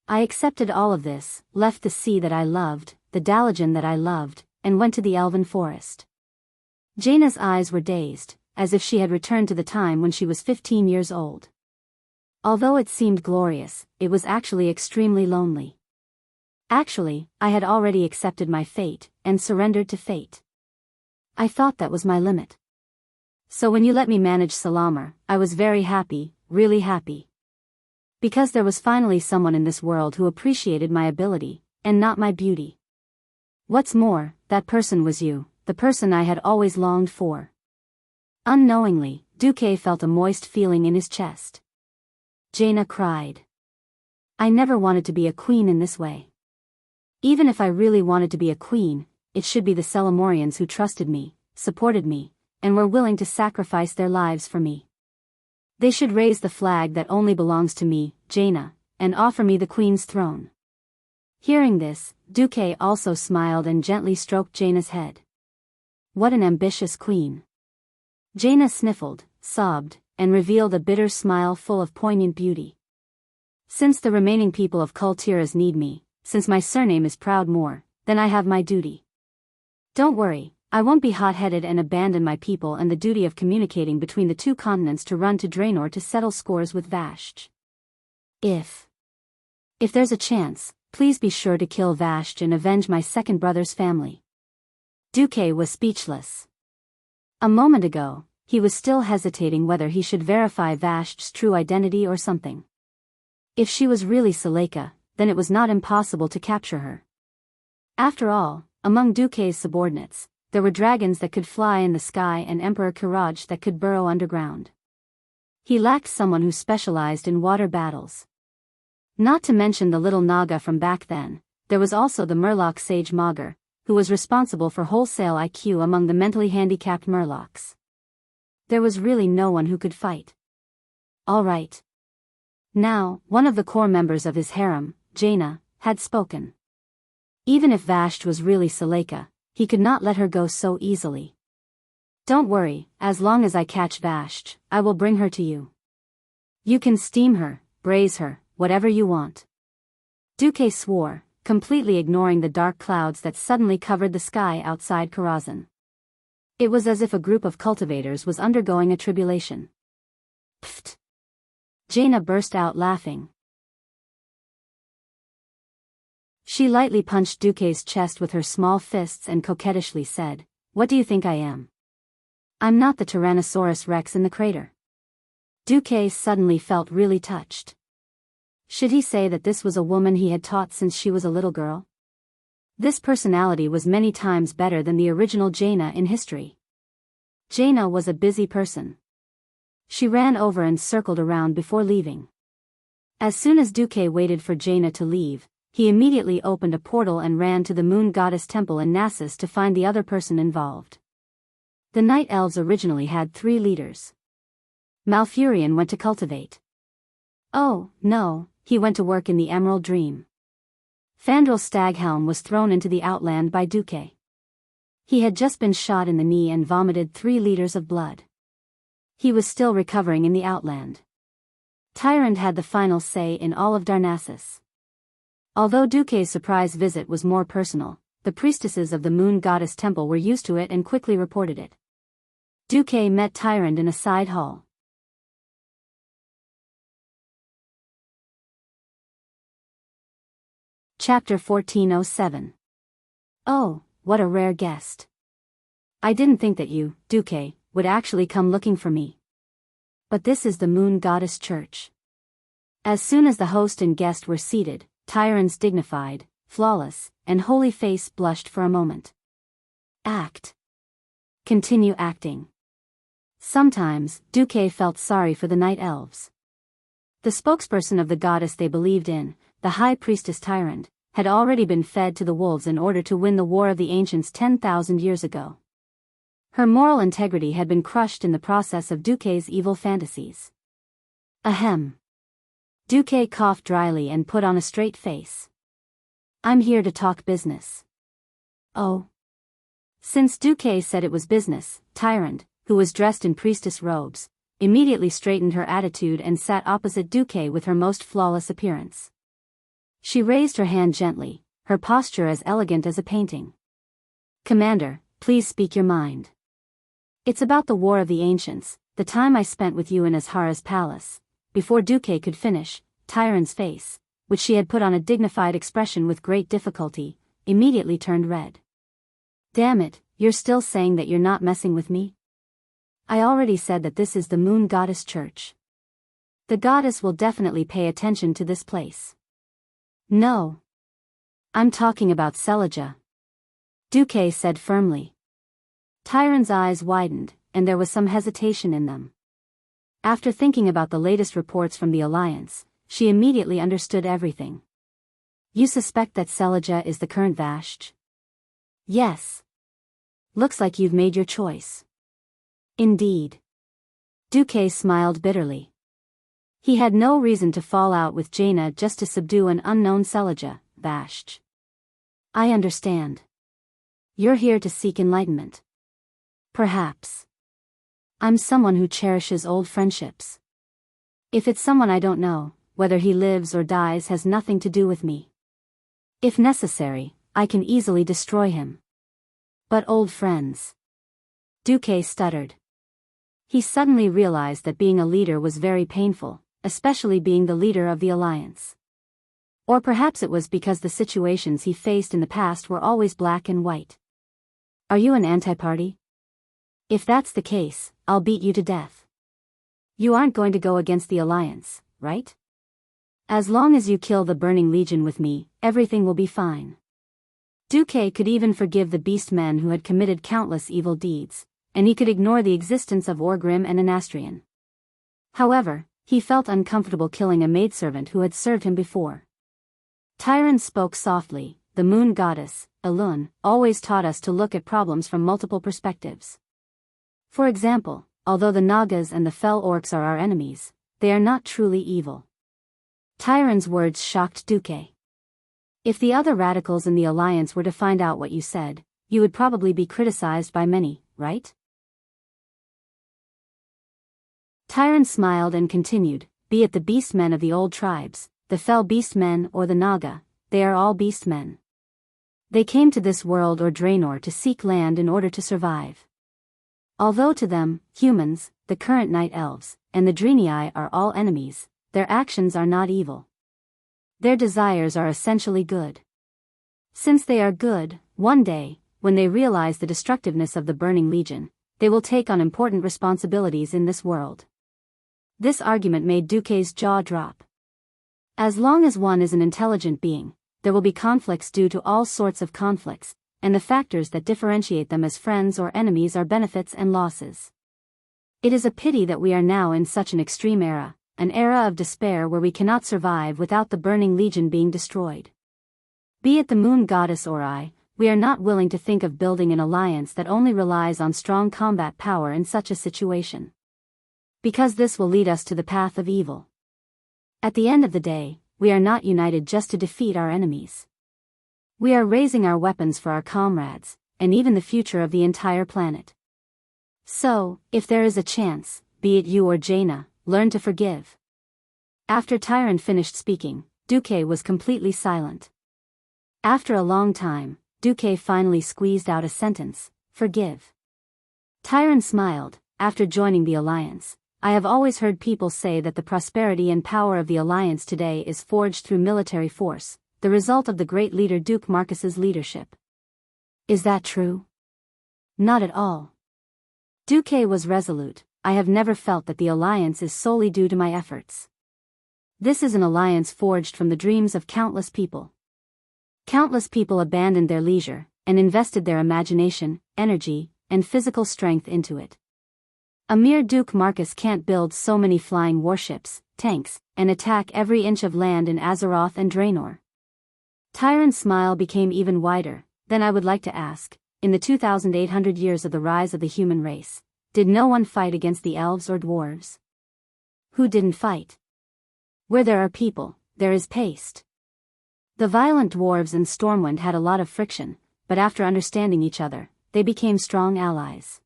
I accepted all of this, left the sea that I loved, the Dalajan that I loved, and went to the elven forest. Jaina's eyes were dazed, as if she had returned to the time when she was 15 years old. Although it seemed glorious, it was actually extremely lonely. Actually, I had already accepted my fate, and surrendered to fate. I thought that was my limit. So when you let me manage Salamar, I was very happy, really happy. Because there was finally someone in this world who appreciated my ability, and not my beauty. What's more, that person was you, the person I had always longed for. Unknowingly, Duque felt a moist feeling in his chest. Jaina cried. I never wanted to be a queen in this way. Even if I really wanted to be a queen, it should be the Celamorians who trusted me, supported me, and were willing to sacrifice their lives for me. They should raise the flag that only belongs to me, Jaina, and offer me the queen's throne. Hearing this, Duque also smiled and gently stroked Jaina's head. What an ambitious queen. Jaina sniffled, sobbed, and revealed a bitter smile full of poignant beauty. Since the remaining people of Kultiras need me, since my surname is Proudmoore, then I have my duty. Don't worry, I won't be hot-headed and abandon my people and the duty of communicating between the two continents to run to Draenor to settle scores with Vashti. If there's a chance, please be sure to kill Vashti and avenge my second brother's family. Duque was speechless. A moment ago, he was still hesitating whether he should verify Vashti's true identity or something. If she was really Seleka, then it was not impossible to capture her. After all, among Duque's subordinates, there were dragons that could fly in the sky and Emperor Kiraj that could burrow underground. He lacked someone who specialized in water battles. Not to mention the little Naga from back then, there was also the Murloc sage Maugre, who was responsible for wholesale IQ among the mentally handicapped Murlocs. There was really no one who could fight. All right. Now, one of the core members of his harem, Jaina, had spoken. Even if Vashti was really Seleka, he could not let her go so easily. Don't worry, as long as I catch Vashti, I will bring her to you. You can steam her, braise her, whatever you want. Duque swore, completely ignoring the dark clouds that suddenly covered the sky outside Karazhan. It was as if a group of cultivators was undergoing a tribulation. Pfft! Jaina burst out laughing. She lightly punched Duque's chest with her small fists and coquettishly said, "What do you think I am? I'm not the Tyrannosaurus Rex in the crater." Duque suddenly felt really touched. Should he say that this was a woman he had taught since she was a little girl? This personality was many times better than the original Jaina in history. Jaina was a busy person. She ran over and circled around before leaving. As soon as Duque waited for Jaina to leave, he immediately opened a portal and ran to the moon goddess temple in Nasus to find the other person involved. The night elves originally had 3 leaders. Malfurion went to cultivate. Oh, no, he went to work in the Emerald Dream. Fandral Staghelm was thrown into the Outland by Duque. He had just been shot in the knee and vomited 3 liters of blood. He was still recovering in the Outland. Tyrant had the final say in all of Darnassus. Although Duque's surprise visit was more personal, the priestesses of the moon goddess temple were used to it and quickly reported it. Duque met Tyrant in a side hall. Chapter 1407. Oh, what a rare guest. I didn't think that you, Duque, would actually come looking for me. But this is the moon goddess church. As soon as the host and guest were seated, Tyrant's dignified, flawless, and holy face blushed for a moment. Act. Continue acting. Sometimes, Duque felt sorry for the night elves. The spokesperson of the goddess they believed in, the high priestess Tyrant, had already been fed to the wolves in order to win the War of the Ancients 10,000 years ago. Her moral integrity had been crushed in the process of Duque's evil fantasies. Ahem. Duque coughed dryly and put on a straight face. I'm here to talk business. Oh. Since Duque said it was business, Tyrant, who was dressed in priestess robes, immediately straightened her attitude and sat opposite Duque with her most flawless appearance. She raised her hand gently, her posture as elegant as a painting. Commander, please speak your mind. It's about the War of the Ancients, the time I spent with you in Azhara's palace. Before Duque could finish, Tyrant's face, which she had put on a dignified expression with great difficulty, immediately turned red. Damn it, you're still saying that you're not messing with me? I already said that this is the moon goddess church. The goddess will definitely pay attention to this place. No. I'm talking about Selija. Duque said firmly. Tyrant's eyes widened, and there was some hesitation in them. After thinking about the latest reports from the Alliance, she immediately understood everything. You suspect that Selija is the current Vashj? Yes. Looks like you've made your choice. Indeed. Duque smiled bitterly. He had no reason to fall out with Jaina just to subdue an unknown Selija, Vashj. I understand. You're here to seek enlightenment. Perhaps. I'm someone who cherishes old friendships. If it's someone I don't know, whether he lives or dies has nothing to do with me. If necessary, I can easily destroy him. But old friends. Duque stuttered. He suddenly realized that being a leader was very painful, especially being the leader of the Alliance. Or perhaps it was because the situations he faced in the past were always black and white. Are you an anti-party? If that's the case, I'll beat you to death. You aren't going to go against the Alliance, right? As long as you kill the Burning Legion with me, everything will be fine. Duque could even forgive the beast men who had committed countless evil deeds, and he could ignore the existence of Orgrim and Anastrian. However, he felt uncomfortable killing a maidservant who had served him before. Tyrant spoke softly. The moon goddess, Elun, always taught us to look at problems from multiple perspectives. For example, although the Nagas and the fell orcs are our enemies, they are not truly evil. Tyrant's words shocked Duque. If the other radicals in the Alliance were to find out what you said, you would probably be criticized by many, right? Tyrant smiled and continued, be it the beastmen of the old tribes, the fell beastmen or the Naga, they are all beastmen. They came to this world or Draenor to seek land in order to survive. Although to them, humans, the current night elves, and the Draenei are all enemies, their actions are not evil. Their desires are essentially good. Since they are good, one day, when they realize the destructiveness of the Burning Legion, they will take on important responsibilities in this world. This argument made Duque's jaw drop. As long as one is an intelligent being, there will be conflicts due to all sorts of conflicts, and the factors that differentiate them as friends or enemies are benefits and losses. It is a pity that we are now in such an extreme era, an era of despair where we cannot survive without the Burning Legion being destroyed. Be it the moon goddess or I, we are not willing to think of building an alliance that only relies on strong combat power in such a situation. Because this will lead us to the path of evil. At the end of the day, we are not united just to defeat our enemies. We are raising our weapons for our comrades, and even the future of the entire planet. So, if there is a chance, be it you or Jaina, learn to forgive. After Tyron finished speaking, Duque was completely silent. After a long time, Duque finally squeezed out a sentence, forgive. Tyron smiled. After joining the alliance, I have always heard people say that the prosperity and power of the alliance today is forged through military force, the result of the great leader Duke Marcus's leadership. Is that true? Not at all. Duque was resolute. I have never felt that the alliance is solely due to my efforts. This is an alliance forged from the dreams of countless people. Countless people abandoned their leisure, and invested their imagination, energy, and physical strength into it. A mere Duke Marcus can't build so many flying warships, tanks, and attack every inch of land in Azeroth and Draenor. Tyron's smile became even wider. Then I would like to ask, in the 2,800 years of the rise of the human race, did no one fight against the elves or dwarves? Who didn't fight? Where there are people, there is paste. The violent dwarves and Stormwind had a lot of friction, but after understanding each other, they became strong allies.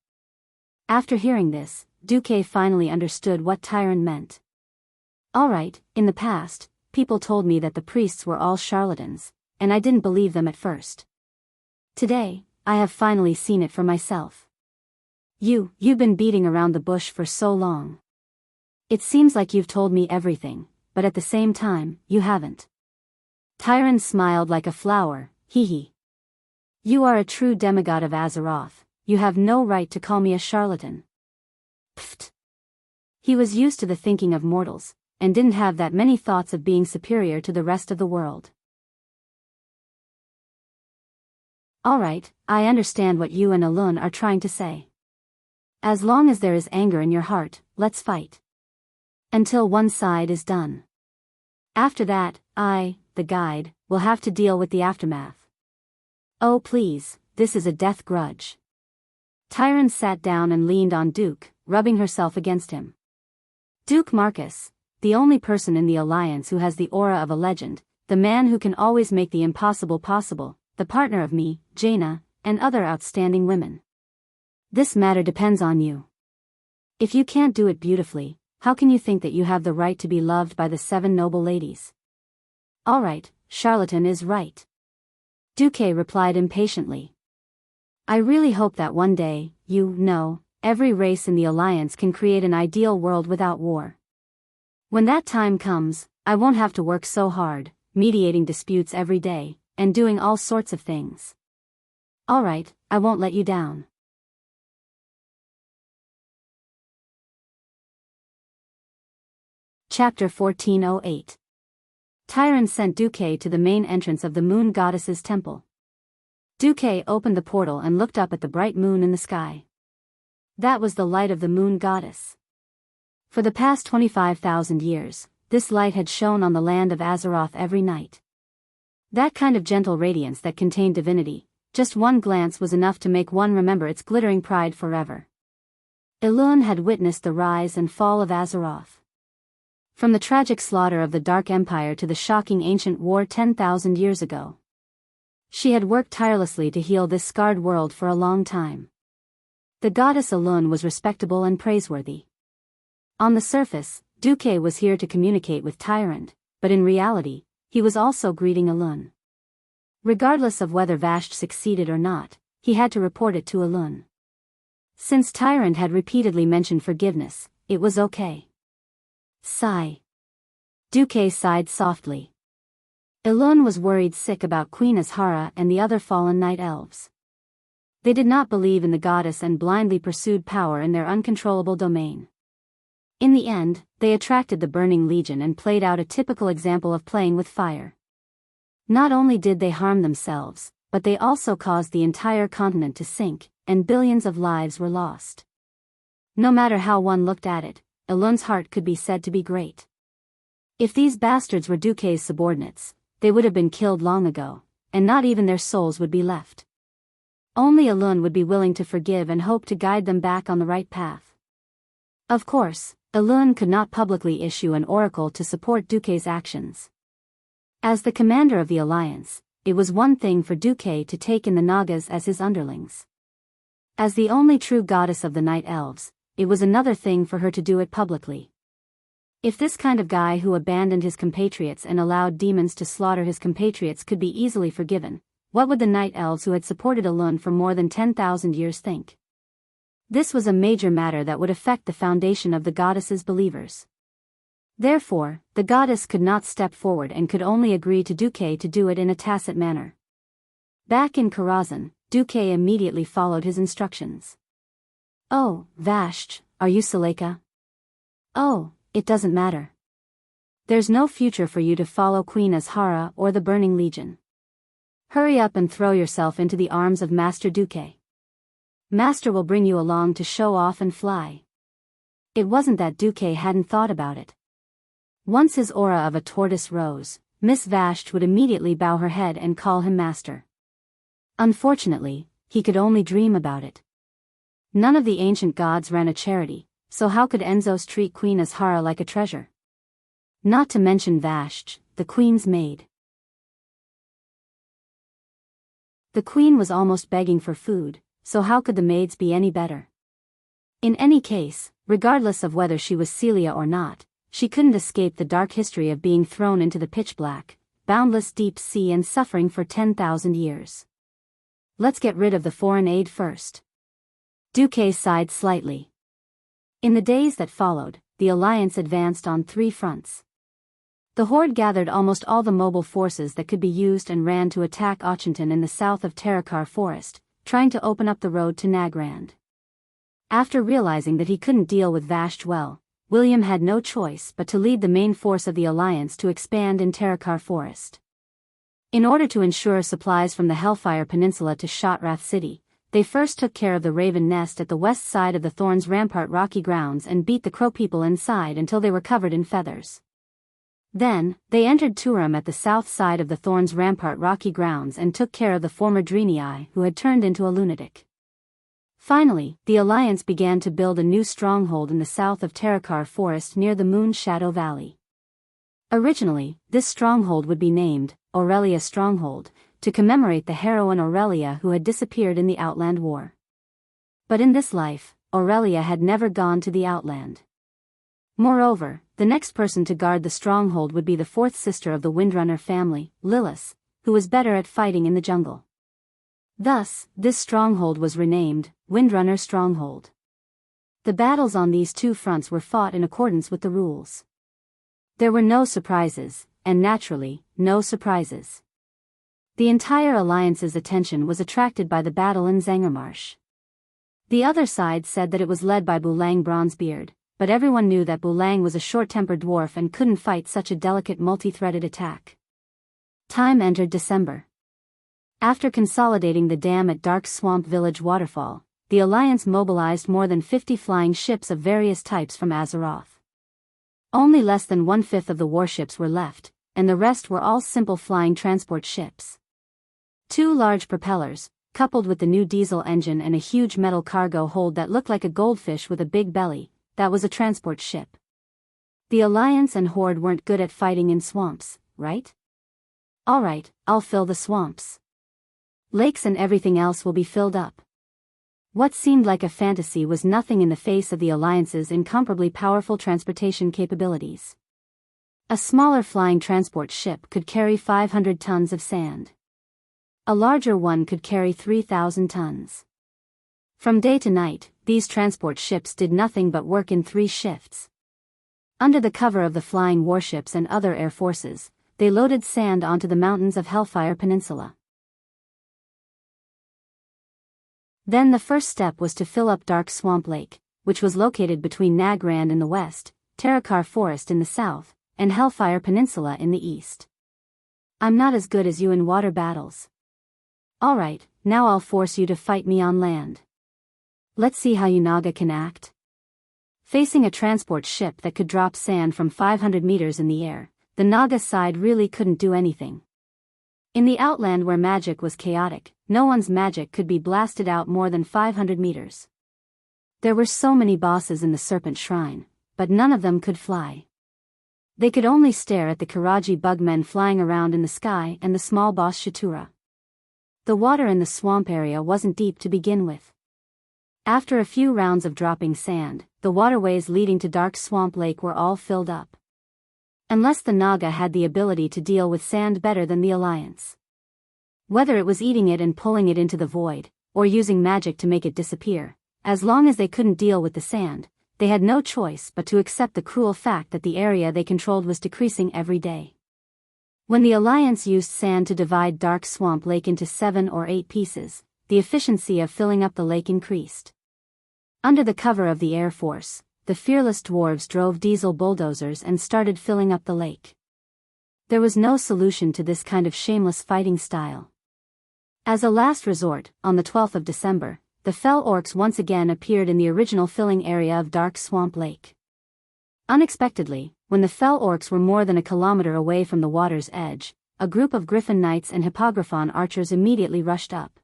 After hearing this, Duque finally understood what Tyron meant. Alright, in the past, people told me that the priests were all charlatans, and I didn't believe them at first. Today, I have finally seen it for myself. You've been beating around the bush for so long. It seems like you've told me everything, but at the same time, you haven't. Tyron smiled like a flower, hee. You are a true demigod of Azeroth. You have no right to call me a charlatan. Pfft. He was used to the thinking of mortals, and didn't have that many thoughts of being superior to the rest of the world. Alright, I understand what you and Elune are trying to say. As long as there is anger in your heart, let's fight. Until one side is done. After that, I, the guide, will have to deal with the aftermath. Oh please, this is a death grudge. Tyron sat down and leaned on Duke, rubbing herself against him. Duke Marcus, the only person in the alliance who has the aura of a legend, the man who can always make the impossible possible, the partner of me, Jaina, and other outstanding women. This matter depends on you. If you can't do it beautifully, how can you think that you have the right to be loved by the 7 noble ladies? Alright, charlatan is right. Duque replied impatiently. I really hope that one day, every race in the Alliance can create an ideal world without war. When that time comes, I won't have to work so hard, mediating disputes every day, and doing all sorts of things. Alright, I won't let you down. Chapter 1408. Tyron sent Duque to the main entrance of the Moon Goddess's temple. Duque opened the portal and looked up at the bright moon in the sky. That was the light of the Moon Goddess. For the past 25,000 years, this light had shone on the land of Azeroth every night. That kind of gentle radiance that contained divinity, just one glance was enough to make one remember its glittering pride forever. Elune had witnessed the rise and fall of Azeroth. From the tragic slaughter of the Dark Empire to the shocking ancient war 10,000 years ago. She had worked tirelessly to heal this scarred world for a long time. The goddess Elune was respectable and praiseworthy. On the surface, Duque was here to communicate with Tyrant, but in reality, he was also greeting Elune. Regardless of whether Vashj succeeded or not, he had to report it to Elune. Since Tyrant had repeatedly mentioned forgiveness, it was okay. Sigh. Duque sighed softly. Elune was worried sick about Queen Azhara and the other fallen night elves. They did not believe in the goddess and blindly pursued power in their uncontrollable domain. In the end, they attracted the Burning Legion and played out a typical example of playing with fire. Not only did they harm themselves, but they also caused the entire continent to sink, and billions of lives were lost. No matter how one looked at it, Elun's heart could be said to be great. If these bastards were Duque's subordinates, they would have been killed long ago, and not even their souls would be left. Only Elun would be willing to forgive and hope to guide them back on the right path. Of course, Elun could not publicly issue an oracle to support Duque's actions. As the commander of the alliance, it was one thing for Duque to take in the Nagas as his underlings. As the only true goddess of the night elves, it was another thing for her to do it publicly. If this kind of guy who abandoned his compatriots and allowed demons to slaughter his compatriots could be easily forgiven, what would the night elves who had supported Elun for more than 10,000 years think? This was a major matter that would affect the foundation of the goddess's believers. Therefore, the goddess could not step forward and could only agree to Duque to do it in a tacit manner. Back in Karazhan, Duque immediately followed his instructions. "Oh, Vashj, are you Suleika?" "Oh, it doesn't matter. There's no future for you to follow Queen Azhara or the Burning Legion. Hurry up and throw yourself into the arms of Master Duque. Master will bring you along to show off and fly." It wasn't that Duque hadn't thought about it. Once his aura of a tortoise rose, Miss Vashj would immediately bow her head and call him master. Unfortunately, he could only dream about it. None of the ancient gods ran a charity, so how could Enzos treat Queen Azhara like a treasure? Not to mention Vashj, the queen's maid. The queen was almost begging for food, so how could the maids be any better? In any case, regardless of whether she was Celia or not, she couldn't escape the dark history of being thrown into the pitch-black, boundless deep sea and suffering for 10,000 years. Let's get rid of the foreign aid first. Duque sighed slightly. In the days that followed, the alliance advanced on 3 fronts. The Horde gathered almost all the mobile forces that could be used and ran to attack Ochantan in the south of Terakar Forest, trying to open up the road to Nagrand. After realizing that he couldn't deal with Vashj well, William had no choice but to lead the main force of the alliance to expand in Terakar Forest. In order to ensure supplies from the Hellfire Peninsula to Shotrath City, they first took care of the Raven Nest at the west side of the Thorns Rampart rocky grounds and beat the Crow people inside until they were covered in feathers. Then, they entered Turam at the south side of the Thorns Rampart rocky grounds and took care of the former Drenii who had turned into a lunatic. Finally, the alliance began to build a new stronghold in the south of Terakar Forest near the Moon Shadow Valley. Originally, this stronghold would be named Aurelia Stronghold, to commemorate the heroine Aurelia who had disappeared in the Outland War. But in this life, Aurelia had never gone to the Outland. Moreover, the next person to guard the stronghold would be the 4th sister of the Windrunner family, Lilith, who was better at fighting in the jungle. Thus, this stronghold was renamed Windrunner Stronghold. The battles on these 2 fronts were fought in accordance with the rules. There were no surprises, and naturally, no surprises. The entire alliance's attention was attracted by the battle in Zangermarsh. The other side said that it was led by Bulang Bronzebeard, but everyone knew that Bulang was a short-tempered dwarf and couldn't fight such a delicate multi-threaded attack. Time entered December. After consolidating the dam at Dark Swamp Village Waterfall, the alliance mobilized more than 50 flying ships of various types from Azeroth. Only less than 1/5 of the warships were left, and the rest were all simple flying transport ships. 2 large propellers, coupled with the new diesel engine and a huge metal cargo hold that looked like a goldfish with a big belly, that was a transport ship. The Alliance and Horde weren't good at fighting in swamps, right? Alright, I'll fill the swamps. Lakes and everything else will be filled up. What seemed like a fantasy was nothing in the face of the Alliance's incomparably powerful transportation capabilities. A smaller flying transport ship could carry 500 tons of sand. A larger one could carry 3,000 tons. From day to night, these transport ships did nothing but work in 3 shifts. Under the cover of the flying warships and other air forces, they loaded sand onto the mountains of Hellfire Peninsula. Then the first step was to fill up Dark Swamp Lake, which was located between Nagrand in the west, Terakar Forest in the south, and Hellfire Peninsula in the east. I'm not as good as you in water battles. Alright, now I'll force you to fight me on land. Let's see how you Naga can act. Facing a transport ship that could drop sand from 500 meters in the air, the Naga side really couldn't do anything. In the outland where magic was chaotic, no one's magic could be blasted out more than 500 meters. There were so many bosses in the Serpent Shrine, but none of them could fly. They could only stare at the Karaji bugmen flying around in the sky and the small boss Shatura. The water in the swamp area wasn't deep to begin with. After a few rounds of dropping sand, the waterways leading to Dark Swamp Lake were all filled up. Unless the Naga had the ability to deal with sand better than the Alliance. Whether it was eating it and pulling it into the void, or using magic to make it disappear, as long as they couldn't deal with the sand, they had no choice but to accept the cruel fact that the area they controlled was decreasing every day. When the Alliance used sand to divide Dark Swamp Lake into 7 or 8 pieces, the efficiency of filling up the lake increased. Under the cover of the Air Force, the fearless dwarves drove diesel bulldozers and started filling up the lake. There was no solution to this kind of shameless fighting style. As a last resort, on the 12th of December, the fell orcs once again appeared in the original filling area of Dark Swamp Lake. Unexpectedly, when the fell orcs were more than a kilometer away from the water's edge, a group of Griffin Knights and Hippogriphon archers immediately rushed up.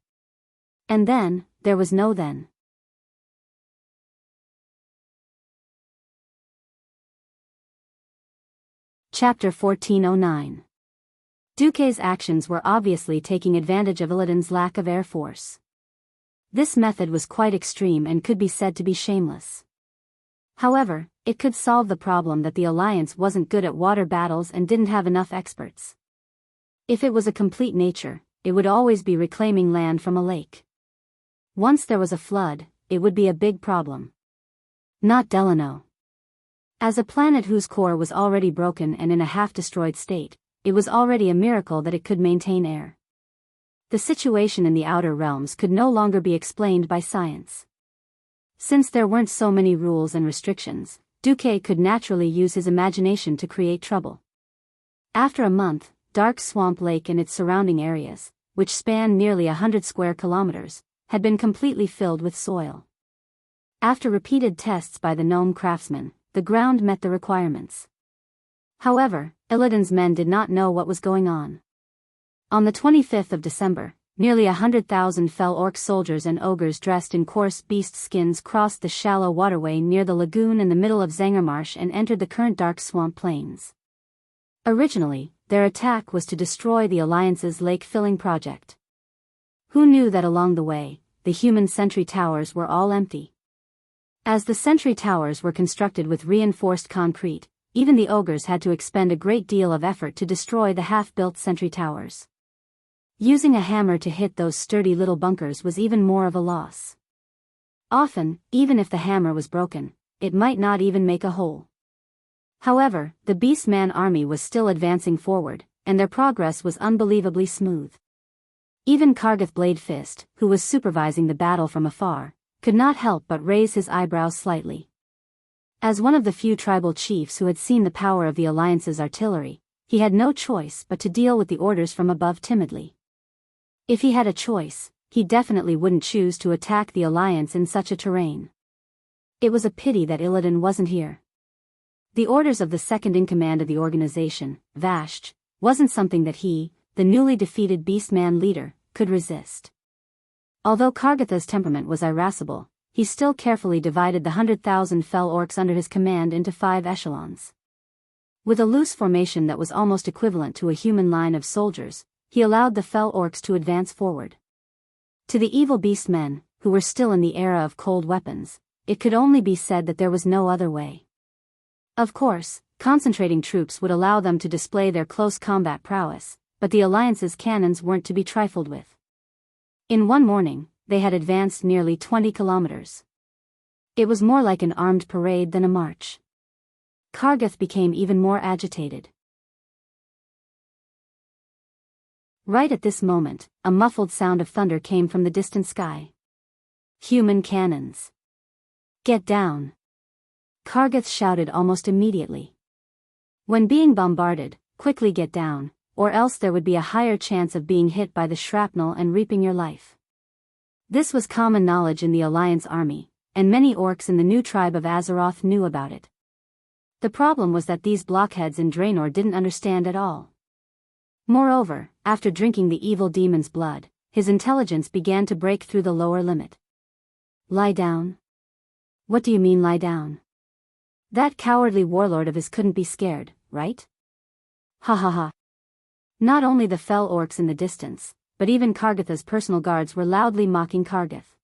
And then, there was no then. Chapter 1409. Duque's actions were obviously taking advantage of Illidan's lack of air force. This method was quite extreme and could be said to be shameless. However, it could solve the problem that the Alliance wasn't good at water battles and didn't have enough experts. If it was a complete nature, it would always be reclaiming land from a lake. Once there was a flood, it would be a big problem. Not Delano. As a planet whose core was already broken and in a half-destroyed state, it was already a miracle that it could maintain air. The situation in the outer realms could no longer be explained by science. Since there weren't so many rules and restrictions, Duque could naturally use his imagination to create trouble. After a month, Dark Swamp Lake and its surrounding areas, which spanned nearly 100 square kilometers, had been completely filled with soil. After repeated tests by the gnome craftsmen, the ground met the requirements. However, Illidan's men did not know what was going on. On the 25th of December, nearly 100,000 fell orc soldiers and ogres dressed in coarse beast skins crossed the shallow waterway near the lagoon in the middle of Zangermarsh and entered the current Dark Swamp Plains. Originally, their attack was to destroy the Alliance's lake-filling project. Who knew that along the way, the human sentry towers were all empty? As the sentry towers were constructed with reinforced concrete, even the ogres had to expend a great deal of effort to destroy the half-built sentry towers. Using a hammer to hit those sturdy little bunkers was even more of a loss. Often, even if the hammer was broken, it might not even make a hole. However, the Beastman army was still advancing forward, and their progress was unbelievably smooth. Even Kargath Bladefist, who was supervising the battle from afar, could not help but raise his eyebrows slightly. As one of the few tribal chiefs who had seen the power of the Alliance's artillery, he had no choice but to deal with the orders from above timidly. If he had a choice, he definitely wouldn't choose to attack the Alliance in such a terrain. It was a pity that Illidan wasn't here. The orders of the second-in-command of the organization, Vashj, wasn't something that he, the newly defeated Beastman leader, could resist. Although Kargatha's temperament was irascible, he still carefully divided the 100,000 fell orcs under his command into 5 echelons. With a loose formation that was almost equivalent to a human line of soldiers, he allowed the fell orcs to advance forward. To the evil beastmen, who were still in the era of cold weapons, it could only be said that there was no other way. Of course, concentrating troops would allow them to display their close combat prowess, but the Alliance's cannons weren't to be trifled with. In one morning, they had advanced nearly 20 kilometers. It was more like an armed parade than a march. Kargath became even more agitated. Right at this moment, a muffled sound of thunder came from the distant sky. Human cannons. Get down! Kargath shouted almost immediately. When being bombarded, quickly get down, or else there would be a higher chance of being hit by the shrapnel and reaping your life. This was common knowledge in the Alliance army, and many orcs in the new tribe of Azeroth knew about it. The problem was that these blockheads in Draenor didn't understand at all. Moreover, after drinking the evil demon's blood, his intelligence began to break through the lower limit. Lie down? What do you mean lie down? That cowardly warlord of his couldn't be scared, right? Ha ha ha. Not only the fell orcs in the distance, but even Kargatha's personal guards were loudly mocking Kargath.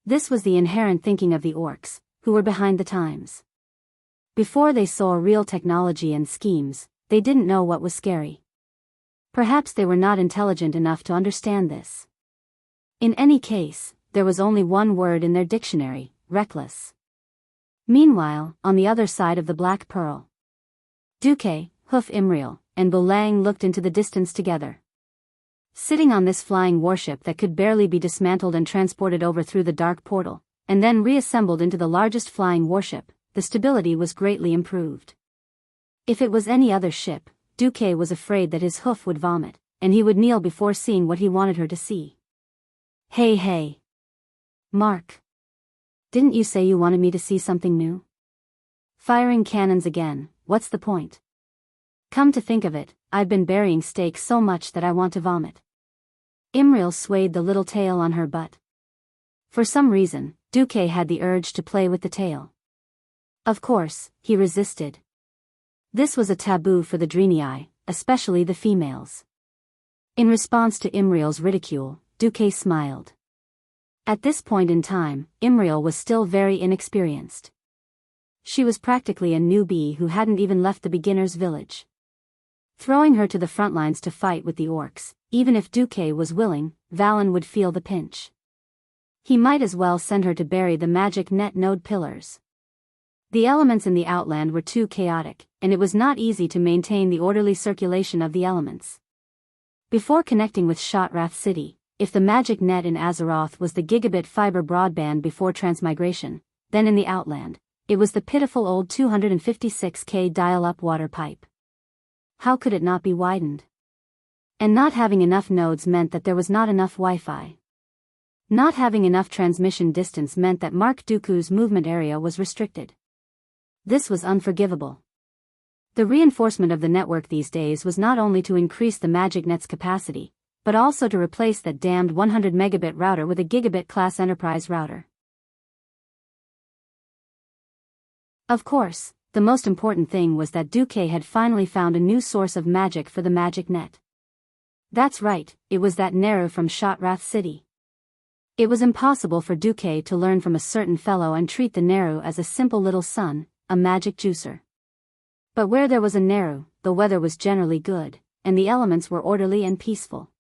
This was the inherent thinking of the orcs, who were behind the times. Before they saw real technology and schemes, they didn't know what was scary. Perhaps they were not intelligent enough to understand this. In any case, there was only one word in their dictionary: reckless. Meanwhile, on the other side of the Black Pearl, Duque, Hoof Imriel, and Bulang looked into the distance together. Sitting on this flying warship that could barely be dismantled and transported over through the dark portal, and then reassembled into the largest flying warship, the stability was greatly improved. If it was any other ship, Duque was afraid that his hoof would vomit, and he would kneel before seeing what he wanted her to see. Hey. Mark. Didn't you say you wanted me to see something new? Firing cannons again, what's the point? Come to think of it, I've been burying steak so much that I want to vomit. Imriel swayed the little tail on her butt. For some reason, Duque had the urge to play with the tail. Of course, he resisted. This was a taboo for the Draenei, especially the females. In response to Imriel's ridicule, Duque smiled. At this point in time, Imriel was still very inexperienced. She was practically a newbie who hadn't even left the beginner's village. Throwing her to the front lines to fight with the orcs, even if Duque was willing, Valen would feel the pinch. He might as well send her to bury the magic net node pillars. The elements in the Outland were too chaotic, and it was not easy to maintain the orderly circulation of the elements. Before connecting with Shotrath City, if the magic net in Azeroth was the gigabit fiber broadband before transmigration, then in the Outland, it was the pitiful old 256K dial-up water pipe. How could it not be widened? And not having enough nodes meant that there was not enough Wi-Fi. Not having enough transmission distance meant that Mark Dooku's movement area was restricted. This was unforgivable. The reinforcement of the network these days was not only to increase the magic net's capacity, but also to replace that damned 100 megabit router with a gigabit class enterprise router. Of course, the most important thing was that Duque had finally found a new source of magic for the magic net. That's right, it was that Neru from Shotrath City. It was impossible for Duque to learn from a certain fellow and treat the Neru as a simple little son, a magic juicer. But where there was a Neru, the weather was generally good, and the elements were orderly and peaceful.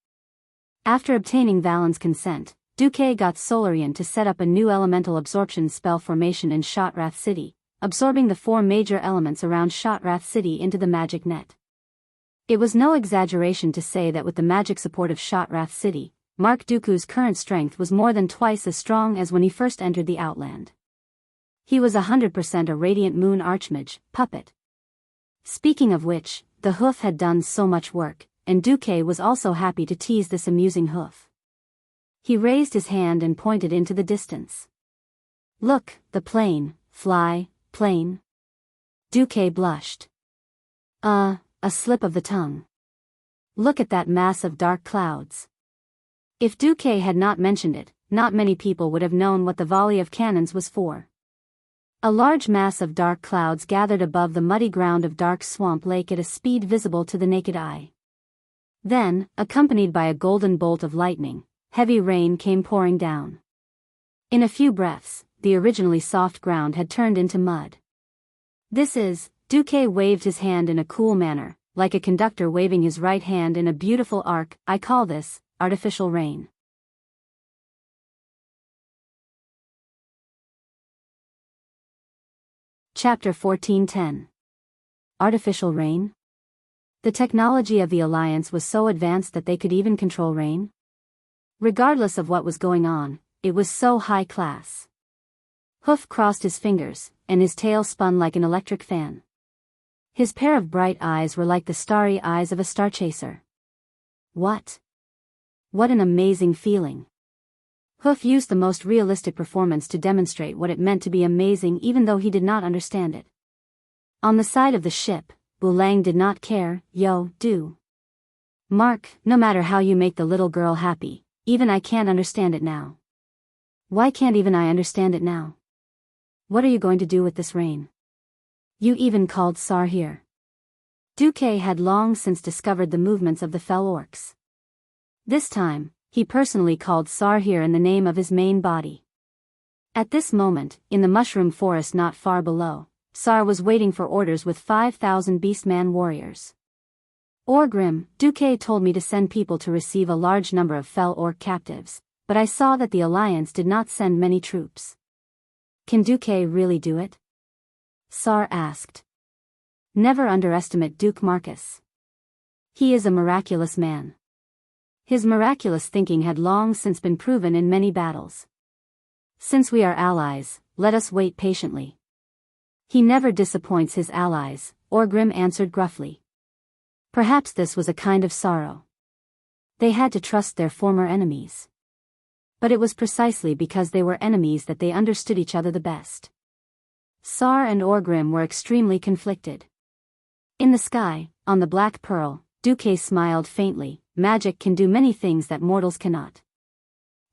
After obtaining Valen's consent, Duque got Solarian to set up a new elemental absorption spell formation in Shotrath City, absorbing the 4 major elements around Shotrath City into the magic net. It was no exaggeration to say that with the magic support of Shotrath City, Mark Dooku's current strength was more than twice as strong as when he first entered the Outland. He was 100% a Radiant Moon Archmage, puppet. Speaking of which, the hoof had done so much work, and Duque was also happy to tease this amusing hoof. He raised his hand and pointed into the distance. Look, the plane, fly, plane. Duque blushed. A slip of the tongue. Look at that mass of dark clouds. If Duque had not mentioned it, not many people would have known what the volley of cannons was for. A large mass of dark clouds gathered above the muddy ground of Dark Swamp Lake at a speed visible to the naked eye. Then, accompanied by a golden bolt of lightning, heavy rain came pouring down. In a few breaths, the originally soft ground had turned into mud. Duque waved his hand in a cool manner, like a conductor waving his right hand in a beautiful arc. I call this artificial rain. Chapter 1410. Artificial rain? The technology of the Alliance was so advanced that they could even control rain? Regardless of what was going on, it was so high class. Hoof crossed his fingers, and his tail spun like an electric fan. His pair of bright eyes were like the starry eyes of a star chaser. What? What an amazing feeling. Hoof used the most realistic performance to demonstrate what it meant to be amazing even though he did not understand it. On the side of the ship, Wulang did not care, yo, do. Mark, no matter how you make the little girl happy, even I can't understand it now. Why can't even I understand it now? What are you going to do with this rain? You even called Sar here. Duque had long since discovered the movements of the fell orcs. This time, he personally called Sar here in the name of his main body. At this moment, in the mushroom forest not far below, Sar was waiting for orders with 5,000 beastman warriors. Orgrim, Duque told me to send people to receive a large number of fell orc captives, but I saw that the Alliance did not send many troops. Can Duque really do it? Sar asked. Never underestimate Duke Marcus. He is a miraculous man. His miraculous thinking had long since been proven in many battles. Since we are allies, let us wait patiently. He never disappoints his allies, Orgrim answered gruffly. Perhaps this was a kind of sorrow. They had to trust their former enemies. But it was precisely because they were enemies that they understood each other the best. Sar and Orgrim were extremely conflicted. In the sky, on the Black Pearl, Duque smiled faintly. Magic can do many things that mortals cannot.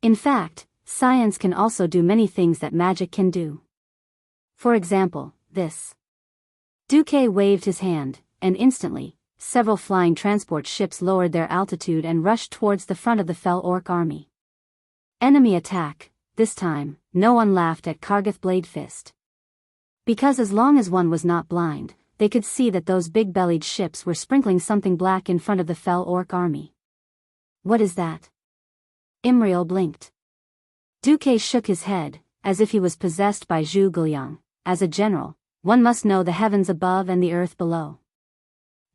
In fact, science can also do many things that magic can do. For example, this. Duque waved his hand, and instantly, several flying transport ships lowered their altitude and rushed towards the front of the fell orc army. Enemy attack. This time, no one laughed at Kargath Bladefist. Because as long as one was not blind, they could see that those big-bellied ships were sprinkling something black in front of the fell orc army. What is that? Imriel blinked. Duque shook his head, as if he was possessed by Zhu Guliang. As a general, one must know the heavens above and the earth below.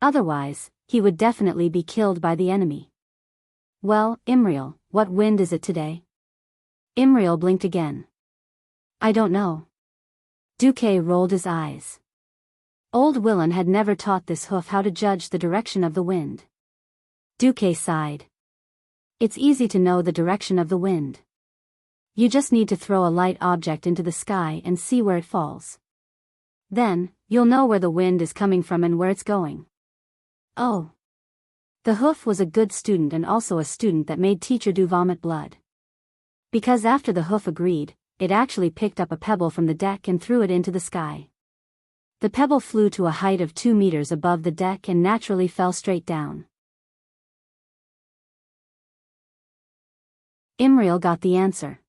Otherwise, he would definitely be killed by the enemy. Well, Imriel, what wind is it today? Imriel blinked again. I don't know. Duque rolled his eyes. Old Willan had never taught this hoof how to judge the direction of the wind. Duque sighed. It's easy to know the direction of the wind. You just need to throw a light object into the sky and see where it falls. Then, you'll know where the wind is coming from and where it's going. Oh. The hoof was a good student and also a student that made teacher do vomit blood. Because after the hoof agreed, it actually picked up a pebble from the deck and threw it into the sky. The pebble flew to a height of 2 meters above the deck and naturally fell straight down. Imriel got the answer.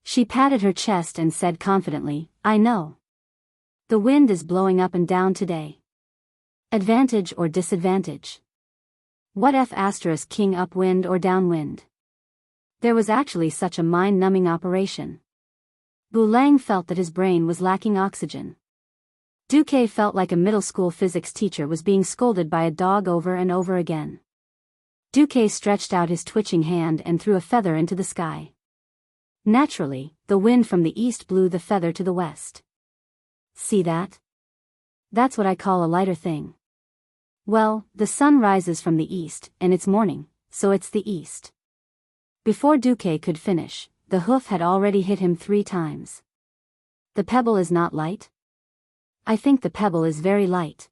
She patted her chest and said confidently, I know. The wind is blowing up and down today. Advantage or disadvantage? What F** king upwind or downwind? There was actually such a mind-numbing operation. Wulang felt that his brain was lacking oxygen. Duque felt like a middle school physics teacher was being scolded by a dog over and over again. Duque stretched out his twitching hand and threw a feather into the sky. Naturally, the wind from the east blew the feather to the west. See that? That's what I call a lighter thing. Well, the sun rises from the east, and it's morning, so it's the east. Before Duque could finish, the hoof had already hit him 3 times. The pebble is not light? I think the pebble is very light.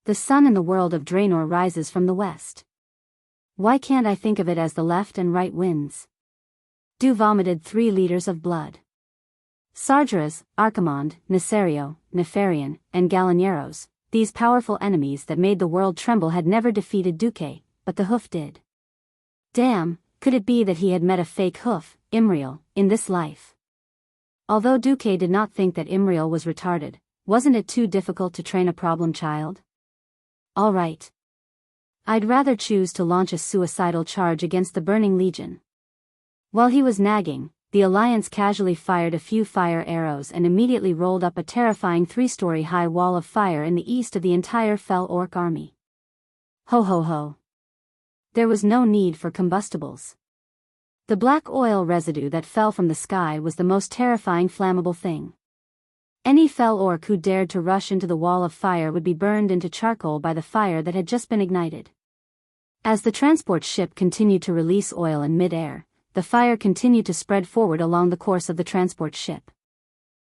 The sun in the world of Draenor rises from the west. Why can't I think of it as the left and right winds? Du vomited 3 liters of blood. Sargeras, Archimond, Nesario, Nefarian, and Galineros, these powerful enemies that made the world tremble had never defeated Duque, but the hoof did. Damn, could it be that he had met a fake hoof, Imriel, in this life? Although Duque did not think that Imriel was retarded, wasn't it too difficult to train a problem child? All right. I'd rather choose to launch a suicidal charge against the Burning Legion. While he was nagging, the Alliance casually fired a few fire arrows and immediately rolled up a terrifying 3-story high wall of fire in the east of the entire fell orc army. Ho ho ho. There was no need for combustibles. The black oil residue that fell from the sky was the most terrifying flammable thing. Any fell orc who dared to rush into the wall of fire would be burned into charcoal by the fire that had just been ignited. As the transport ship continued to release oil in mid-air, the fire continued to spread forward along the course of the transport ship.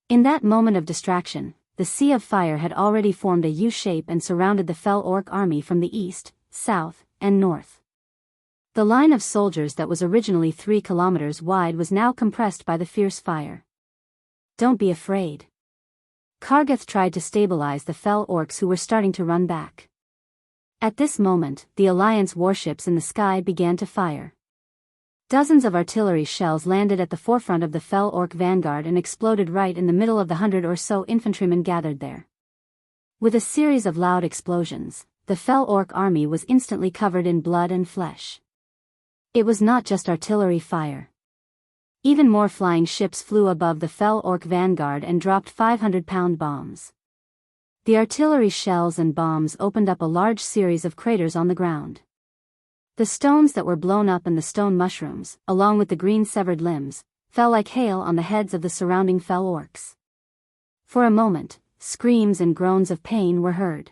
In that moment of distraction, the sea of fire had already formed a U shape and surrounded the fell orc army from the east, south, and north. The line of soldiers that was originally 3 kilometers wide was now compressed by the fierce fire. "Don't be afraid." Kargath tried to stabilize the fell orcs who were starting to run back. At this moment, the Alliance warships in the sky began to fire. Dozens of artillery shells landed at the forefront of the fell orc vanguard and exploded right in the middle of the 100 or so infantrymen gathered there. With a series of loud explosions, the fell orc army was instantly covered in blood and flesh. It was not just artillery fire. Even more flying ships flew above the fell orc vanguard and dropped 500-pound bombs. The artillery shells and bombs opened up a large series of craters on the ground. The stones that were blown up and the stone mushrooms, along with the green severed limbs, fell like hail on the heads of the surrounding fell orcs. For a moment, screams and groans of pain were heard.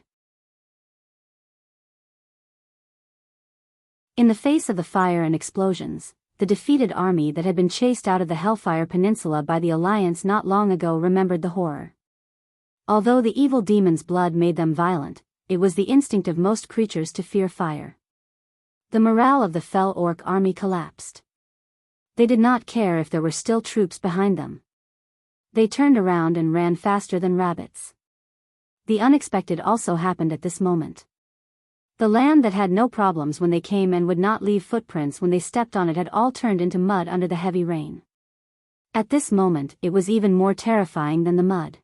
In the face of the fire and explosions, the defeated army that had been chased out of the Hellfire Peninsula by the Alliance not long ago remembered the horror. Although the evil demon's blood made them violent, it was the instinct of most creatures to fear fire. The morale of the fell orc army collapsed. They did not care if there were still troops behind them. They turned around and ran faster than rabbits. The unexpected also happened at this moment. The land that had no problems when they came and would not leave footprints when they stepped on it had all turned into mud under the heavy rain. At this moment, it was even more terrifying than the mud.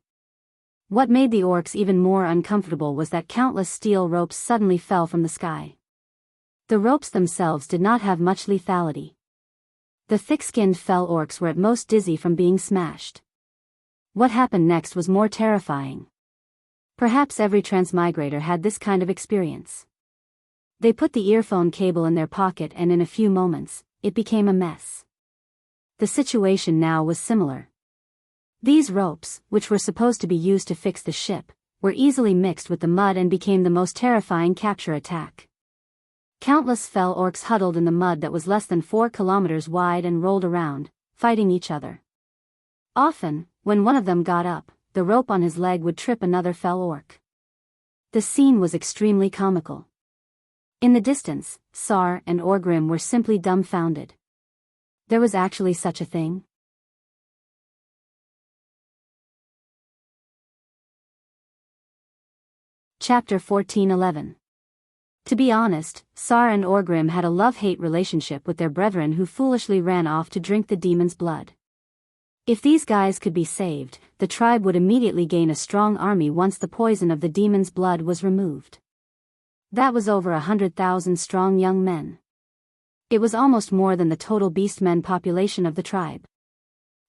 What made the orcs even more uncomfortable was that countless steel ropes suddenly fell from the sky. The ropes themselves did not have much lethality. The thick-skinned fell orcs were at most dizzy from being smashed. What happened next was more terrifying. Perhaps every transmigrator had this kind of experience. They put the earphone cable in their pocket and in a few moments, it became a mess. The situation now was similar. These ropes, which were supposed to be used to fix the ship, were easily mixed with the mud and became the most terrifying capture attack. Countless fell orcs huddled in the mud that was less than 4 kilometers wide and rolled around, fighting each other. Often, when one of them got up, the rope on his leg would trip another fell orc. The scene was extremely comical. In the distance, Sar and Orgrim were simply dumbfounded. There was actually such a thing? Chapter 14:11. To be honest, Sar and Orgrim had a love-hate relationship with their brethren who foolishly ran off to drink the demon's blood. If these guys could be saved, the tribe would immediately gain a strong army once the poison of the demon's blood was removed. That was over 100,000 strong young men. It was almost more than the total beastmen population of the tribe.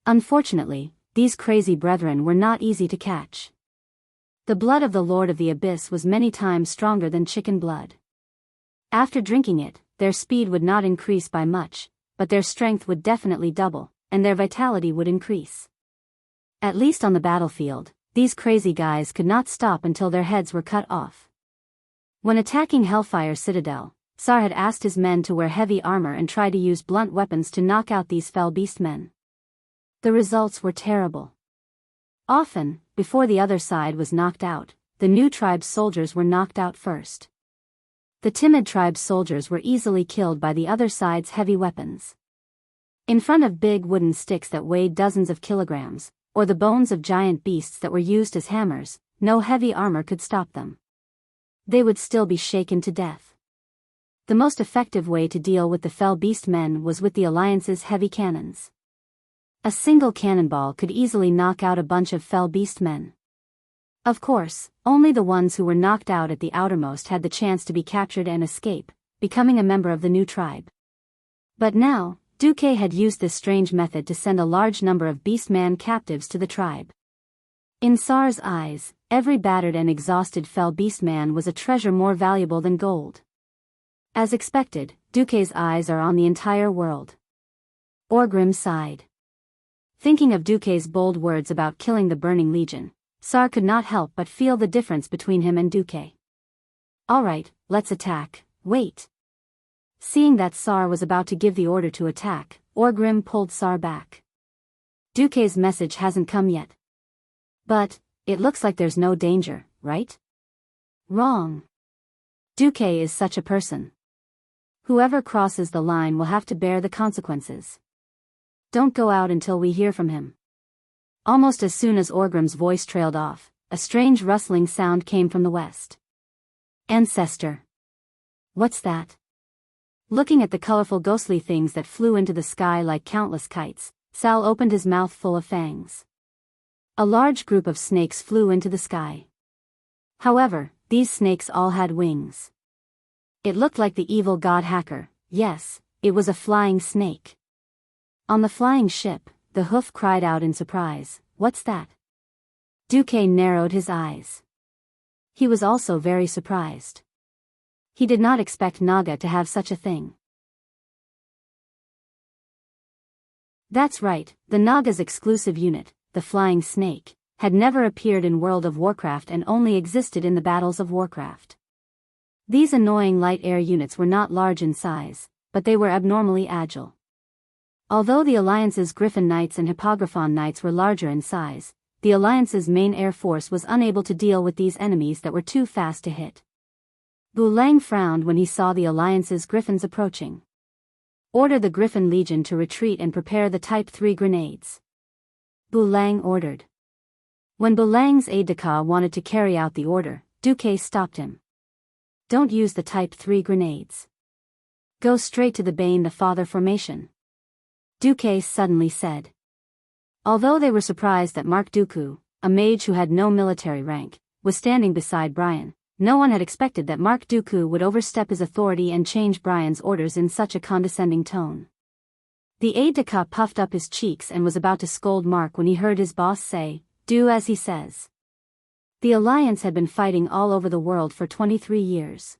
Unfortunately, these crazy brethren were not easy to catch. The blood of the Lord of the Abyss was many times stronger than chicken blood. After drinking it, their speed would not increase by much, but their strength would definitely double, and their vitality would increase. At least on the battlefield, these crazy guys could not stop until their heads were cut off. When attacking Hellfire Citadel, Sar had asked his men to wear heavy armor and try to use blunt weapons to knock out these fell beastmen. The results were terrible. Often, before the other side was knocked out, the new tribe's soldiers were knocked out first. The timid tribe's soldiers were easily killed by the other side's heavy weapons. In front of big wooden sticks that weighed dozens of kilograms, or the bones of giant beasts that were used as hammers, no heavy armor could stop them. They would still be shaken to death. The most effective way to deal with the fell beastmen was with the Alliance's heavy cannons. A single cannonball could easily knock out a bunch of fell beastmen. Of course, only the ones who were knocked out at the outermost had the chance to be captured and escape, becoming a member of the new tribe. But now, Duque had used this strange method to send a large number of beastman captives to the tribe. In Sar's eyes, every battered and exhausted fell beastman was a treasure more valuable than gold. As expected, Duque's eyes are on the entire world. Orgrim sighed. Thinking of Duque's bold words about killing the Burning Legion, Sar could not help but feel the difference between him and Duque. Alright, let's attack, wait. Seeing that Sar was about to give the order to attack, Orgrim pulled Sar back. Duque's message hasn't come yet. But, it looks like there's no danger, right? Wrong. Duque is such a person. Whoever crosses the line will have to bear the consequences. Don't go out until we hear from him. Almost as soon as Orgrim's voice trailed off, a strange rustling sound came from the west. Ancestor. What's that? Looking at the colorful ghostly things that flew into the sky like countless kites, Sal opened his mouth full of fangs. A large group of snakes flew into the sky. However, these snakes all had wings. It looked like the evil god Hacker. Yes, it was a flying snake. On the flying ship, the hoof cried out in surprise, "What's that?" Duque narrowed his eyes. He was also very surprised. He did not expect Naga to have such a thing. That's right, the Naga's exclusive unit, the Flying Snake, had never appeared in World of Warcraft and only existed in the battles of Warcraft. These annoying light air units were not large in size, but they were abnormally agile. Although the Alliance's Griffin Knights and Hippogriphon Knights were larger in size, the Alliance's main air force was unable to deal with these enemies that were too fast to hit. Bu Lang frowned when he saw the Alliance's Griffins approaching. Order the Griffin Legion to retreat and prepare the Type 3 grenades. Bu Lang ordered. When Bu Lang's aide-de-camp wanted to carry out the order, Duque stopped him. Don't use the Type 3 grenades. Go straight to the Bane the Father formation. Duque suddenly said. Although they were surprised that Mark Dooku, a mage who had no military rank, was standing beside Brian, no one had expected that Mark Dooku would overstep his authority and change Brian's orders in such a condescending tone. The aide-de-camp puffed up his cheeks and was about to scold Mark when he heard his boss say, "Do as he says." The Alliance had been fighting all over the world for 23 years.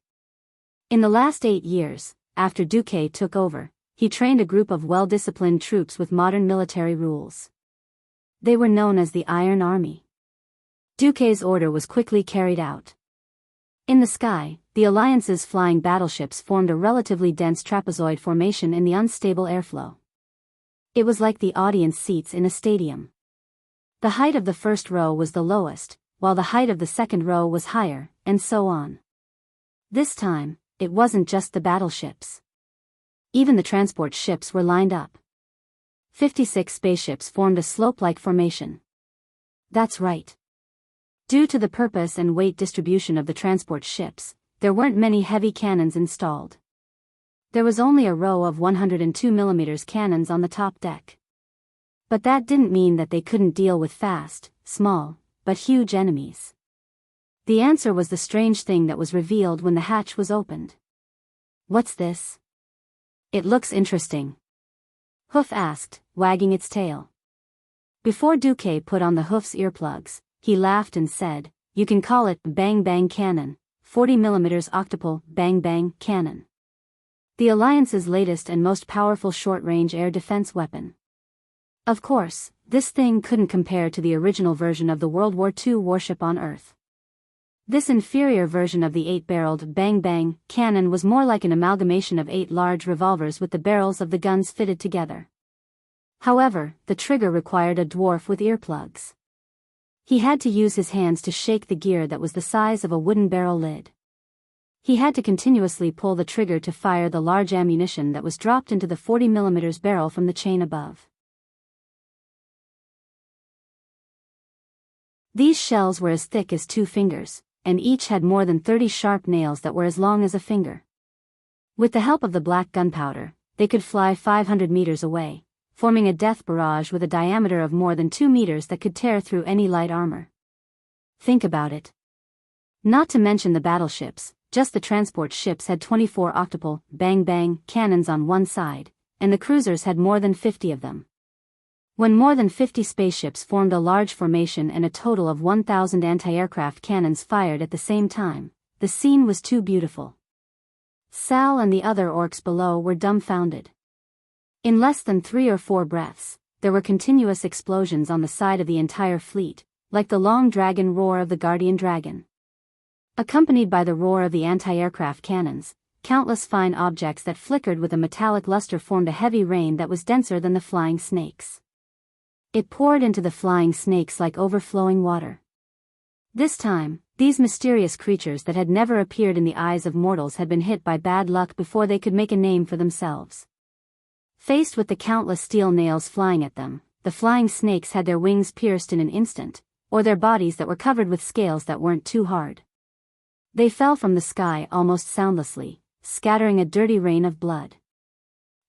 In the last 8 years, after Duque took over, he trained a group of well-disciplined troops with modern military rules. They were known as the Iron Army. Duque's order was quickly carried out. In the sky, the Alliance's flying battleships formed a relatively dense trapezoid formation in the unstable airflow. It was like the audience seats in a stadium. The height of the first row was the lowest, while the height of the second row was higher, and so on. This time, it wasn't just the battleships. Even the transport ships were lined up. 56 spaceships formed a slope-like formation. That's right. Due to the purpose and weight distribution of the transport ships, there weren't many heavy cannons installed. There was only a row of 102mm cannons on the top deck. But that didn't mean that they couldn't deal with fast, small, but huge enemies. The answer was the strange thing that was revealed when the hatch was opened. What's this? It looks interesting. Hoof asked, wagging its tail. Before Duque put on the Hoof's earplugs, he laughed and said, "You can call it Bang Bang Cannon, 40mm octuple Bang Bang Cannon. The Alliance's latest and most powerful short-range air defense weapon." Of course, this thing couldn't compare to the original version of the World War II warship on Earth. This inferior version of the 8-barreled Bang Bang cannon was more like an amalgamation of 8 large revolvers with the barrels of the guns fitted together. However, the trigger required a dwarf with earplugs. He had to use his hands to shake the gear that was the size of a wooden barrel lid. He had to continuously pull the trigger to fire the large ammunition that was dropped into the 40mm barrel from the chain above. These shells were as thick as 2 fingers, and each had more than 30 sharp nails that were as long as a finger. With the help of the black gunpowder, they could fly 500 meters away, forming a death barrage with a diameter of more than 2 meters that could tear through any light armor. Think about it. Not to mention the battleships, just the transport ships had 24 octuple Bang Bang cannons on one side, and the cruisers had more than 50 of them. When more than 50 spaceships formed a large formation and a total of 1,000 anti-aircraft cannons fired at the same time, the scene was too beautiful. Sal and the other orcs below were dumbfounded. In less than 3 or 4 breaths, there were continuous explosions on the side of the entire fleet, like the long dragon roar of the guardian dragon. Accompanied by the roar of the anti-aircraft cannons, countless fine objects that flickered with a metallic luster formed a heavy rain that was denser than the flying snakes. It poured into the flying snakes like overflowing water. This time, these mysterious creatures that had never appeared in the eyes of mortals had been hit by bad luck before they could make a name for themselves. Faced with the countless steel nails flying at them, the flying snakes had their wings pierced in an instant, or their bodies that were covered with scales that weren't too hard. They fell from the sky almost soundlessly, scattering a dirty rain of blood.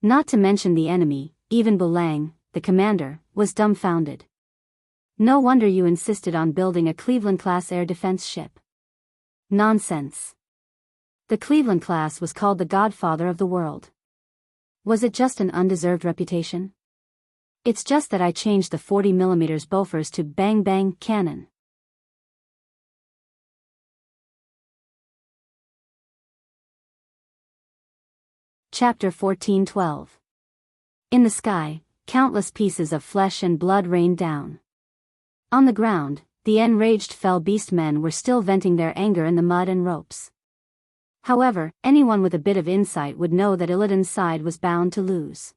Not to mention the enemy, even Bulang, the commander, was dumbfounded. No wonder you insisted on building a Cleveland-class air defense ship. Nonsense. The Cleveland-class was called the godfather of the world. Was it just an undeserved reputation? It's just that I changed the 40mm Bofors to bang-bang cannon. Chapter 14:12. In the sky, countless pieces of flesh and blood rained down. On the ground, the enraged fell beast men were still venting their anger in the mud and ropes. However, anyone with a bit of insight would know that Illidan's side was bound to lose.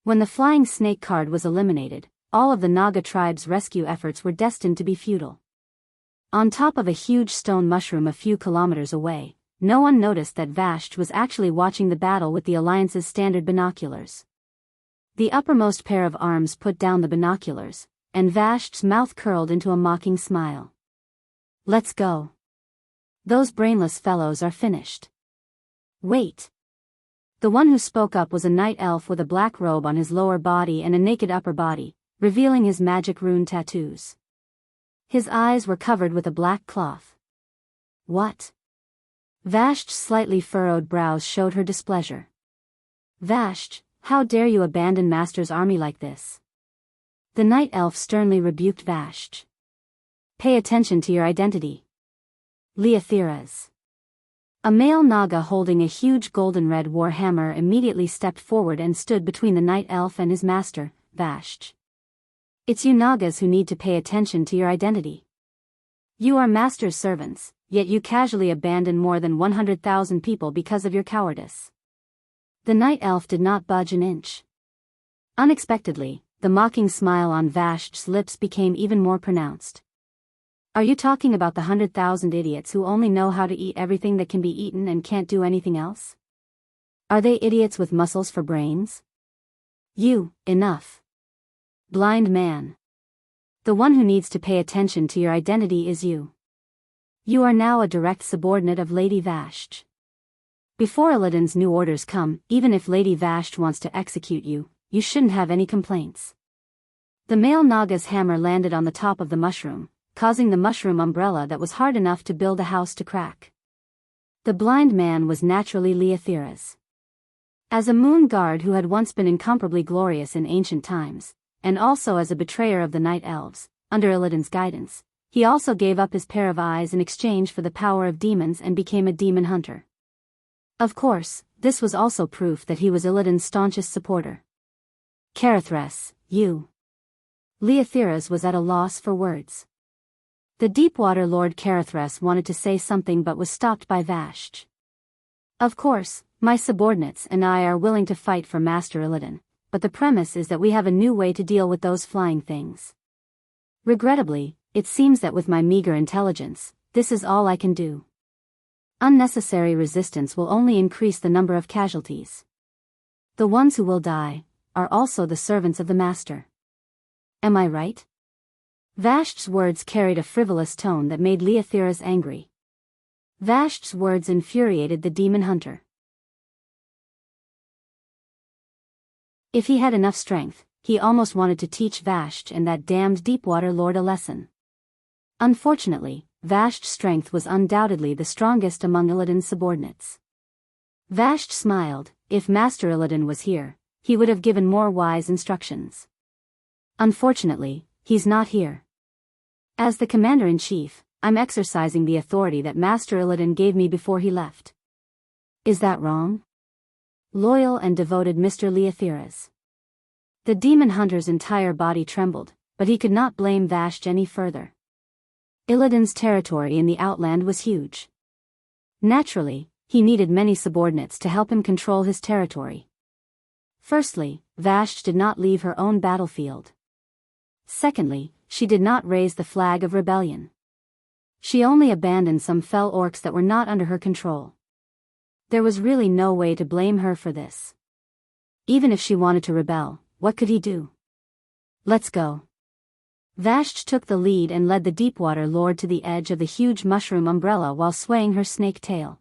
When the flying snake card was eliminated, all of the Naga tribe's rescue efforts were destined to be futile. On top of a huge stone mushroom a few kilometers away, no one noticed that Vashj was actually watching the battle with the Alliance's standard binoculars. The uppermost pair of arms put down the binoculars, and Vashj's mouth curled into a mocking smile. Let's go. Those brainless fellows are finished. Wait. The one who spoke up was a night elf with a black robe on his lower body and a naked upper body, revealing his magic rune tattoos. His eyes were covered with a black cloth. What? Vashj's slightly furrowed brows showed her displeasure. Vashj, how dare you abandon Master's army like this? The night elf sternly rebuked Vashj. Pay attention to your identity. Leotheras. A male Naga holding a huge golden-red war hammer immediately stepped forward and stood between the night elf and his master, Vashj. It's you Nagas who need to pay attention to your identity. You are Master's servants, yet you casually abandon more than 100,000 people because of your cowardice. The night elf did not budge an inch. Unexpectedly, the mocking smile on Vashj's lips became even more pronounced. Are you talking about the 100,000 idiots who only know how to eat everything that can be eaten and can't do anything else? Are they idiots with muscles for brains? Enough. Blind man. The one who needs to pay attention to your identity is you. You are now a direct subordinate of Lady Vashj. Before Illidan's new orders come, even if Lady Vashj wants to execute you, you shouldn't have any complaints. The male Naga's hammer landed on the top of the mushroom, causing the mushroom umbrella that was hard enough to build a house to crack. The blind man was naturally Leotheras. As a moon guard who had once been incomparably glorious in ancient times, and also as a betrayer of the night elves, under Illidan's guidance, he also gave up his pair of eyes in exchange for the power of demons and became a demon hunter. Of course, this was also proof that he was Illidan's staunchest supporter. Carithres, you. Leotheras was at a loss for words. The Deepwater Lord Carithres wanted to say something but was stopped by Vashj. Of course, my subordinates and I are willing to fight for Master Illidan, but the premise is that we have a new way to deal with those flying things. Regrettably, it seems that with my meager intelligence, this is all I can do. Unnecessary resistance will only increase the number of casualties. The ones who will die are also the servants of the Master. Am I right? Vashj's words carried a frivolous tone that made Leotheras angry. Vashj's words infuriated the demon hunter. If he had enough strength, he almost wanted to teach Vashj and that damned Deepwater Lord a lesson. Unfortunately, Vashj's strength was undoubtedly the strongest among Illidan's subordinates. Vashj smiled. If Master Illidan was here, he would have given more wise instructions. Unfortunately, he's not here. As the Commander-in-Chief, I'm exercising the authority that Master Illidan gave me before he left. Is that wrong? Loyal and devoted Mr. Leotheras. The demon hunter's entire body trembled, but he could not blame Vashj any further. Illidan's territory in the outland was huge. Naturally, he needed many subordinates to help him control his territory. Firstly, Vashj did not leave her own battlefield. Secondly, she did not raise the flag of rebellion. She only abandoned some fell orcs that were not under her control. There was really no way to blame her for this. Even if she wanted to rebel, what could he do? Let's go. Vashj took the lead and led the Deepwater Lord to the edge of the huge mushroom umbrella while swaying her snake tail.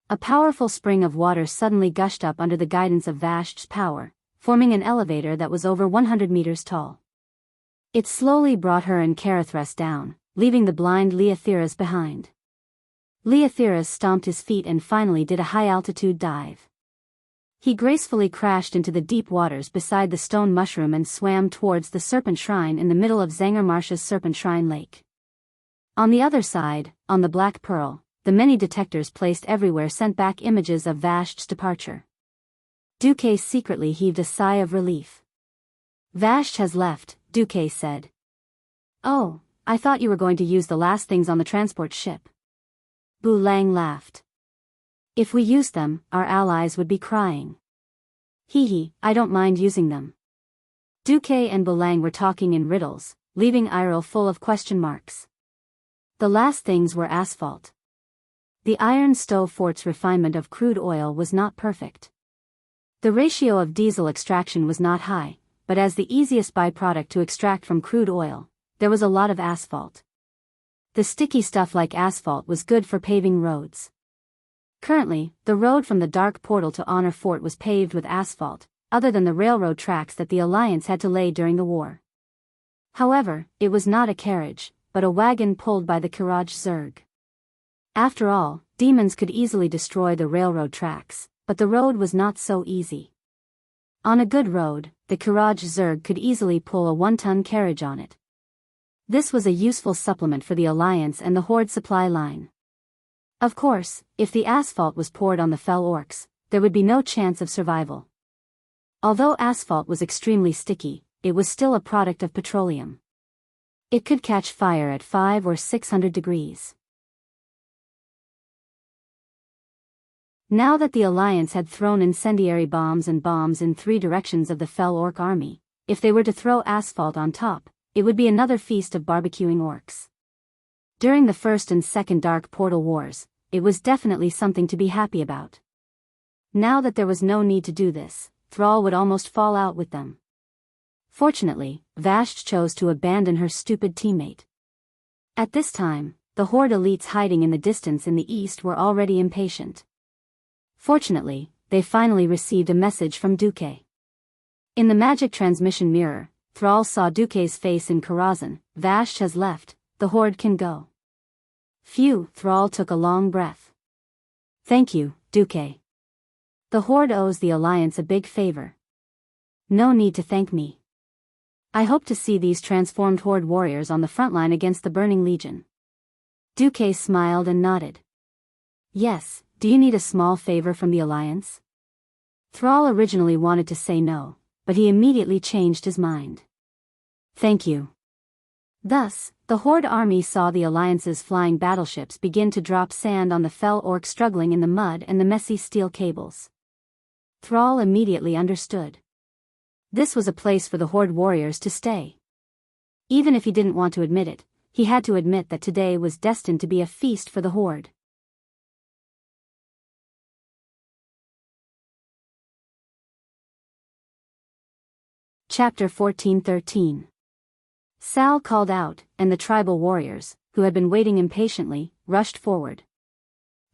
A powerful spring of water suddenly gushed up under the guidance of Vashj's power, forming an elevator that was over 100 meters tall. It slowly brought her and Karathras down, leaving the blind Leotheras behind. Leotheras stomped his feet and finally did a high-altitude dive. He gracefully crashed into the deep waters beside the stone mushroom and swam towards the Serpent Shrine in the middle of Zangarmarsh's Serpent Shrine Lake. On the other side, on the Black Pearl, the many detectors placed everywhere sent back images of Vashj's departure. Duque secretly heaved a sigh of relief. Vashj has left, Duque said. Oh, I thought you were going to use the last things on the transport ship. Bulang laughed. If we used them, our allies would be crying. Hee, I don't mind using them. Duque and Bulang were talking in riddles, leaving Iril full of question marks. The last things were asphalt. The Iron Stove Fort's refinement of crude oil was not perfect. The ratio of diesel extraction was not high, but as the easiest byproduct to extract from crude oil, there was a lot of asphalt. The sticky stuff like asphalt was good for paving roads. Currently, the road from the Dark Portal to Honor Fort was paved with asphalt, other than the railroad tracks that the Alliance had to lay during the war. However, it was not a carriage, but a wagon pulled by the Kiraj Zerg. After all, demons could easily destroy the railroad tracks, but the road was not so easy. On a good road, the Kiraj Zerg could easily pull a 1-ton carriage on it. This was a useful supplement for the Alliance and the Horde supply line. Of course, if the asphalt was poured on the fell orcs, there would be no chance of survival. Although asphalt was extremely sticky, it was still a product of petroleum. It could catch fire at 500 or 600 degrees. Now that the Alliance had thrown incendiary bombs and bombs in 3 directions of the fell orc army, if they were to throw asphalt on top, it would be another feast of barbecuing orcs. During the First and Second Dark Portal Wars, it was definitely something to be happy about. Now that there was no need to do this, Thrall would almost fall out with them. Fortunately, Vashj chose to abandon her stupid teammate. At this time, the Horde elites hiding in the distance in the east were already impatient. Fortunately, they finally received a message from Duque. In the magic transmission mirror, Thrall saw Duque's face in Karazhan. Vashj has left, the Horde can go. Phew, Thrall took a long breath. Thank you, Duque. The Horde owes the Alliance a big favor. No need to thank me. I hope to see these transformed Horde warriors on the front line against the Burning Legion. Duque smiled and nodded. Yes, do you need a small favor from the Alliance? Thrall originally wanted to say no, but he immediately changed his mind. Thank you. Thus, the Horde army saw the Alliance's flying battleships begin to drop sand on the fell orcs struggling in the mud and the messy steel cables. Thrall immediately understood. This was a place for the Horde warriors to stay. Even if he didn't want to admit it, he had to admit that today was destined to be a feast for the Horde. Chapter 14:13. Sal called out, and the tribal warriors, who had been waiting impatiently, rushed forward.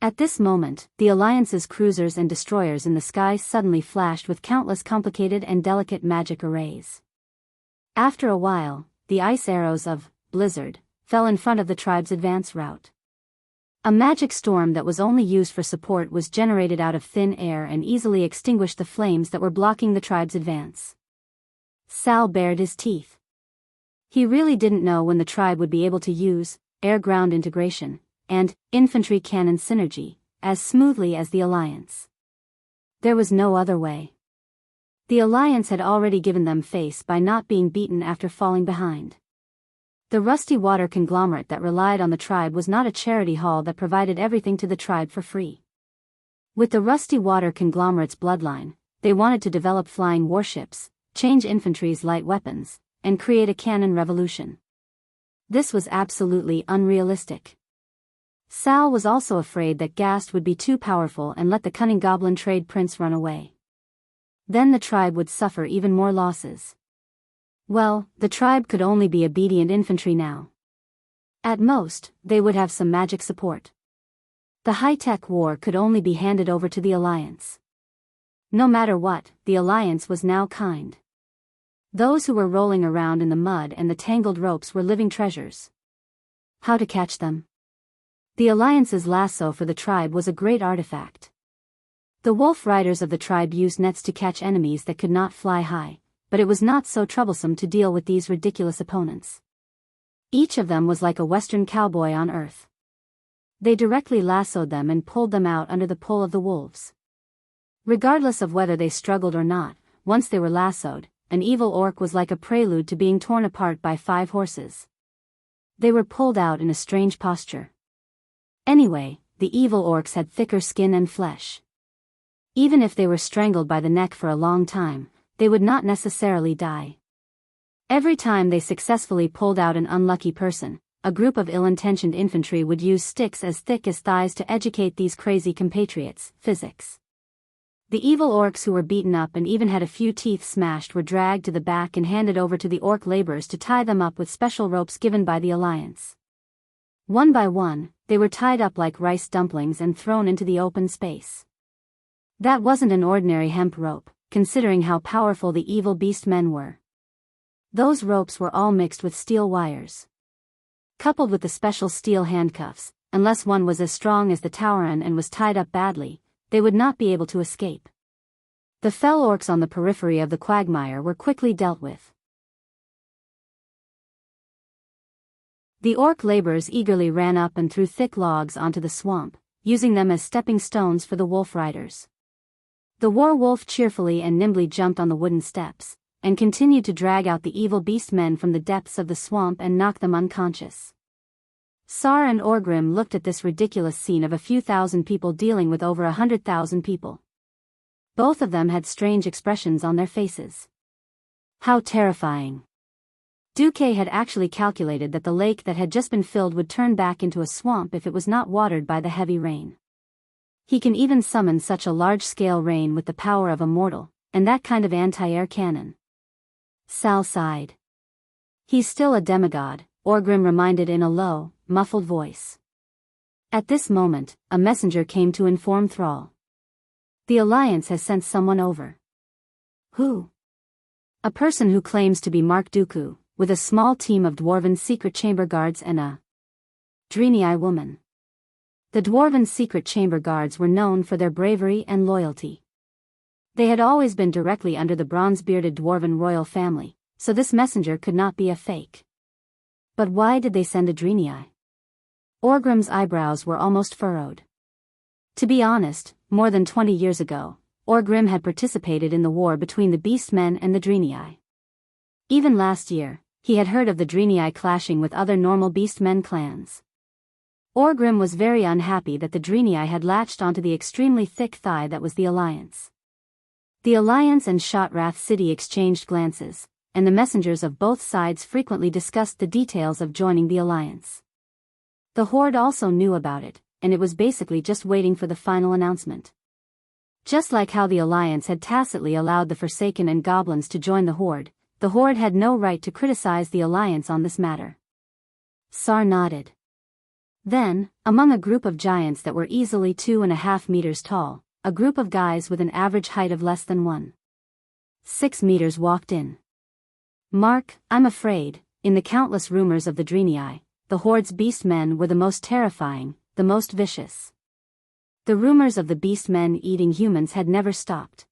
At this moment, the Alliance's cruisers and destroyers in the sky suddenly flashed with countless complicated and delicate magic arrays. After a while, the ice arrows of Blizzard fell in front of the tribe's advance route. A magic storm that was only used for support was generated out of thin air and easily extinguished the flames that were blocking the tribe's advance. Sal bared his teeth. He really didn't know when the tribe would be able to use air-ground integration and infantry cannon synergy as smoothly as the Alliance. There was no other way. The alliance had already given them face by not being beaten after falling behind. The rusty water conglomerate that relied on the tribe was not a charity hall that provided everything to the tribe for free. With the rusty water conglomerate's bloodline, they wanted to develop flying warships, change infantry's light weapons, and create a cannon revolution. This was absolutely unrealistic. Sal was also afraid that Gast would be too powerful and let the cunning goblin trade prince run away. Then the tribe would suffer even more losses. Well, the tribe could only be obedient infantry now. At most, they would have some magic support. The high-tech war could only be handed over to the Alliance. No matter what, the Alliance was now kind. Those who were rolling around in the mud and the tangled ropes were living treasures. How to catch them? The Alliance's lasso for the tribe was a great artifact. The wolf riders of the tribe used nets to catch enemies that could not fly high, but it was not so troublesome to deal with these ridiculous opponents. Each of them was like a western cowboy on earth. They directly lassoed them and pulled them out under the pull of the wolves. Regardless of whether they struggled or not, once they were lassoed, an evil orc was like a prelude to being torn apart by 5 horses. They were pulled out in a strange posture. Anyway, the evil orcs had thicker skin and flesh. Even if they were strangled by the neck for a long time, they would not necessarily die. Every time they successfully pulled out an unlucky person, a group of ill-intentioned infantry would use sticks as thick as thighs to educate these crazy compatriots, physics. The evil orcs who were beaten up and even had a few teeth smashed were dragged to the back and handed over to the orc laborers to tie them up with special ropes given by the Alliance. One by one, they were tied up like rice dumplings and thrown into the open space. That wasn't an ordinary hemp rope, considering how powerful the evil beast men were. Those ropes were all mixed with steel wires. Coupled with the special steel handcuffs, unless one was as strong as the Tauran and was tied up badly, they would not be able to escape. The fell orcs on the periphery of the quagmire were quickly dealt with. The orc laborers eagerly ran up and threw thick logs onto the swamp, using them as stepping stones for the wolf riders. The war-wolf cheerfully and nimbly jumped on the wooden steps, and continued to drag out the evil beast men from the depths of the swamp and knock them unconscious. Sar and Orgrim looked at this ridiculous scene of a few thousand people dealing with over 100,000 people. Both of them had strange expressions on their faces. How terrifying. Duque had actually calculated that the lake that had just been filled would turn back into a swamp if it was not watered by the heavy rain. He can even summon such a large-scale rain with the power of a mortal, and that kind of anti-air cannon. Sal sighed. He's still a demigod, Orgrim reminded in a low, muffled voice. At this moment, a messenger came to inform Thrall. The Alliance has sent someone over. Who? A person who claims to be Mark Dooku, with a small team of dwarven secret chamber guards and a Draenei woman. The dwarven secret chamber guards were known for their bravery and loyalty. They had always been directly under the bronze-bearded dwarven royal family, so this messenger could not be a fake. But why did they send a Draenei? Orgrim's eyebrows were almost furrowed. To be honest, more than 20 years ago, Orgrim had participated in the war between the Beastmen and the Draenei. Even last year, he had heard of the Draenei clashing with other normal Beastmen clans. Orgrim was very unhappy that the Draenei had latched onto the extremely thick thigh that was the Alliance. The Alliance and Shotrath City exchanged glances, and the messengers of both sides frequently discussed the details of joining the Alliance. The Horde also knew about it, and it was basically just waiting for the final announcement. Just like how the Alliance had tacitly allowed the Forsaken and Goblins to join the Horde had no right to criticize the Alliance on this matter. Sar nodded. Then, among a group of giants that were easily 2.5 meters tall, a group of guys with an average height of less than 1.6 meters walked in. Mark, I'm afraid, in the countless rumors of the Draenei, the Horde's beastmen were the most terrifying, the most vicious. The rumors of the beastmen eating humans had never stopped.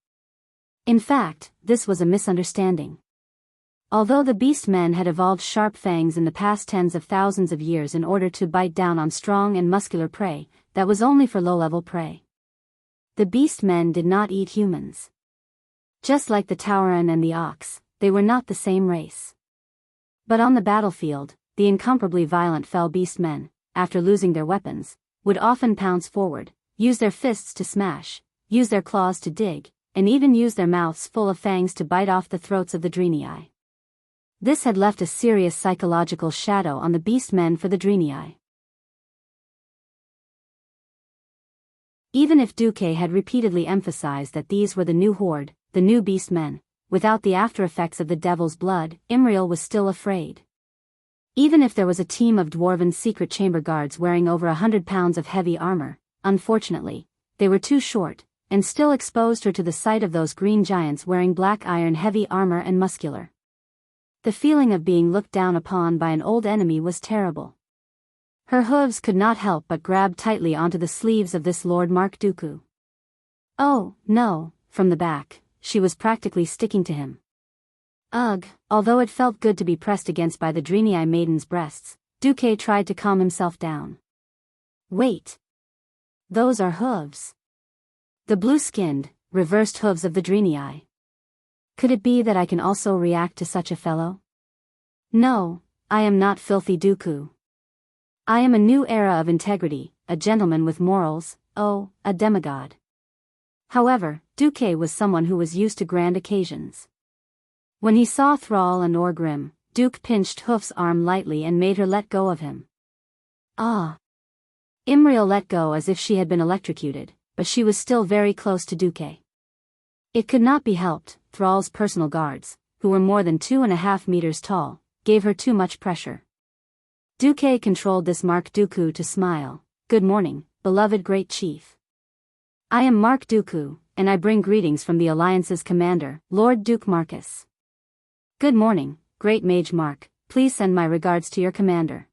In fact, this was a misunderstanding. Although the beastmen had evolved sharp fangs in the past tens of thousands of years in order to bite down on strong and muscular prey, that was only for low-level prey. The beastmen did not eat humans. Just like the Tauran and the ox, they were not the same race. But on the battlefield, the incomparably violent fell beastmen, after losing their weapons, would often pounce forward, use their fists to smash, use their claws to dig, and even use their mouths full of fangs to bite off the throats of the Drenii. This had left a serious psychological shadow on the beastmen for the Drenii. Even if Duque had repeatedly emphasized that these were the new horde, the new beastmen, without the after-effects of the devil's blood, Imriel was still afraid. Even if there was a team of dwarven secret chamber guards wearing over 100 pounds of heavy armor, unfortunately, they were too short, and still exposed her to the sight of those green giants wearing black iron heavy armor and muscular. The feeling of being looked down upon by an old enemy was terrible. Her hooves could not help but grab tightly onto the sleeves of this Lord Mark-Dooku. Oh, no, from the back, she was practically sticking to him. Ugh, although it felt good to be pressed against by the Drenii maiden's breasts, Duque tried to calm himself down. Wait. Those are hooves. The blue-skinned, reversed hooves of the Drenii. Could it be that I can also react to such a fellow? No, I am not filthy Dooku. I am a new era of integrity, a gentleman with morals, oh, a demigod. However, Duque was someone who was used to grand occasions. When he saw Thrall and Orgrim, Duke pinched Hoof's arm lightly and made her let go of him. Ah! Imriel let go as if she had been electrocuted, but she was still very close to Duque. It could not be helped, Thrall's personal guards, who were more than 2.5 meters tall, gave her too much pressure. Duque controlled this Mark-Dooku to smile. Good morning, beloved Great Chief. I am Mark-Dooku, and I bring greetings from the Alliance's commander, Lord Duke Marcus. Good morning, Great Mage Mark, please send my regards to your commander.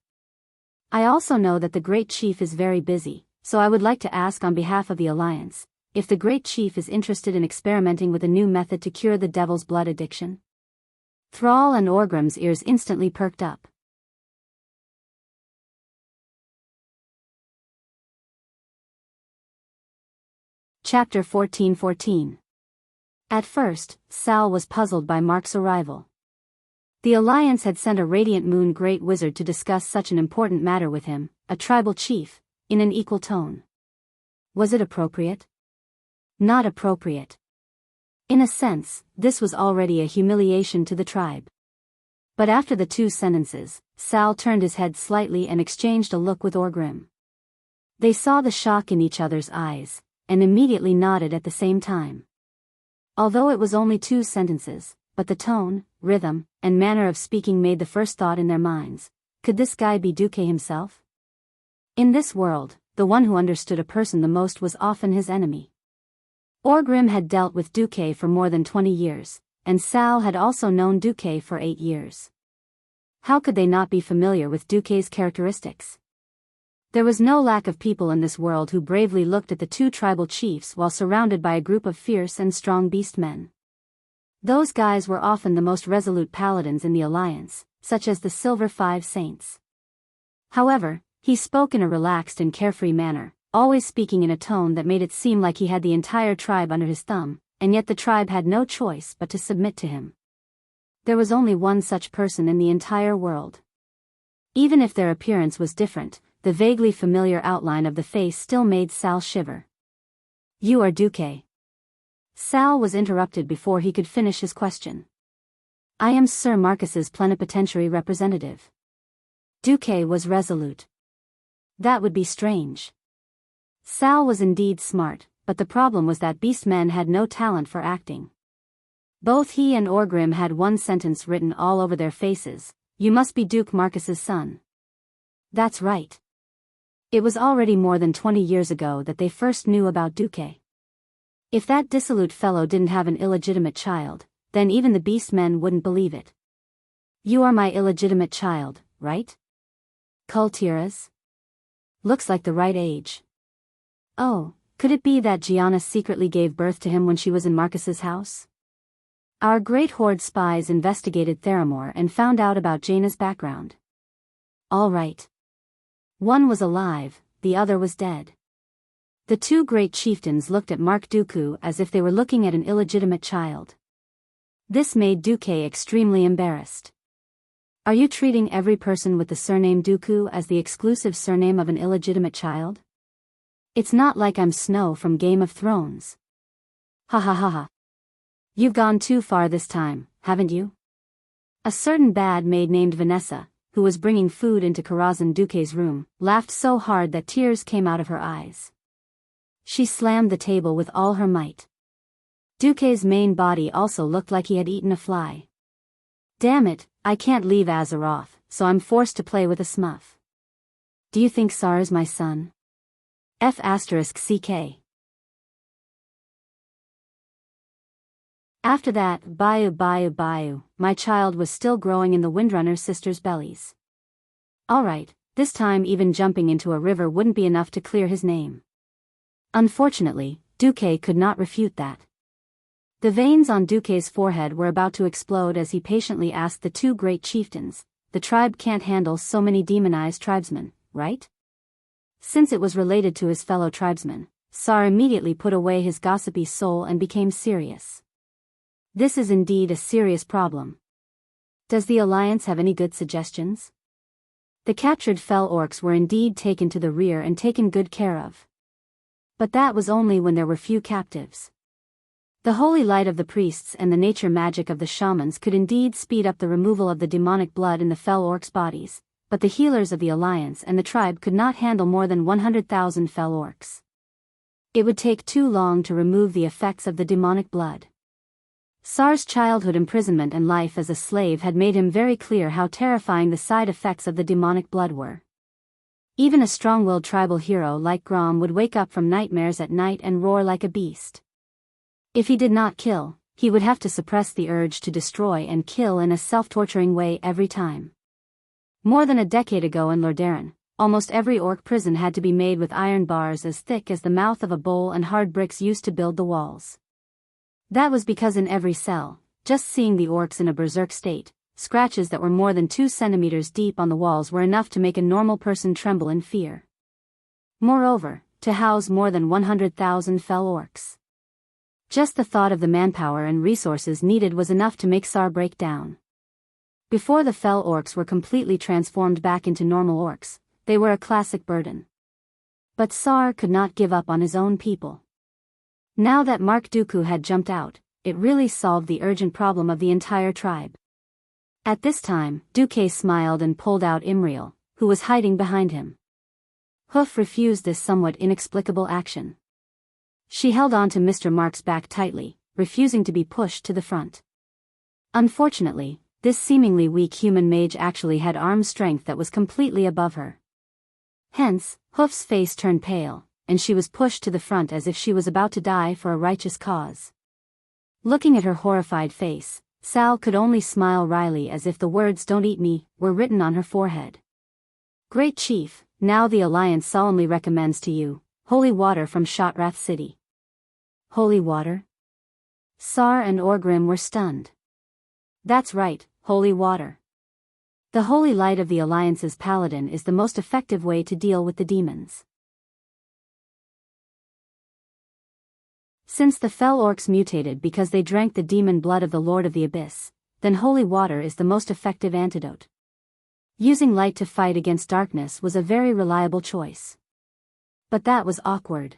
I also know that the Great Chief is very busy, so I would like to ask on behalf of the Alliance, if the Great Chief is interested in experimenting with a new method to cure the devil's blood addiction. Thrall and Orgrim's ears instantly perked up. Chapter 14:14. At first, Sal was puzzled by Mark's arrival. The Alliance had sent a Radiant Moon Great Wizard to discuss such an important matter with him, a tribal chief, in an equal tone. Was it appropriate? Not appropriate. In a sense, this was already a humiliation to the tribe. But after the 2 sentences, Sal turned his head slightly and exchanged a look with Orgrim. They saw the shock in each other's eyes, and immediately nodded at the same time. Although it was only 2 sentences, but the tone, rhythm, and manner of speaking made the first thought in their minds, could this guy be Duque himself? In this world, the one who understood a person the most was often his enemy. Orgrim had dealt with Duque for more than 20 years, and Sal had also known Duque for 8 years. How could they not be familiar with Duque's characteristics? There was no lack of people in this world who bravely looked at the 2 tribal chiefs while surrounded by a group of fierce and strong beastmen. Those guys were often the most resolute paladins in the Alliance, such as the Silver 5 Saints. However, he spoke in a relaxed and carefree manner, always speaking in a tone that made it seem like he had the entire tribe under his thumb, and yet the tribe had no choice but to submit to him. There was only one such person in the entire world. Even if their appearance was different, the vaguely familiar outline of the face still made Sal shiver. You are Duque. Sal was interrupted before he could finish his question. I am Sir Marcus's plenipotentiary representative. Duque was resolute. That would be strange. Sal was indeed smart, but the problem was that beastmen had no talent for acting. Both he and Orgrim had one sentence written all over their faces: you must be Duke Marcus's son. That's right. It was already more than 20 years ago that they first knew about Duque. If that dissolute fellow didn't have an illegitimate child, then even the beastmen wouldn't believe it. You are my illegitimate child, right? Kultiras? Looks like the right age. Oh, could it be that Gianna secretly gave birth to him when she was in Marcus's house? Our great horde spies investigated Theramore and found out about Jaina's background. All right. One was alive, the other was dead. The 2 great chieftains looked at Mark-Dooku as if they were looking at an illegitimate child. This made Duque extremely embarrassed. Are you treating every person with the surname Dooku as the exclusive surname of an illegitimate child? It's not like I'm Snow from Game of Thrones. Ha ha ha ha. You've gone too far this time, haven't you? A certain bad maid named Vanessa, who was bringing food into Corazon Duque's room, laughed so hard that tears came out of her eyes. She slammed the table with all her might. Duque's main body also looked like he had eaten a fly. Damn it, I can't leave Azeroth, so I'm forced to play with a smurf. Do you think Sar is my son? F***CK. After that, Biyao, my child was still growing in the Windrunner sisters' bellies. Alright, this time even jumping into a river wouldn't be enough to clear his name. Unfortunately, Duque could not refute that. The veins on Duque's forehead were about to explode as he patiently asked the two great chieftains, the tribe can't handle so many demonized tribesmen, right? Since it was related to his fellow tribesmen, Sar immediately put away his gossipy soul and became serious. This is indeed a serious problem. Does the Alliance have any good suggestions? The captured fell orcs were indeed taken to the rear and taken good care of. But that was only when there were few captives. The holy light of the priests and the nature magic of the shamans could indeed speed up the removal of the demonic blood in the fell orcs' bodies, but the healers of the Alliance and the tribe could not handle more than 100,000 fell orcs. It would take too long to remove the effects of the demonic blood. Sar's childhood imprisonment and life as a slave had made him very clear how terrifying the side effects of the demonic blood were. Even a strong-willed tribal hero like Grom would wake up from nightmares at night and roar like a beast. If he did not kill, he would have to suppress the urge to destroy and kill in a self-torturing way every time. More than a decade ago in Lordaeron, almost every orc prison had to be made with iron bars as thick as the mouth of a bowl and hard bricks used to build the walls. That was because in every cell, just seeing the orcs in a berserk state, scratches that were more than 2 centimeters deep on the walls were enough to make a normal person tremble in fear. Moreover, to house more than 100,000 fell orcs. Just the thought of the manpower and resources needed was enough to make Sar break down. Before the fell orcs were completely transformed back into normal orcs, they were a classic burden. But Sar could not give up on his own people. Now that Mark Dooku had jumped out, it really solved the urgent problem of the entire tribe. At this time, Duque smiled and pulled out Imriel, who was hiding behind him. Hoof refused this somewhat inexplicable action. She held on to Mr. Mark's back tightly, refusing to be pushed to the front. Unfortunately, this seemingly weak human mage actually had arm strength that was completely above her. Hence, Hoof's face turned pale, and she was pushed to the front as if she was about to die for a righteous cause. Looking at her horrified face, Sal could only smile wryly as if the words "Don't eat me" were written on her forehead. Great Chief, now the Alliance solemnly recommends to you, holy water from Shotrath City. Holy water? Sar and Orgrim were stunned. That's right, holy water. The holy light of the Alliance's paladin is the most effective way to deal with the demons. Since the fell orcs mutated because they drank the demon blood of the Lord of the Abyss, then holy water is the most effective antidote. Using light to fight against darkness was a very reliable choice. But that was awkward.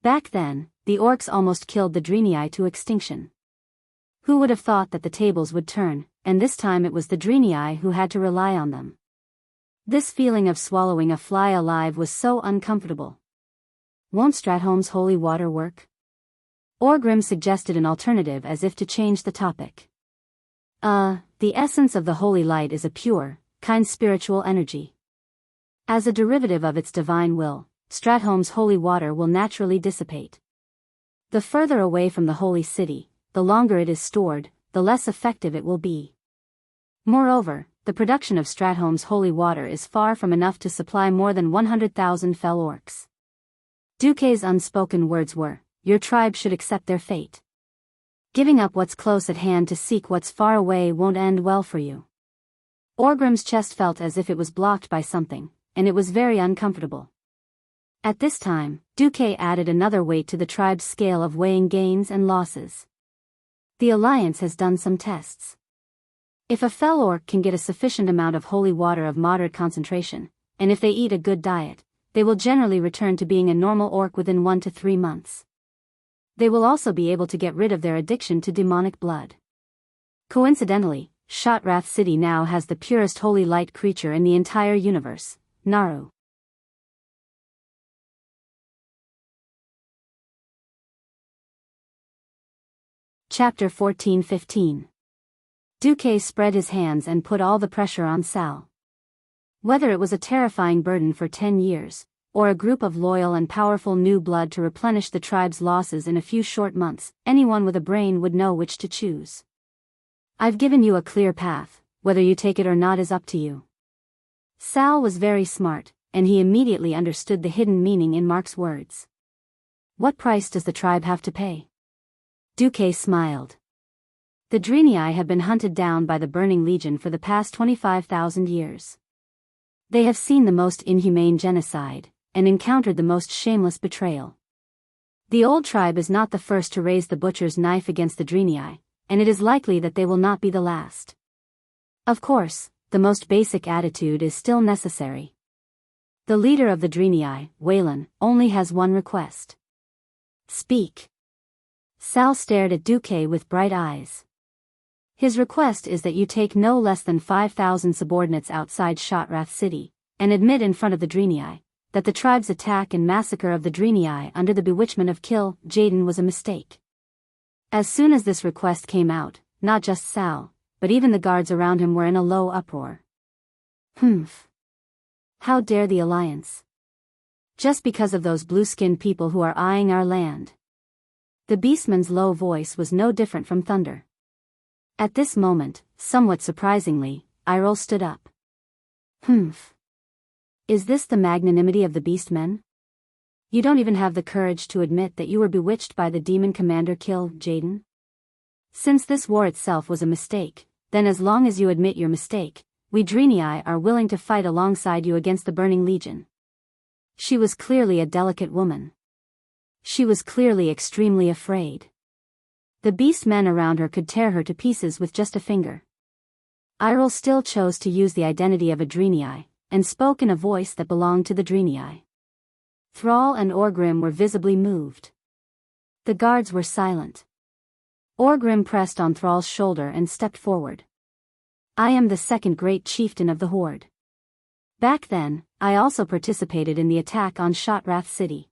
Back then, the orcs almost killed the Draenei to extinction. Who would have thought that the tables would turn, and this time it was the Draenei who had to rely on them. This feeling of swallowing a fly alive was so uncomfortable. Won't Stratholme's holy water work? Orgrim suggested an alternative as if to change the topic. The essence of the holy light is a pure, kind spiritual energy. As a derivative of its divine will, Stratholme's holy water will naturally dissipate. The further away from the holy city, the longer it is stored, the less effective it will be. Moreover, the production of Stratholme's holy water is far from enough to supply more than 100,000 fell orcs. Duque's unspoken words were, your tribe should accept their fate. Giving up what's close at hand to seek what's far away won't end well for you. Orgrim's chest felt as if it was blocked by something, and it was very uncomfortable. At this time, Duque added another weight to the tribe's scale of weighing gains and losses. The Alliance has done some tests. If a fell orc can get a sufficient amount of holy water of moderate concentration, and if they eat a good diet, they will generally return to being a normal orc within 1 to 3 months. They will also be able to get rid of their addiction to demonic blood. Coincidentally, Shotrath City now has the purest holy light creature in the entire universe, Naru. Chapter 14-15. Duque spread his hands and put all the pressure on Sal. Whether it was a terrifying burden for 10 years, or a group of loyal and powerful new blood to replenish the tribe's losses in a few short months, anyone with a brain would know which to choose. I've given you a clear path, whether you take it or not is up to you. Sal was very smart, and he immediately understood the hidden meaning in Mark's words. What price does the tribe have to pay? Duque smiled. The Drenii have been hunted down by the Burning Legion for the past 25,000 years. They have seen the most inhumane genocide, and encountered the most shameless betrayal. The old tribe is not the first to raise the butcher's knife against the Drenii, and it is likely that they will not be the last. Of course, the most basic attitude is still necessary. The leader of the Drenii, Waylon, only has one request. Speak. Sal stared at Duque with bright eyes. His request is that you take no less than 5,000 subordinates outside Shotrath City, and admit in front of the Drenii, that the tribe's attack and massacre of the Drenii under the bewitchment of Kill Jaden was a mistake. As soon as this request came out, not just Sal, but even the guards around him were in a low uproar. Humph. How dare the Alliance? Just because of those blue-skinned people who are eyeing our land. The beastman's low voice was no different from thunder. At this moment, somewhat surprisingly, Irol stood up. Humph. Is this the magnanimity of the beastmen? You don't even have the courage to admit that you were bewitched by the demon commander Kill Jaden? Since this war itself was a mistake, then as long as you admit your mistake, we Drenii are willing to fight alongside you against the Burning Legion. She was clearly a delicate woman. She was clearly extremely afraid. The beast men around her could tear her to pieces with just a finger. Irol still chose to use the identity of a Drenii, and spoke in a voice that belonged to the Drenii. Thrall and Orgrim were visibly moved. The guards were silent. Orgrim pressed on Thrall's shoulder and stepped forward. I am the second great chieftain of the Horde. Back then, I also participated in the attack on Shotrath City.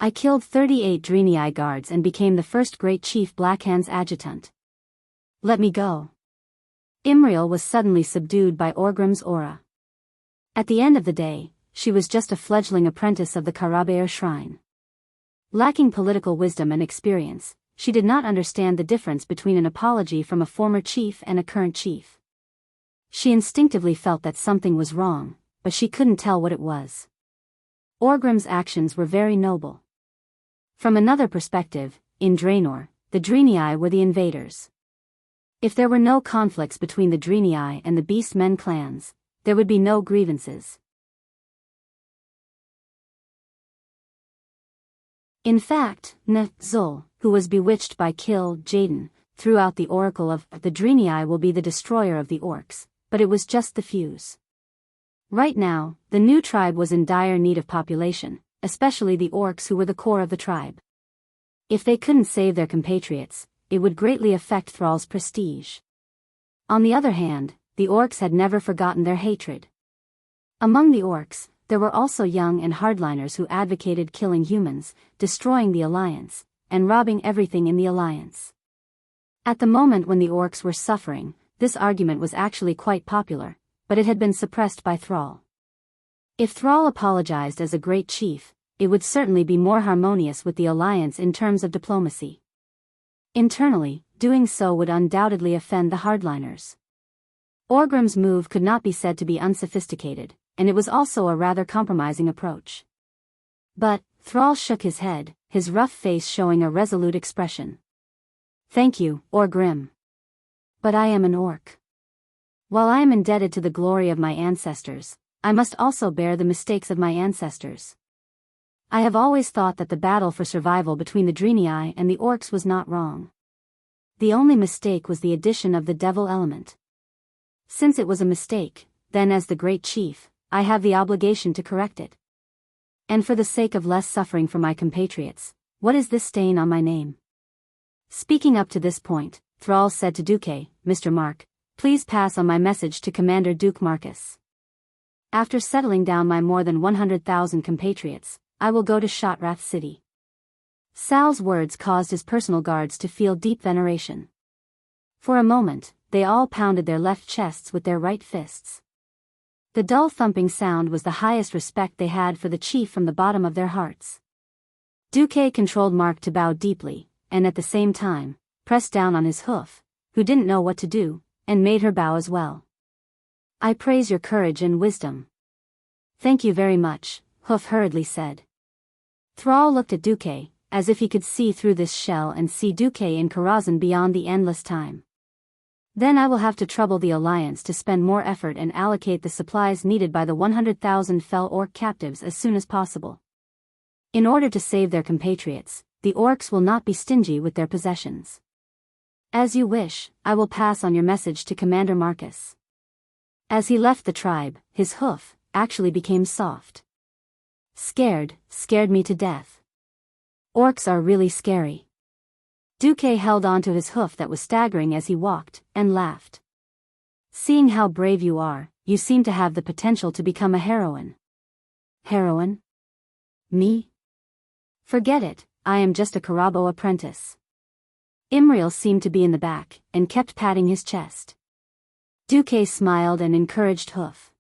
I killed 38 Drenii guards and became the first great chief Blackhand's adjutant. Let me go. Imriel was suddenly subdued by Orgrim's aura. At the end of the day, she was just a fledgling apprentice of the Karabeir Shrine. Lacking political wisdom and experience, she did not understand the difference between an apology from a former chief and a current chief. She instinctively felt that something was wrong, but she couldn't tell what it was. Orgrim's actions were very noble. From another perspective, in Draenor, the Drenii were the invaders. If there were no conflicts between the Drenii and the Beastmen clans, there would be no grievances. In fact, Zul, who was bewitched by Kill Jaden, threw out the oracle of the Drenii will be the destroyer of the orcs, but it was just the fuse. Right now, the new tribe was in dire need of population, especially the orcs who were the core of the tribe. If they couldn't save their compatriots, it would greatly affect Thrall's prestige. On the other hand, the orcs had never forgotten their hatred. Among the orcs, there were also young and hardliners who advocated killing humans, destroying the Alliance, and robbing everything in the Alliance. At the moment when the orcs were suffering, this argument was actually quite popular, but it had been suppressed by Thrall. If Thrall apologized as a great chief, it would certainly be more harmonious with the Alliance in terms of diplomacy. Internally, doing so would undoubtedly offend the hardliners. Orgrim's move could not be said to be unsophisticated, and it was also a rather compromising approach. But, Thrall shook his head, his rough face showing a resolute expression. Thank you, Orgrim. But I am an orc. While I am indebted to the glory of my ancestors, I must also bear the mistakes of my ancestors. I have always thought that the battle for survival between the Drenii and the orcs was not wrong. The only mistake was the addition of the devil element. Since it was a mistake, then as the great chief, I have the obligation to correct it. And for the sake of less suffering for my compatriots, what is this stain on my name? Speaking up to this point, Thrall said to Duque, Mr. Mark, please pass on my message to Commander Duke Marcus. After settling down my more than 100,000 compatriots, I will go to Shotrath City. Sal's words caused his personal guards to feel deep veneration. For a moment, they all pounded their left chests with their right fists. The dull thumping sound was the highest respect they had for the chief from the bottom of their hearts. Duque controlled Mark to bow deeply, and at the same time, pressed down on his hoof, who didn't know what to do, and made her bow as well. I praise your courage and wisdom. Thank you very much, Hoof hurriedly said. Thrall looked at Duque, as if he could see through this shell and see Duque in Karazhan beyond the endless time. Then I will have to trouble the Alliance to spend more effort and allocate the supplies needed by the 100,000 fell orc captives as soon as possible. In order to save their compatriots, the orcs will not be stingy with their possessions. As you wish, I will pass on your message to Commander Marcus. As he left the tribe, his hoof actually became soft. Scared me to death. Orcs are really scary. Duque held on to his hoof that was staggering as he walked, and laughed. Seeing how brave you are, you seem to have the potential to become a heroine. Heroine? Me? Forget it, I am just a Karabo apprentice. Imriel seemed to be in the back, and kept patting his chest. Duque smiled and encouraged Hoof.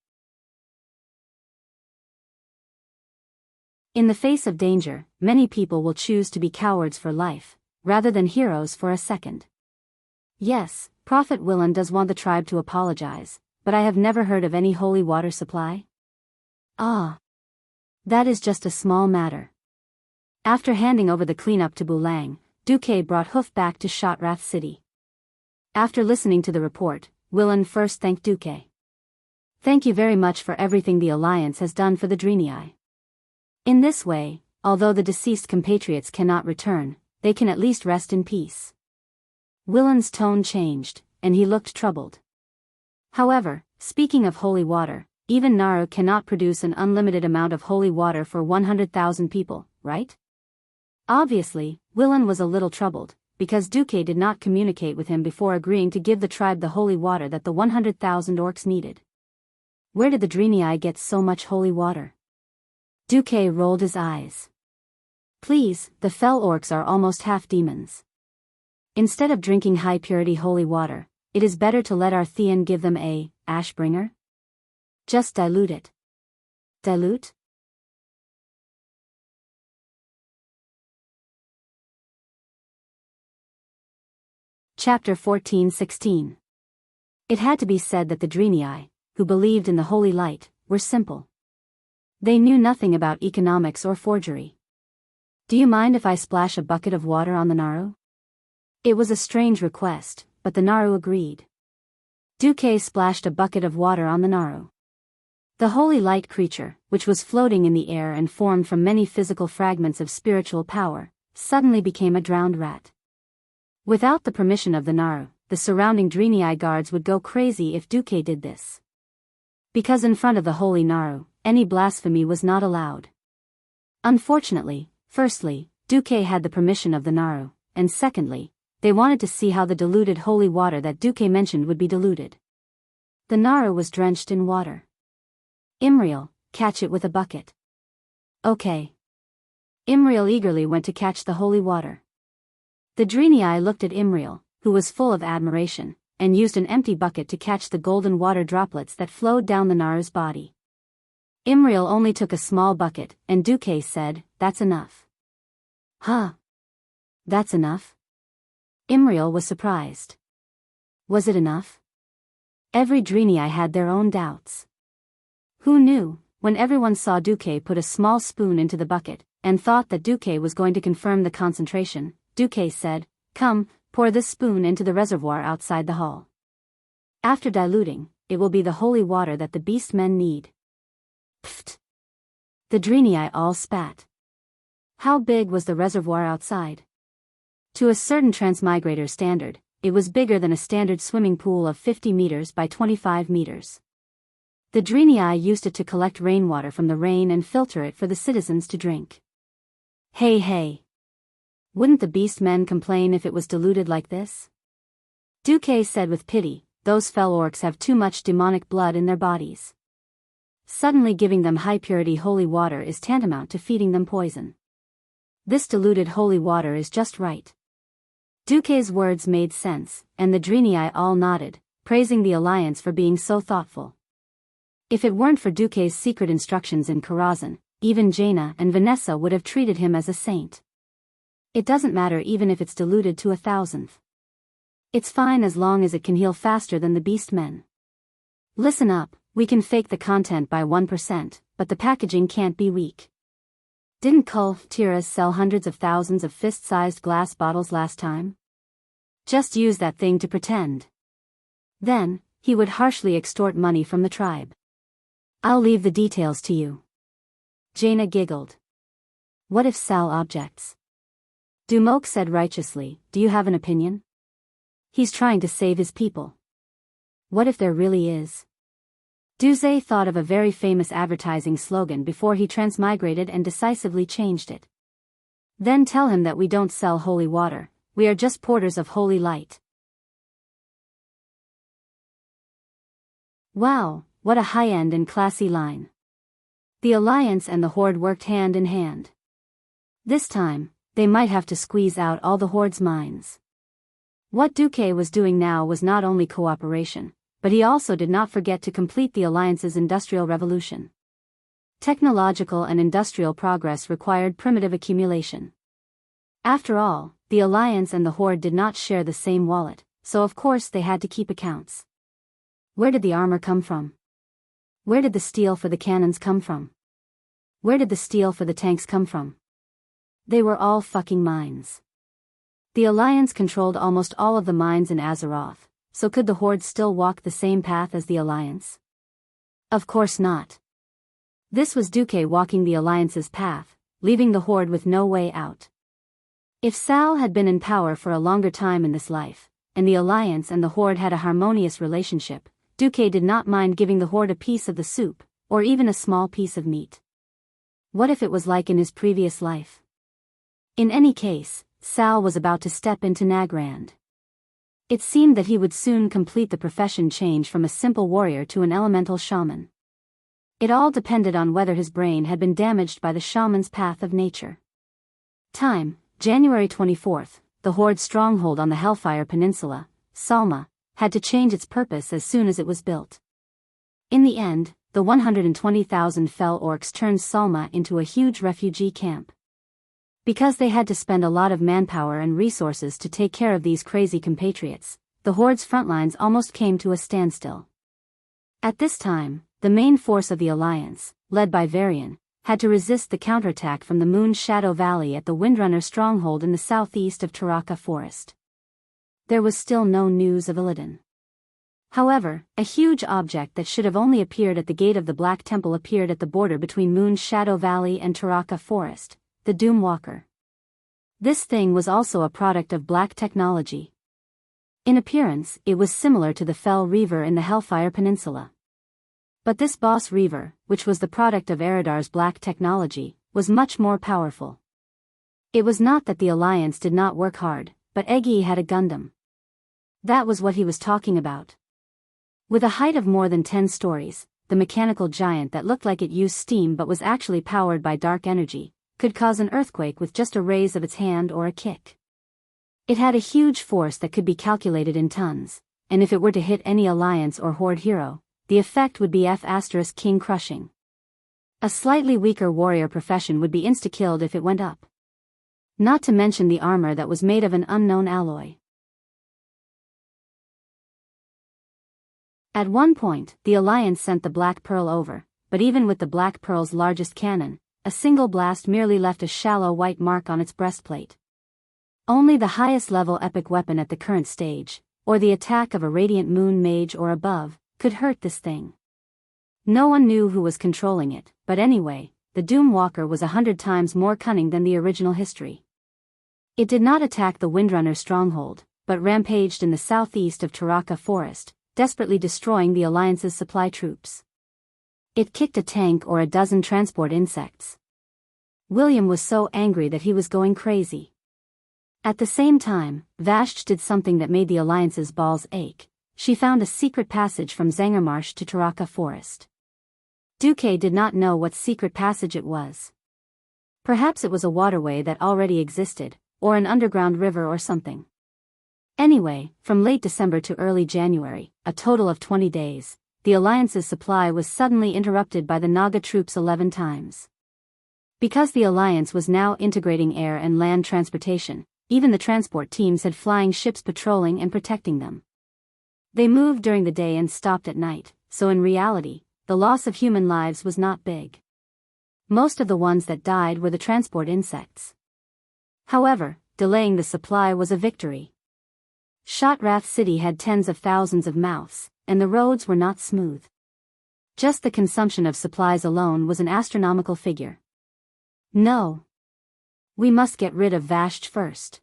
In the face of danger, many people will choose to be cowards for life, rather than heroes for a second. Yes, Prophet Willan does want the tribe to apologize, but I have never heard of any holy water supply. Ah. That is just a small matter. After handing over the cleanup to Bulang, Duque brought Hoof back to Shotrath City. After listening to the report, Willan first thanked Duque. Thank you very much for everything the Alliance has done for the Drenii. In this way, although the deceased compatriots cannot return, they can at least rest in peace. Willan's tone changed, and he looked troubled. However, speaking of holy water, even Naru cannot produce an unlimited amount of holy water for 100,000 people, right? Obviously, Willan was a little troubled, because Duque did not communicate with him before agreeing to give the tribe the holy water that the 100,000 orcs needed. Where did the Drenii get so much holy water? Duque rolled his eyes. Please, the fell orcs are almost half demons. Instead of drinking high-purity holy water, it is better to let our Theon give them a Ashbringer? Just dilute it. Dilute? Chapter 14:16. It had to be said that the Drenii, who believed in the holy light, were simple. They knew nothing about economics or forgery. Do you mind if I splash a bucket of water on the Naru? It was a strange request, but the Naru agreed. Duque splashed a bucket of water on the Naru. The holy light creature, which was floating in the air and formed from many physical fragments of spiritual power, suddenly became a drowned rat. Without the permission of the Naru, the surrounding Drenii guards would go crazy if Duque did this. Because in front of the holy Naru, any blasphemy was not allowed. Unfortunately, firstly, Duque had the permission of the Naru, and secondly, they wanted to see how the diluted holy water that Duque mentioned would be diluted. The Naru was drenched in water. Imriel, catch it with a bucket. Okay. Imriel eagerly went to catch the holy water. The Drenii looked at Imriel, who was full of admiration, and used an empty bucket to catch the golden water droplets that flowed down the Naru's body. Imriel only took a small bucket, and Duque said, "That's enough." Huh? That's enough? Imriel was surprised. Was it enough? Every Drenii had their own doubts. Who knew, when everyone saw Duque put a small spoon into the bucket, and thought that Duque was going to confirm the concentration, Duque said, "Come, pour this spoon into the reservoir outside the hall. After diluting, it will be the holy water that the beast men need." Pfft! The Drenii all spat. How big was the reservoir outside? To a certain transmigrator standard, it was bigger than a standard swimming pool of 50 meters by 25 meters. The Drenii used it to collect rainwater from the rain and filter it for the citizens to drink. Hey. Wouldn't the beast men complain if it was diluted like this? Duque said with pity, those fell orcs have too much demonic blood in their bodies. Suddenly giving them high-purity holy water is tantamount to feeding them poison. This diluted holy water is just right. Duque's words made sense, and the Drenii all nodded, praising the Alliance for being so thoughtful. If it weren't for Duque's secret instructions in Karazhan, even Jaina and Vanessa would have treated him as a saint. It doesn't matter even if it's diluted to 1,000th. It's fine as long as it can heal faster than the beast men. Listen up, we can fake the content by 1%, but the packaging can't be weak. Didn't Cultiras sell hundreds of thousands of fist-sized glass bottles last time? Just use that thing to pretend. Then, he would harshly extort money from the tribe. I'll leave the details to you. Jaina giggled. What if Sal objects? Dumoke said righteously, do you have an opinion? He's trying to save his people. What if there really is? Duze thought of a very famous advertising slogan before he transmigrated and decisively changed it. Then tell him that we don't sell holy water, we are just porters of holy light. Wow, what a high-end and classy line. The Alliance and the Horde worked hand in hand. This time, they might have to squeeze out all the Horde's minds. What Duque was doing now was not only cooperation, but he also did not forget to complete the Alliance's industrial revolution. Technological and industrial progress required primitive accumulation. After all, the Alliance and the Horde did not share the same wallet, so of course they had to keep accounts. Where did the armor come from? Where did the steel for the cannons come from? Where did the steel for the tanks come from? They were all fucking mines. The Alliance controlled almost all of the mines in Azeroth, so could the Horde still walk the same path as the Alliance? Of course not. This was Duque walking the Alliance's path, leaving the Horde with no way out. If Sal had been in power for a longer time in this life, and the Alliance and the Horde had a harmonious relationship, Duque did not mind giving the Horde a piece of the soup, or even a small piece of meat. What if it was like in his previous life? In any case, Sal was about to step into Nagrand. It seemed that he would soon complete the profession change from a simple warrior to an elemental shaman. It all depended on whether his brain had been damaged by the shaman's path of nature. Time, January 24th, the Horde's stronghold on the Hellfire Peninsula, Salma, had to change its purpose as soon as it was built. In the end, the 120,000 fell orcs turned Salma into a huge refugee camp. Because they had to spend a lot of manpower and resources to take care of these crazy compatriots, the Horde's front lines almost came to a standstill. At this time, the main force of the Alliance, led by Varian, had to resist the counterattack from the Moon's Shadow Valley at the Windrunner stronghold in the southeast of Taraka Forest. There was still no news of Illidan. However, a huge object that should have only appeared at the gate of the Black Temple appeared at the border between Moon's Shadow Valley and Taraka Forest, the Doomwalker. This thing was also a product of black technology. In appearance, it was similar to the Fell Reaver in the Hellfire Peninsula. But this boss Reaver, which was the product of Eridar's black technology, was much more powerful. It was not that the Alliance did not work hard, but Egi had a Gundam. That was what he was talking about. With a height of more than 10 stories, the mechanical giant that looked like it used steam but was actually powered by dark energy, could cause an earthquake with just a raise of its hand or a kick. It had a huge force that could be calculated in tons, and if it were to hit any Alliance or Horde hero, the effect would be F***king crushing. A slightly weaker warrior profession would be insta-killed if it went up. Not to mention the armor that was made of an unknown alloy. At one point, the Alliance sent the Black Pearl over, but even with the Black Pearl's largest cannon, a single blast merely left a shallow white mark on its breastplate. Only the highest level epic weapon at the current stage, or the attack of a Radiant Moon Mage or above, could hurt this thing. No one knew who was controlling it, but anyway, the Doomwalker was 100 times more cunning than the original history. It did not attack the Windrunner stronghold, but rampaged in the southeast of Taraka Forest, desperately destroying the Alliance's supply troops. It kicked a tank or a dozen transport insects. William was so angry that he was going crazy. At the same time, Vashti did something that made the Alliance's balls ache. She found a secret passage from Zangermarsh to Taraka Forest. Duque did not know what secret passage it was. Perhaps it was a waterway that already existed, or an underground river or something. Anyway, from late December to early January, a total of 20 days, the Alliance's supply was suddenly interrupted by the Naga troops 11 times. Because the Alliance was now integrating air and land transportation, even the transport teams had flying ships patrolling and protecting them. They moved during the day and stopped at night, so in reality, the loss of human lives was not big. Most of the ones that died were the transport insects. However, delaying the supply was a victory. Shotrath City had tens of thousands of mouths, and the roads were not smooth. Just the consumption of supplies alone was an astronomical figure. No. We must get rid of Vashti first.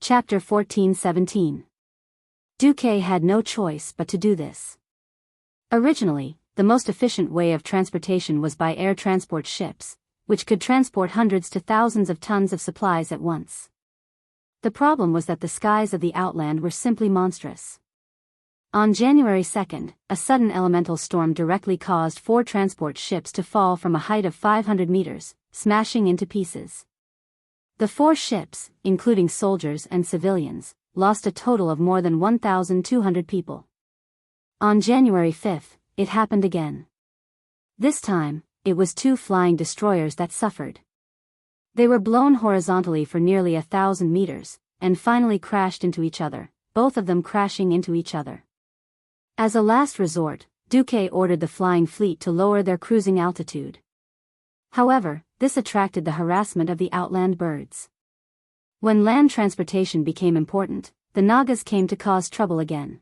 Chapter 14-17. Duque had no choice but to do this. Originally, the most efficient way of transportation was by air transport ships, which could transport hundreds to thousands of tons of supplies at once. The problem was that the skies of the outland were simply monstrous. On January 2nd, a sudden elemental storm directly caused 4 transport ships to fall from a height of 500 meters, smashing into pieces. The 4 ships, including soldiers and civilians, lost a total of more than 1,200 people. On January 5th, it happened again. This time, it was 2 flying destroyers that suffered. They were blown horizontally for nearly 1,000 meters, and finally crashed into each other, both of them crashing into each other. As a last resort, Duque ordered the flying fleet to lower their cruising altitude. However, this attracted the harassment of the outland birds. When land transportation became important, the Nagas came to cause trouble again.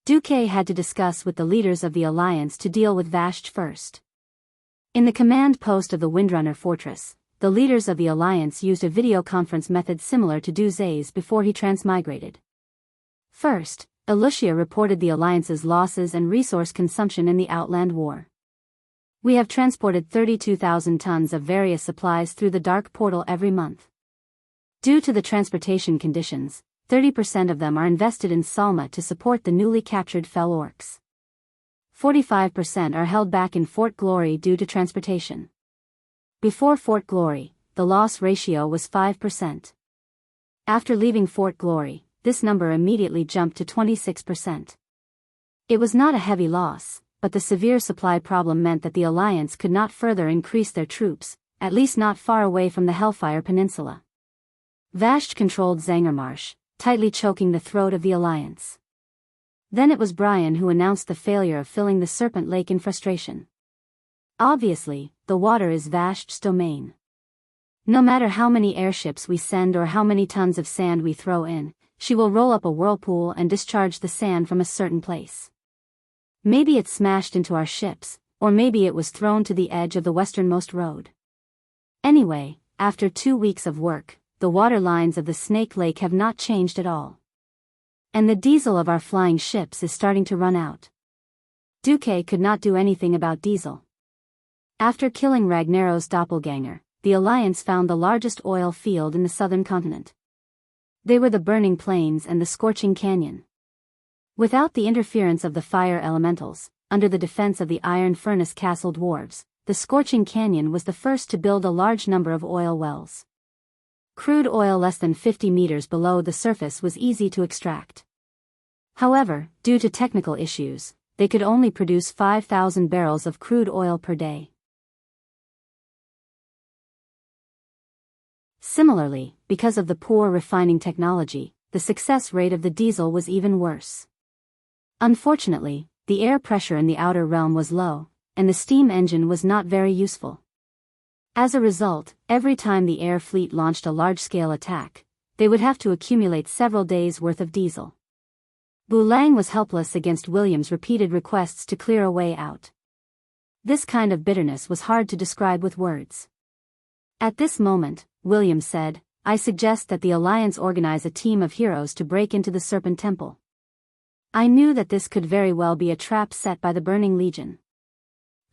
Duque had to discuss with the leaders of the Alliance to deal with Vashti first. In the command post of the Windrunner Fortress, the leaders of the Alliance used a video conference method similar to Duque's before he transmigrated. First, Lucia reported the Alliance's losses and resource consumption in the Outland War. We have transported 32,000 tons of various supplies through the Dark Portal every month. Due to the transportation conditions, 30% of them are invested in Salma to support the newly captured Fel Orcs. 45% are held back in Fort Glory due to transportation. Before Fort Glory, the loss ratio was 5%. After leaving Fort Glory, this number immediately jumped to 26%. It was not a heavy loss, but the severe supply problem meant that the Alliance could not further increase their troops, at least not far away from the Hellfire Peninsula. Vashti controlled Zangermarsh, tightly choking the throat of the Alliance. Then it was Brian who announced the failure of filling the Serpent Lake in frustration. Obviously, the water is Vashti's domain. No matter how many airships we send or how many tons of sand we throw in, she will roll up a whirlpool and discharge the sand from a certain place. Maybe it smashed into our ships, or maybe it was thrown to the edge of the westernmost road. Anyway, after 2 weeks of work, the water lines of the Snake Lake have not changed at all. And the diesel of our flying ships is starting to run out. Duque could not do anything about diesel. After killing Ragnaros's doppelganger, the Alliance found the largest oil field in the southern continent. They were the Burning Plains and the Scorching Canyon. Without the interference of the fire elementals, under the defense of the iron furnace castle dwarves, the Scorching Canyon was the first to build a large number of oil wells. Crude oil less than 50 meters below the surface was easy to extract. However, due to technical issues, they could only produce 5,000 barrels of crude oil per day. Similarly, because of the poor refining technology, the success rate of the diesel was even worse. Unfortunately, the air pressure in the outer realm was low, and the steam engine was not very useful. As a result, every time the air fleet launched a large-scale attack, they would have to accumulate several days' worth of diesel. Boulang was helpless against William's repeated requests to clear a way out. This kind of bitterness was hard to describe with words. At this moment, William said, I suggest that the Alliance organize a team of heroes to break into the Serpent Temple. I knew that this could very well be a trap set by the Burning Legion.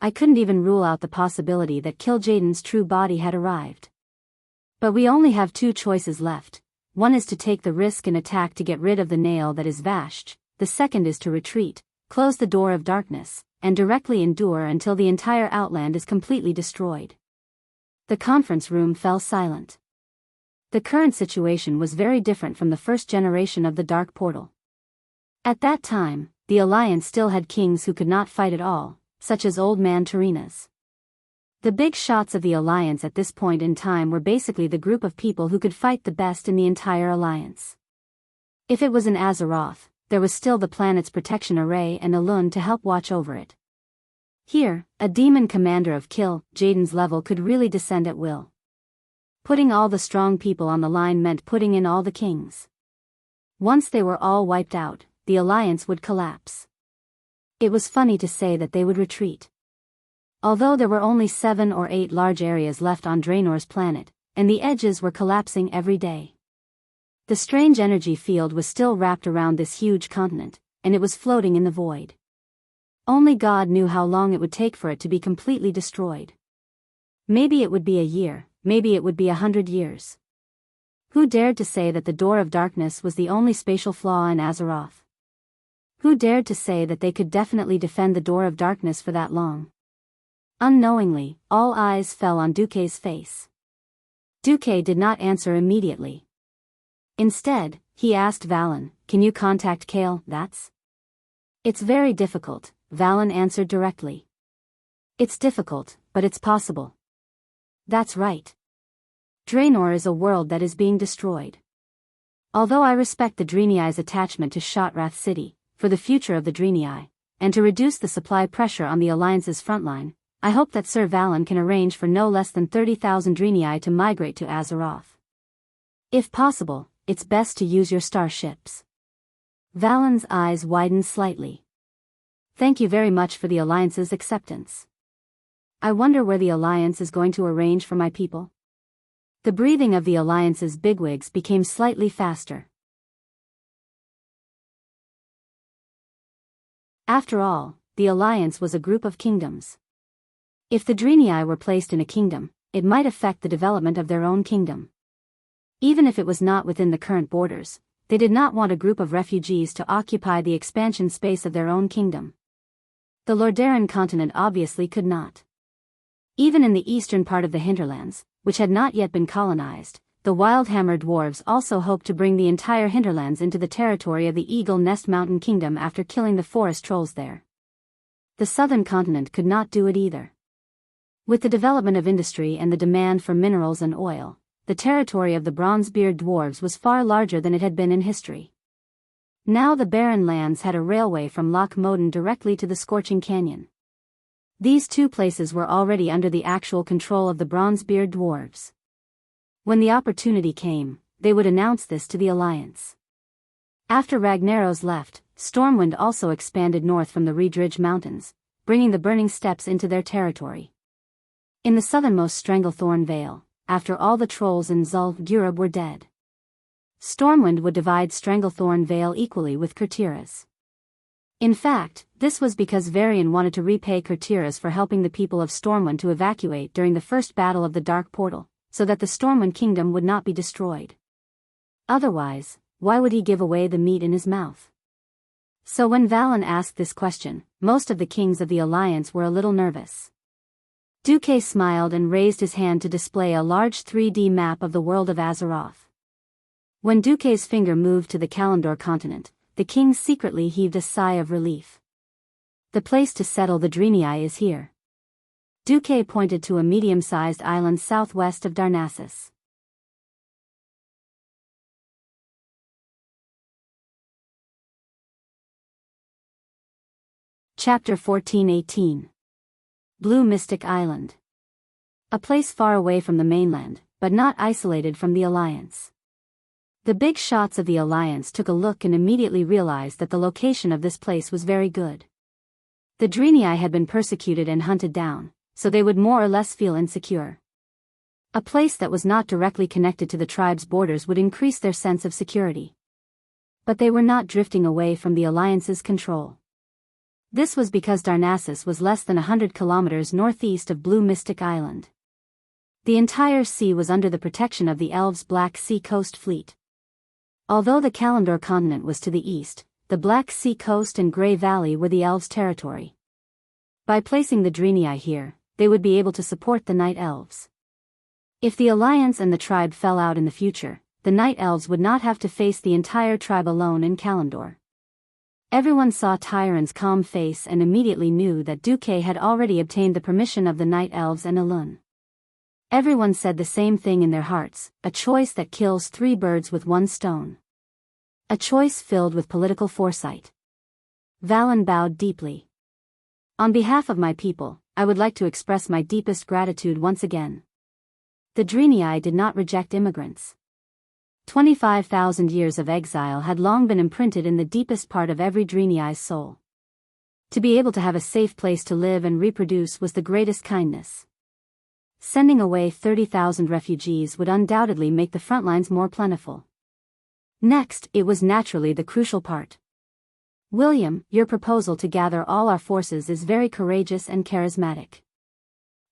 I couldn't even rule out the possibility that Kil'jaeden's true body had arrived. But we only have two choices left. One is to take the risk and attack to get rid of the nail that is Vashj, the second is to retreat, close the door of darkness, and directly endure until the entire outland is completely destroyed. The conference room fell silent. The current situation was very different from the first generation of the Dark Portal. At that time, the Alliance still had kings who could not fight at all, such as Old Man Tyreenas. The big shots of the Alliance at this point in time were basically the group of people who could fight the best in the entire Alliance. If it was in Azeroth, there was still the planet's protection array and Elun to help watch over it. Here, a demon commander of Kil'jaeden's level could really descend at will. Putting all the strong people on the line meant putting in all the kings. Once they were all wiped out, the Alliance would collapse. It was funny to say that they would retreat. Although there were only 7 or 8 large areas left on Draenor's planet, and the edges were collapsing every day. The strange energy field was still wrapped around this huge continent, and it was floating in the void. Only God knew how long it would take for it to be completely destroyed. Maybe it would be a year, maybe it would be 100 years. Who dared to say that the Door of Darkness was the only spatial flaw in Azeroth? Who dared to say that they could definitely defend the Door of Darkness for that long? Unknowingly, all eyes fell on Duque's face. Duque did not answer immediately. Instead, he asked Valen, can you contact Kale? It's very difficult, Valen answered directly. It's difficult, but it's possible. That's right. Draenor is a world that is being destroyed. Although I respect the Draeniai's attachment to Shotrath City, for the future of the Draenei, and to reduce the supply pressure on the Alliance's frontline, I hope that Sir Valen can arrange for no less than 30,000 Draenei to migrate to Azeroth. If possible, it's best to use your starships. Valen's eyes widened slightly. Thank you very much for the Alliance's acceptance. I wonder where the Alliance is going to arrange for my people? The breathing of the Alliance's bigwigs became slightly faster. After all, the Alliance was a group of kingdoms. If the Draenei were placed in a kingdom, it might affect the development of their own kingdom. Even if it was not within the current borders, they did not want a group of refugees to occupy the expansion space of their own kingdom. The Lordaeron continent obviously could not. Even in the eastern part of the hinterlands, which had not yet been colonized, the Wildhammer dwarves also hoped to bring the entire hinterlands into the territory of the Eagle Nest Mountain Kingdom after killing the forest trolls there. The southern continent could not do it either. With the development of industry and the demand for minerals and oil, the territory of the Bronzebeard dwarves was far larger than it had been in history. Now the barren lands had a railway from Loch Moden directly to the Scorching Canyon. These two places were already under the actual control of the Bronzebeard dwarves. When the opportunity came, they would announce this to the Alliance. After Ragnaros left, Stormwind also expanded north from the Reedridge Mountains, bringing the Burning Steppes into their territory. In the southernmost Stranglethorn Vale, after all the trolls in Zul'Gurub were dead, Stormwind would divide Stranglethorn Vale equally with Kurtiras. In fact, this was because Varian wanted to repay Kurtiras for helping the people of Stormwind to evacuate during the first battle of the Dark Portal, so that the Stormwind Kingdom would not be destroyed. Otherwise, why would he give away the meat in his mouth? So when Valen asked this question, most of the kings of the Alliance were a little nervous. Duque smiled and raised his hand to display a large 3D map of the world of Azeroth. When Duque's finger moved to the Kalimdor continent, the king secretly heaved a sigh of relief. The place to settle the Draenei is here. Duque pointed to a medium-sized island southwest of Darnassus. Chapter 14:18. Blue Mystic Island. A place far away from the mainland, but not isolated from the Alliance. The big shots of the Alliance took a look and immediately realized that the location of this place was very good. The Drenii had been persecuted and hunted down, so they would more or less feel insecure. A place that was not directly connected to the tribe's borders would increase their sense of security. But they were not drifting away from the Alliance's control. This was because Darnassus was less than 100 kilometers northeast of Blue Mystic Island. The entire sea was under the protection of the Elves' Black Sea Coast Fleet. Although the Kalimdor continent was to the east, the Black Sea Coast and Grey Valley were the Elves' territory. By placing the Drenii here, they would be able to support the Night Elves. If the Alliance and the tribe fell out in the future, the Night Elves would not have to face the entire tribe alone in Kalimdor. Everyone saw Tyron's calm face and immediately knew that Duque had already obtained the permission of the Night Elves and Elun. Everyone said the same thing in their hearts, a choice that kills 3 birds with 1 stone. A choice filled with political foresight. Valen bowed deeply. On behalf of my people, I would like to express my deepest gratitude once again. The Drenii did not reject immigrants. 25,000 years of exile had long been imprinted in the deepest part of every Drenii's soul. To be able to have a safe place to live and reproduce was the greatest kindness. Sending away 30,000 refugees would undoubtedly make the front lines more plentiful. Next, it was naturally the crucial part. William, your proposal to gather all our forces is very courageous and charismatic.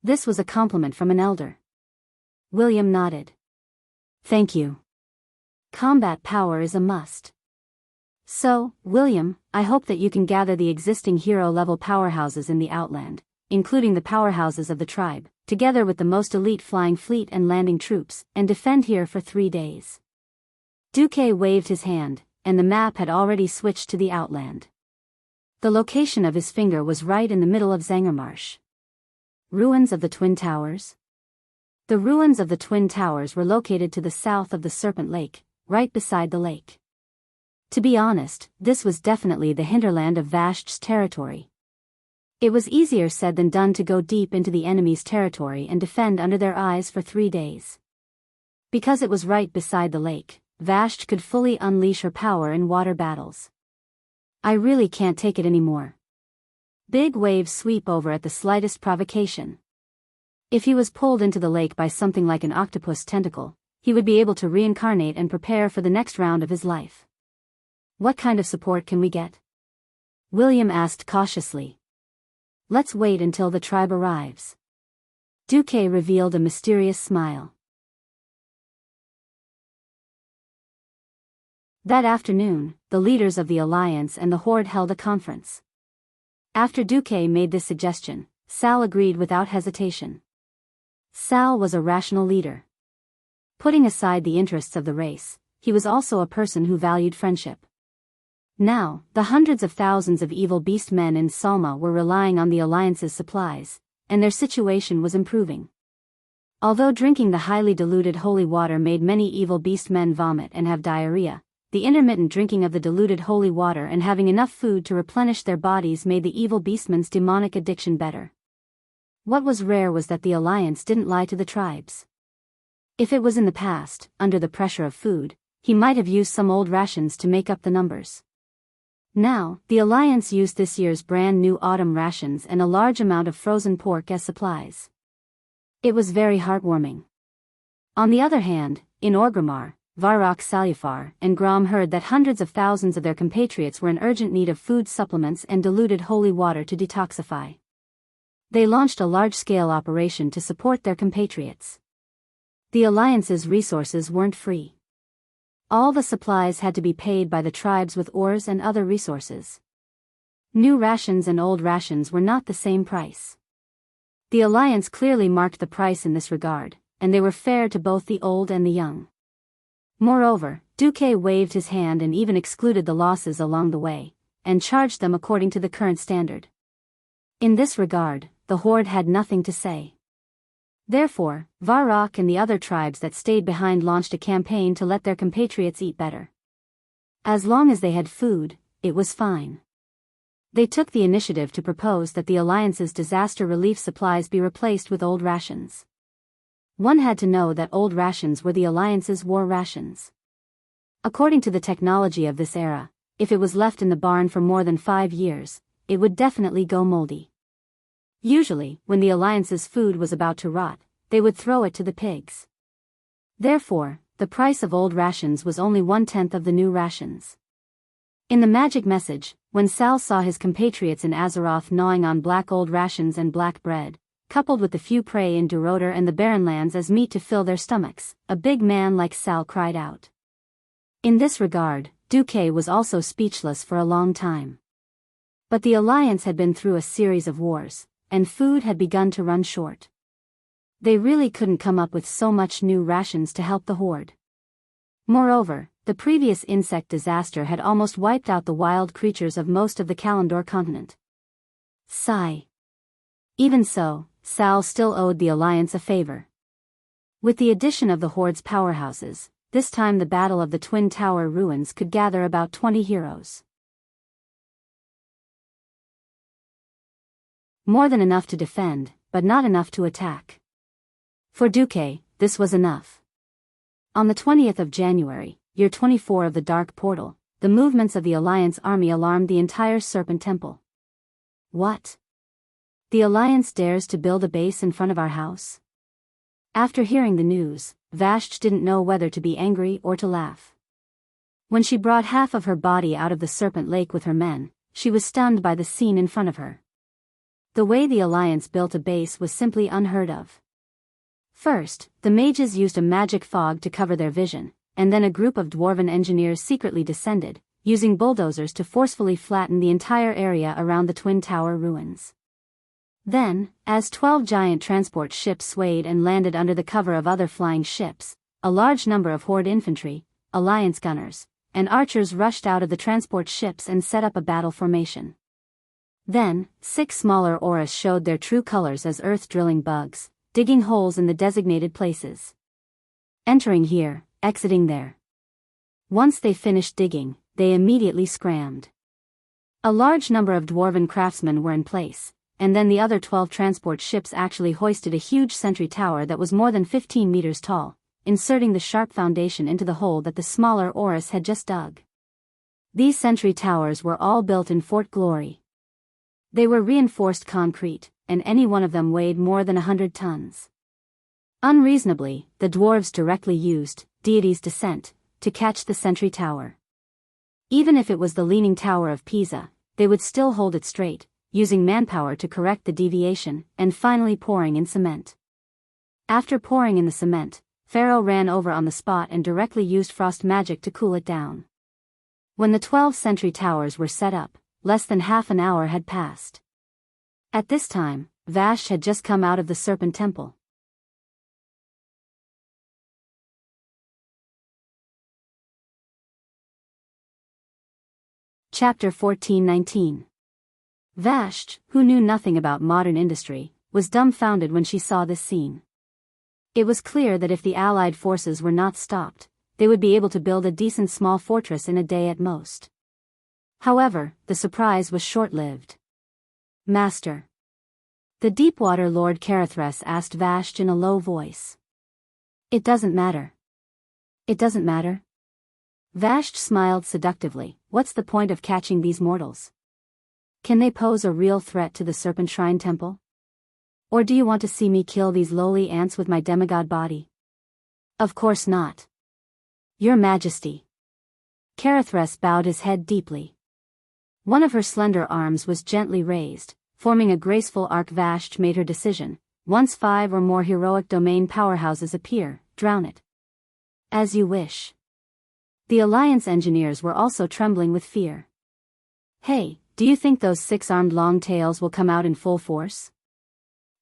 This was a compliment from an elder. William nodded. Thank you. Combat power is a must. So, William, I hope that you can gather the existing hero-level powerhouses in the Outland, including the powerhouses of the tribe, together with the most elite flying fleet and landing troops, and defend here for 3 days. Duque waved his hand, and the map had already switched to the Outland. The location of his finger was right in the middle of Zangermarsh. Ruins of the Twin Towers? The ruins of the Twin Towers were located to the south of the Serpent Lake, right beside the lake. To be honest, this was definitely the hinterland of Vasht's territory. It was easier said than done to go deep into the enemy's territory and defend under their eyes for 3 days. Because it was right beside the lake, Vasht could fully unleash her power in water battles. I really can't take it anymore. Big waves sweep over at the slightest provocation. If he was pulled into the lake by something like an octopus tentacle, he would be able to reincarnate and prepare for the next round of his life. What kind of support can we get? William asked cautiously. Let's wait until the tribe arrives. Duque revealed a mysterious smile. That afternoon, the leaders of the Alliance and the Horde held a conference. After Duque made this suggestion, Sal agreed without hesitation. Sal was a rational leader. Putting aside the interests of the race, he was also a person who valued friendship. Now, the hundreds of thousands of evil beast men in Salma were relying on the Alliance's supplies, and their situation was improving. Although drinking the highly diluted holy water made many evil beast men vomit and have diarrhea, the intermittent drinking of the diluted holy water and having enough food to replenish their bodies made the evil beastmen's demonic addiction better. What was rare was that the Alliance didn't lie to the tribes. If it was in the past, under the pressure of food, he might have used some old rations to make up the numbers. Now, the Alliance used this year's brand new autumn rations and a large amount of frozen pork as supplies. It was very heartwarming. On the other hand, in Orgrimmar, Varrock Salufar and Grom heard that hundreds of thousands of their compatriots were in urgent need of food supplements and diluted holy water to detoxify. They launched a large-scale operation to support their compatriots. The Alliance's resources weren't free. All the supplies had to be paid by the tribes with ores and other resources. New rations and old rations were not the same price. The Alliance clearly marked the price in this regard, and they were fair to both the old and the young. Moreover, Duque waved his hand and even excluded the losses along the way, and charged them according to the current standard. In this regard, the Horde had nothing to say. Therefore, Varrock and the other tribes that stayed behind launched a campaign to let their compatriots eat better. As long as they had food, it was fine. They took the initiative to propose that the Alliance's disaster relief supplies be replaced with old rations. One had to know that old rations were the Alliance's war rations. According to the technology of this era, if it was left in the barn for more than 5 years, it would definitely go moldy. Usually, when the Alliance's food was about to rot, they would throw it to the pigs. Therefore, the price of old rations was only 1/10 of the new rations. In the magic message, when Sal saw his compatriots in Azeroth gnawing on black old rations and black bread, coupled with the few prey in Duroder and the Barren Lands as meat to fill their stomachs, a big man like Sal cried out. In this regard, Duque was also speechless for a long time. But the Alliance had been through a series of wars, and food had begun to run short. They really couldn't come up with so much new rations to help the Horde. Moreover, the previous insect disaster had almost wiped out the wild creatures of most of the Kalimdor continent. Sigh. Even so, Sal still owed the Alliance a favor. With the addition of the Horde's powerhouses, this time the Battle of the Twin Tower ruins could gather about 20 heroes. More than enough to defend, but not enough to attack. For Duque, this was enough. On the 20th of January, year 24 of the Dark Portal, the movements of the Alliance army alarmed the entire Serpent Temple. What? The Alliance dares to build a base in front of our house? After hearing the news, Vashj didn't know whether to be angry or to laugh. When she brought half of her body out of the Serpent Lake with her men, she was stunned by the scene in front of her. The way the Alliance built a base was simply unheard of. First, the mages used a magic fog to cover their vision, and then a group of dwarven engineers secretly descended, using bulldozers to forcefully flatten the entire area around the Twin Tower ruins. Then, as 12 giant transport ships swayed and landed under the cover of other flying ships, a large number of Horde infantry, Alliance gunners, and archers rushed out of the transport ships and set up a battle formation. Then, 6 smaller auras showed their true colors as earth-drilling bugs, digging holes in the designated places. Entering here, exiting there. Once they finished digging, they immediately scrammed. A large number of dwarven craftsmen were in place, and then the other 12 transport ships actually hoisted a huge sentry tower that was more than 15 meters tall, inserting the sharp foundation into the hole that the smaller auras had just dug. These sentry towers were all built in Fort Glory. They were reinforced concrete, and any one of them weighed more than 100 tons. Unreasonably, the dwarves directly used Deity's Descent to catch the sentry tower. Even if it was the Leaning Tower of Pisa, they would still hold it straight, using manpower to correct the deviation, and finally pouring in cement. After pouring in the cement, Pharaoh ran over on the spot and directly used frost magic to cool it down. When the 12 sentry towers were set up, less than half an hour had passed. At this time, Vashj had just come out of the Serpent Temple. Chapter 14:19. Vashj, who knew nothing about modern industry, was dumbfounded when she saw this scene. It was clear that if the Allied forces were not stopped, they would be able to build a decent small fortress in a day at most. However, the surprise was short-lived. Master. The Deepwater Lord Carithres asked Vashj in a low voice. It doesn't matter. It doesn't matter? Vashj smiled seductively. What's the point of catching these mortals? Can they pose a real threat to the Serpent Shrine Temple? Or do you want to see me kill these lowly ants with my demigod body? Of course not. Your Majesty. Carithres bowed his head deeply. One of her slender arms was gently raised, forming a graceful arc. Vashj made her decision. Once 5 or more heroic domain powerhouses appear, drown it. As you wish. The Alliance engineers were also trembling with fear. Hey, do you think those 6 armed long-tails will come out in full force?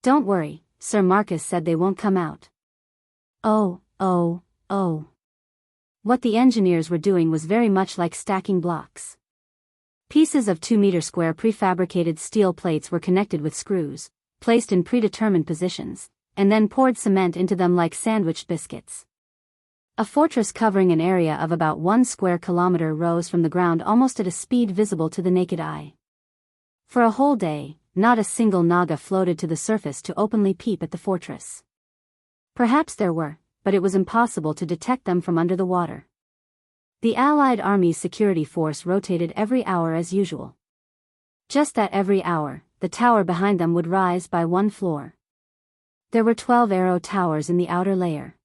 Don't worry, Sir Marcus said they won't come out. Oh. What the engineers were doing was very much like stacking blocks. Pieces of 2-meter square prefabricated steel plates were connected with screws, placed in predetermined positions, and then poured cement into them like sandwiched biscuits. A fortress covering an area of about 1 square kilometer rose from the ground almost at a speed visible to the naked eye. For a whole day, not a single Naga floated to the surface to openly peep at the fortress. Perhaps there were, but it was impossible to detect them from under the water. The Allied Army's security force rotated every hour as usual. Just that every hour, the tower behind them would rise by one floor. There were 12 arrow towers in the outer layer.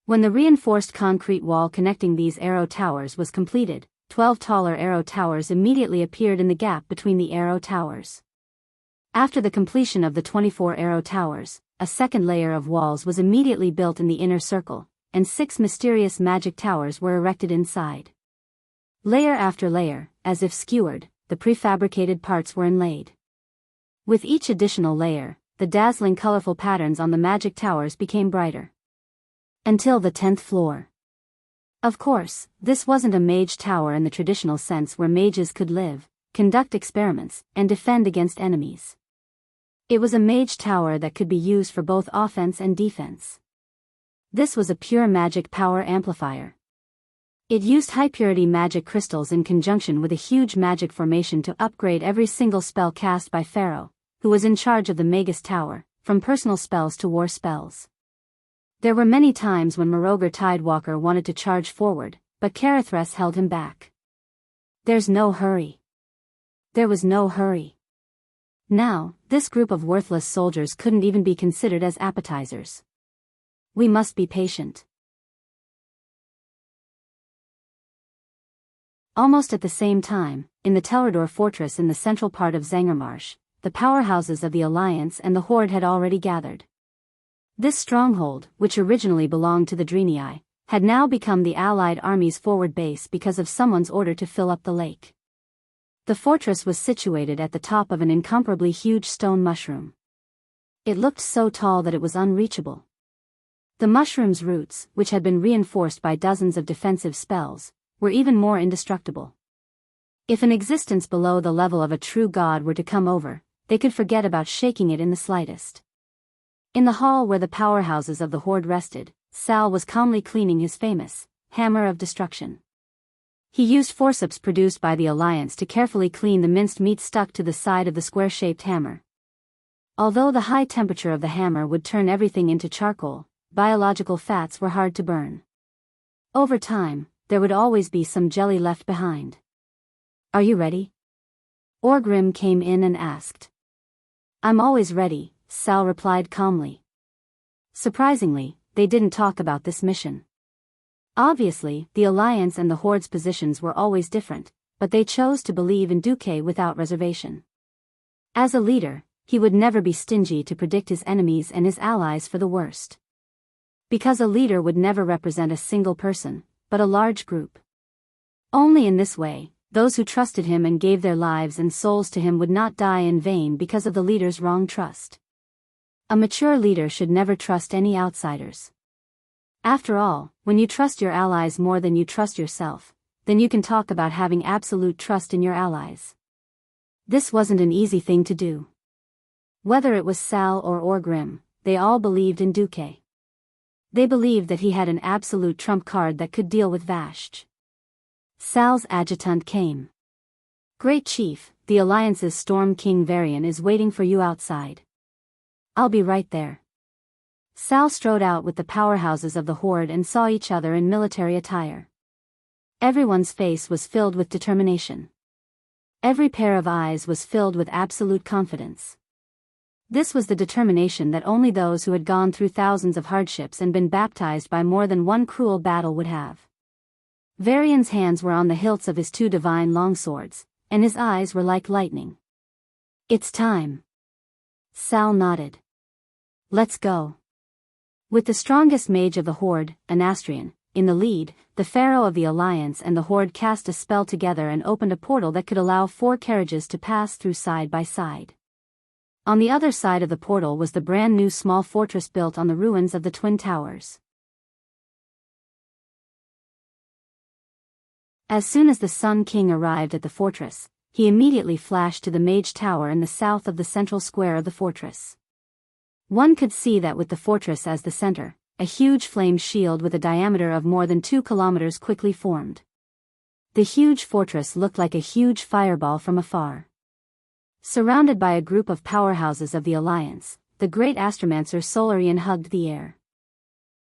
When the reinforced concrete wall connecting these arrow towers was completed, 12 taller arrow towers immediately appeared in the gap between the arrow towers. After the completion of the 24 arrow towers, a second layer of walls was immediately built in the inner circle, and 6 mysterious magic towers were erected inside. Layer after layer, as if skewered, the prefabricated parts were inlaid. With each additional layer, the dazzling colorful patterns on the magic towers became brighter. Until the 10th floor. Of course, this wasn't a mage tower in the traditional sense where mages could live, conduct experiments, and defend against enemies. It was a mage tower that could be used for both offense and defense. This was a pure magic power amplifier. It used high-purity magic crystals in conjunction with a huge magic formation to upgrade every single spell cast by Pharaoh, who was in charge of the Magus Tower, from personal spells to war spells. There were many times when Morogar Tidewalker wanted to charge forward, but Karithres held him back. There's no hurry. There was no hurry. Now, this group of worthless soldiers couldn't even be considered as appetizers. We must be patient. Almost at the same time, in the Telrador fortress in the central part of Zangermarsh, the powerhouses of the Alliance and the Horde had already gathered. This stronghold, which originally belonged to the Drenii, had now become the Allied army's forward base because of someone's order to fill up the lake. The fortress was situated at the top of an incomparably huge stone mushroom. It looked so tall that it was unreachable. The mushroom's roots, which had been reinforced by dozens of defensive spells, were even more indestructible. If an existence below the level of a true god were to come over, they could forget about shaking it in the slightest. In the hall where the powerhouses of the Horde rested, Sal was calmly cleaning his famous hammer of destruction. He used forceps produced by the Alliance to carefully clean the minced meat stuck to the side of the square-shaped hammer. Although the high temperature of the hammer would turn everything into charcoal, biological fats were hard to burn. Over time, there would always be some jelly left behind. Are you ready? Orgrim came in and asked. I'm always ready, Sal replied calmly. Surprisingly, they didn't talk about this mission. Obviously, the Alliance and the Horde's positions were always different, but they chose to believe in Duque without reservation. As a leader, he would never be stingy to predict his enemies and his allies for the worst. Because a leader would never represent a single person, but a large group. Only in this way, those who trusted him and gave their lives and souls to him would not die in vain because of the leader's wrong trust. A mature leader should never trust any outsiders. After all, when you trust your allies more than you trust yourself, then you can talk about having absolute trust in your allies. This wasn't an easy thing to do. Whether it was Sal or Orgrim, they all believed in Duque. They believed that he had an absolute trump card that could deal with Vashj. Sal's adjutant came. Great Chief, the Alliance's Storm King Varian is waiting for you outside. I'll be right there. Sal strode out with the powerhouses of the Horde and saw each other in military attire. Everyone's face was filled with determination. Every pair of eyes was filled with absolute confidence. This was the determination that only those who had gone through thousands of hardships and been baptized by more than one cruel battle would have. Varian's hands were on the hilts of his 2 divine longswords, and his eyes were like lightning. It's time. Sal nodded. Let's go. With the strongest mage of the Horde, Anastrian, in the lead, the Pharaoh of the Alliance and the Horde cast a spell together and opened a portal that could allow 4 carriages to pass through side by side. On the other side of the portal was the brand new small fortress built on the ruins of the Twin Towers. As soon as the Sun King arrived at the fortress, he immediately flashed to the Mage Tower in the south of the central square of the fortress. One could see that with the fortress as the center, a huge flame shield with a diameter of more than 2 kilometers quickly formed. The huge fortress looked like a huge fireball from afar. Surrounded by a group of powerhouses of the Alliance, the great astromancer Solarian hugged the air.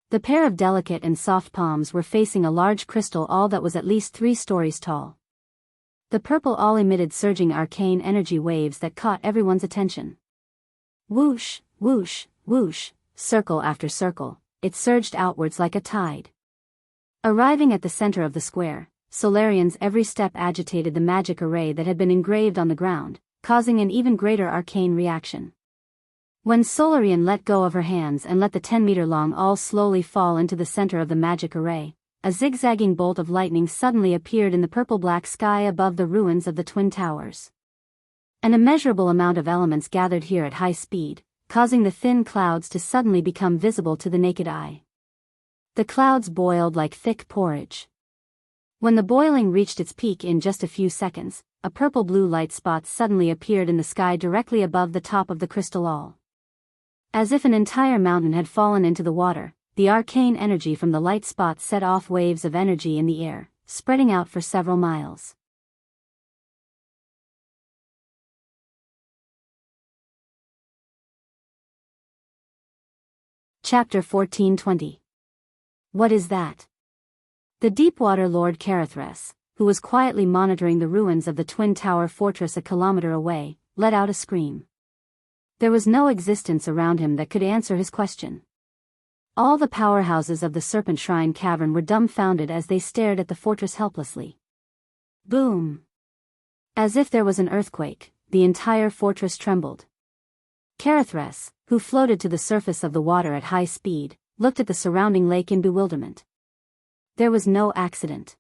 The pair of delicate and soft palms were facing a large crystal all that was at least 3 stories tall. The purple all emitted surging arcane energy waves that caught everyone's attention. Whoosh, whoosh, whoosh, circle after circle, it surged outwards like a tide. Arriving at the center of the square, Solarian's every step agitated the magic array that had been engraved on the ground, causing an even greater arcane reaction. When Solarian let go of her hands and let the 10-meter-long awl slowly fall into the center of the magic array, a zigzagging bolt of lightning suddenly appeared in the purple-black sky above the ruins of the Twin Towers. An immeasurable amount of elements gathered here at high speed, causing the thin clouds to suddenly become visible to the naked eye. The clouds boiled like thick porridge. When the boiling reached its peak in just a few seconds, a purple-blue light spot suddenly appeared in the sky directly above the top of the crystal awl. As if an entire mountain had fallen into the water, the arcane energy from the light spot set off waves of energy in the air, spreading out for several miles. Chapter 1420. What is that? The Deepwater Lord Carithres, who was quietly monitoring the ruins of the Twin Tower fortress a kilometer away, let out a scream. There was no existence around him that could answer his question. All the powerhouses of the Serpent Shrine cavern were dumbfounded as they stared at the fortress helplessly. Boom! As if there was an earthquake, the entire fortress trembled. Carithres, who floated to the surface of the water at high speed, looked at the surrounding lake in bewilderment. There was no accident.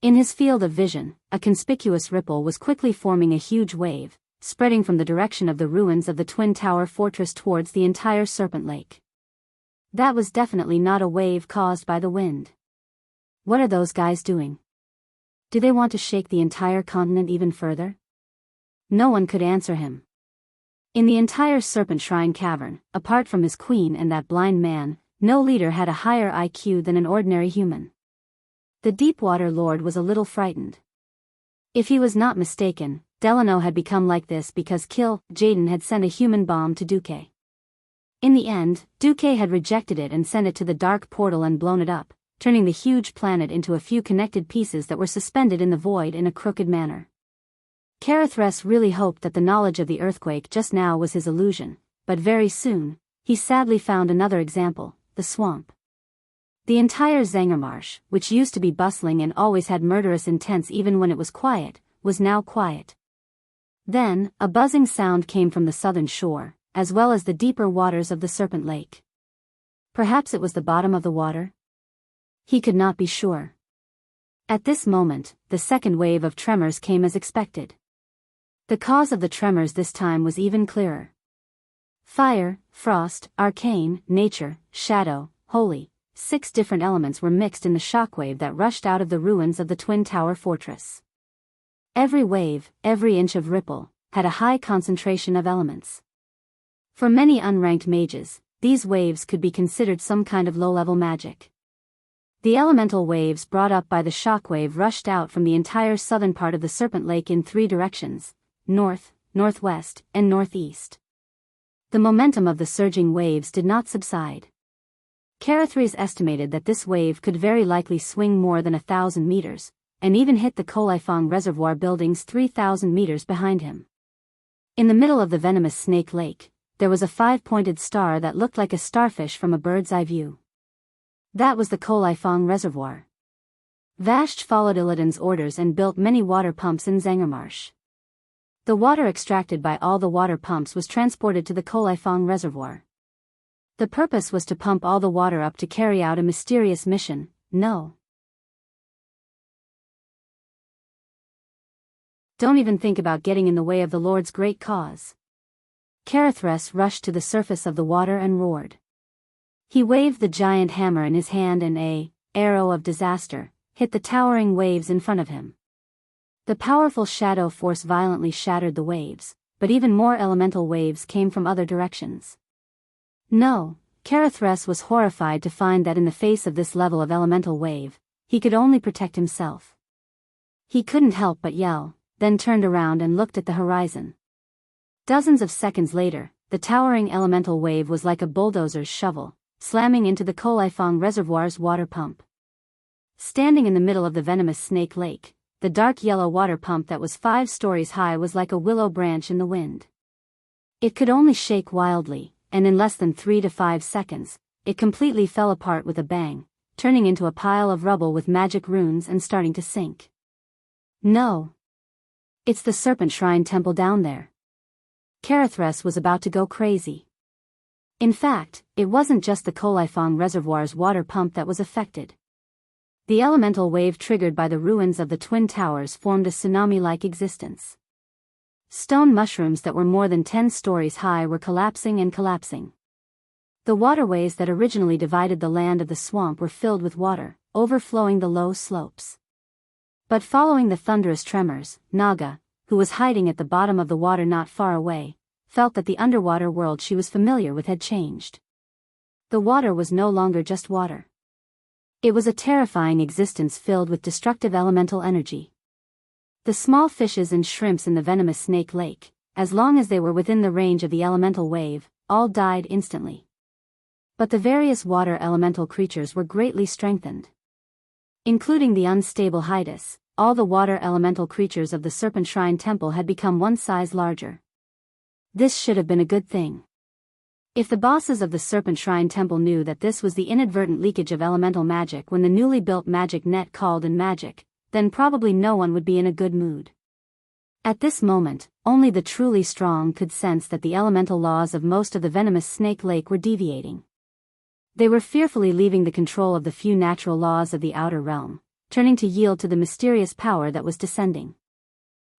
In his field of vision, a conspicuous ripple was quickly forming a huge wave, spreading from the direction of the ruins of the Twin Tower fortress towards the entire Serpent Lake. That was definitely not a wave caused by the wind. What are those guys doing? Do they want to shake the entire continent even further? No one could answer him. In the entire Serpent Shrine cavern, apart from his queen and that blind man, no leader had a higher IQ than an ordinary human. The Deepwater Lord was a little frightened. If he was not mistaken, Delano had become like this because Jaden had sent a human bomb to Duque. In the end, Duque had rejected it and sent it to the dark portal and blown it up, turning the huge planet into a few connected pieces that were suspended in the void in a crooked manner. Carithres really hoped that the knowledge of the earthquake just now was his illusion, but very soon, he sadly found another example, the swamp. The entire Zangermarsh, which used to be bustling and always had murderous intents even when it was quiet, was now quiet. Then, a buzzing sound came from the southern shore, as well as the deeper waters of the Serpent Lake. Perhaps it was the bottom of the water? He could not be sure. At this moment, the second wave of tremors came as expected. The cause of the tremors this time was even clearer. Fire, frost, arcane, nature, shadow, holy, 6 different elements were mixed in the shockwave that rushed out of the ruins of the Twin Tower fortress. Every wave, every inch of ripple, had a high concentration of elements. For many unranked mages, these waves could be considered some kind of low-level magic. The elemental waves brought up by the shockwave rushed out from the entire southern part of the Serpent Lake in 3 directions: north, northwest, and northeast. The momentum of the surging waves did not subside. Carithres estimated that this wave could very likely swing more than 1,000 meters, and even hit the Coliphong Reservoir buildings 3,000 meters behind him. In the middle of the venomous Snake Lake, there was a 5-pointed star that looked like a starfish from a bird's eye view. That was the Coliphong Reservoir. Vashj followed Illidan's orders and built many water pumps in Zangermarsh. The water extracted by all the water pumps was transported to the Coliphong Reservoir. The purpose was to pump all the water up to carry out a mysterious mission. No. Don't even think about getting in the way of the Lord's great cause. Carithres rushed to the surface of the water and roared. He waved the giant hammer in his hand and a arrow of disaster hit the towering waves in front of him. The powerful shadow force violently shattered the waves, but even more elemental waves came from other directions. No, Carithres was horrified to find that in the face of this level of elemental wave, he could only protect himself. He couldn't help but yell, then turned around and looked at the horizon. Dozens of seconds later, the towering elemental wave was like a bulldozer's shovel, slamming into the Coliphong Reservoir's water pump. Standing in the middle of the venomous Snake Lake, the dark yellow water pump that was 5 stories high was like a willow branch in the wind. It could only shake wildly, and in less than 3 to 5 seconds, it completely fell apart with a bang, turning into a pile of rubble with magic runes and starting to sink. No. It's the Serpent Shrine Temple down there. Karethres was about to go crazy. In fact, it wasn't just the Kolifong Reservoir's water pump that was affected. The elemental wave triggered by the ruins of the Twin Towers formed a tsunami-like existence. Stone mushrooms that were more than 10 stories high were collapsing and collapsing. The waterways that originally divided the land of the swamp were filled with water, overflowing the low slopes. But following the thunderous tremors, Naga, who was hiding at the bottom of the water not far away, felt that the underwater world she was familiar with had changed. The water was no longer just water. It was a terrifying existence filled with destructive elemental energy. The small fishes and shrimps in the venomous Snake Lake, as long as they were within the range of the elemental wave, all died instantly. But the various water elemental creatures were greatly strengthened. Including the unstable Hydus, all the water elemental creatures of the Serpent Shrine Temple had become 1 size larger. This should have been a good thing. If the bosses of the Serpent Shrine Temple knew that this was the inadvertent leakage of elemental magic when the newly built magic net called in magic, then probably no one would be in a good mood. At this moment, only the truly strong could sense that the elemental laws of most of the venomous Snake Lake were deviating. They were fearfully leaving the control of the few natural laws of the outer realm, turning to yield to the mysterious power that was descending.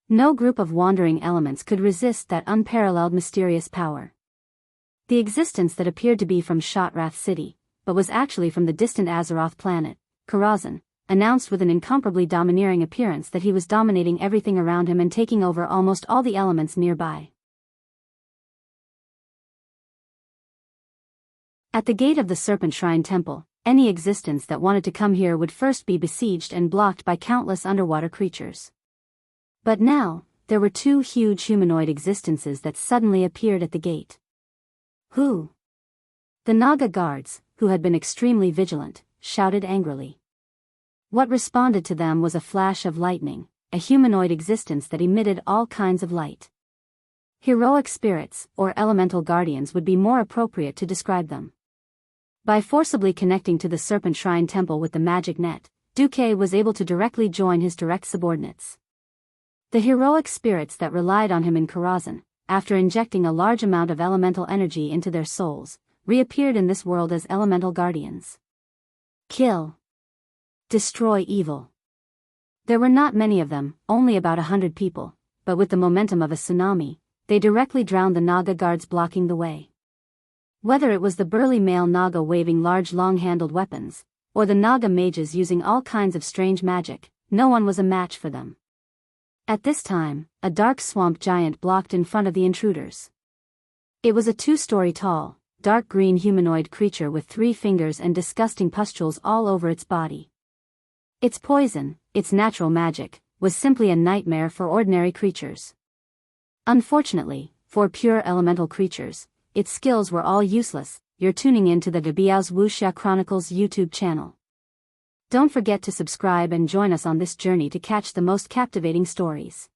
No group of wandering elements could resist that unparalleled mysterious power. The existence that appeared to be from Shotrath City, but was actually from the distant Azeroth planet, Karazhan, announced with an incomparably domineering appearance that he was dominating everything around him and taking over almost all the elements nearby. At the gate of the Serpent Shrine Temple, any existence that wanted to come here would first be besieged and blocked by countless underwater creatures. But now, there were 2 huge humanoid existences that suddenly appeared at the gate. Who? The Naga guards, who had been extremely vigilant, shouted angrily. What responded to them was a flash of lightning, a humanoid existence that emitted all kinds of light. Heroic spirits, or elemental guardians would be more appropriate to describe them. By forcibly connecting to the Serpent Shrine Temple with the magic net, Duque was able to directly join his direct subordinates. The heroic spirits that relied on him in Karazhan, after injecting a large amount of elemental energy into their souls, reappeared in this world as elemental guardians. Kill. Destroy evil. There were not many of them, only about 100 people, but with the momentum of a tsunami, they directly drowned the Naga guards blocking the way. Whether it was the burly male Naga waving large long-handled weapons, or the Naga mages using all kinds of strange magic, no one was a match for them. At this time, a dark swamp giant blocked in front of the intruders. It was a 2-story tall, dark green humanoid creature with 3 fingers and disgusting pustules all over its body. Its poison, its natural magic, was simply a nightmare for ordinary creatures. Unfortunately, for pure elemental creatures, its skills were all useless. You're tuning in to the Biyao's Wuxia Chronicles YouTube channel. Don't forget to subscribe and join us on this journey to catch the most captivating stories.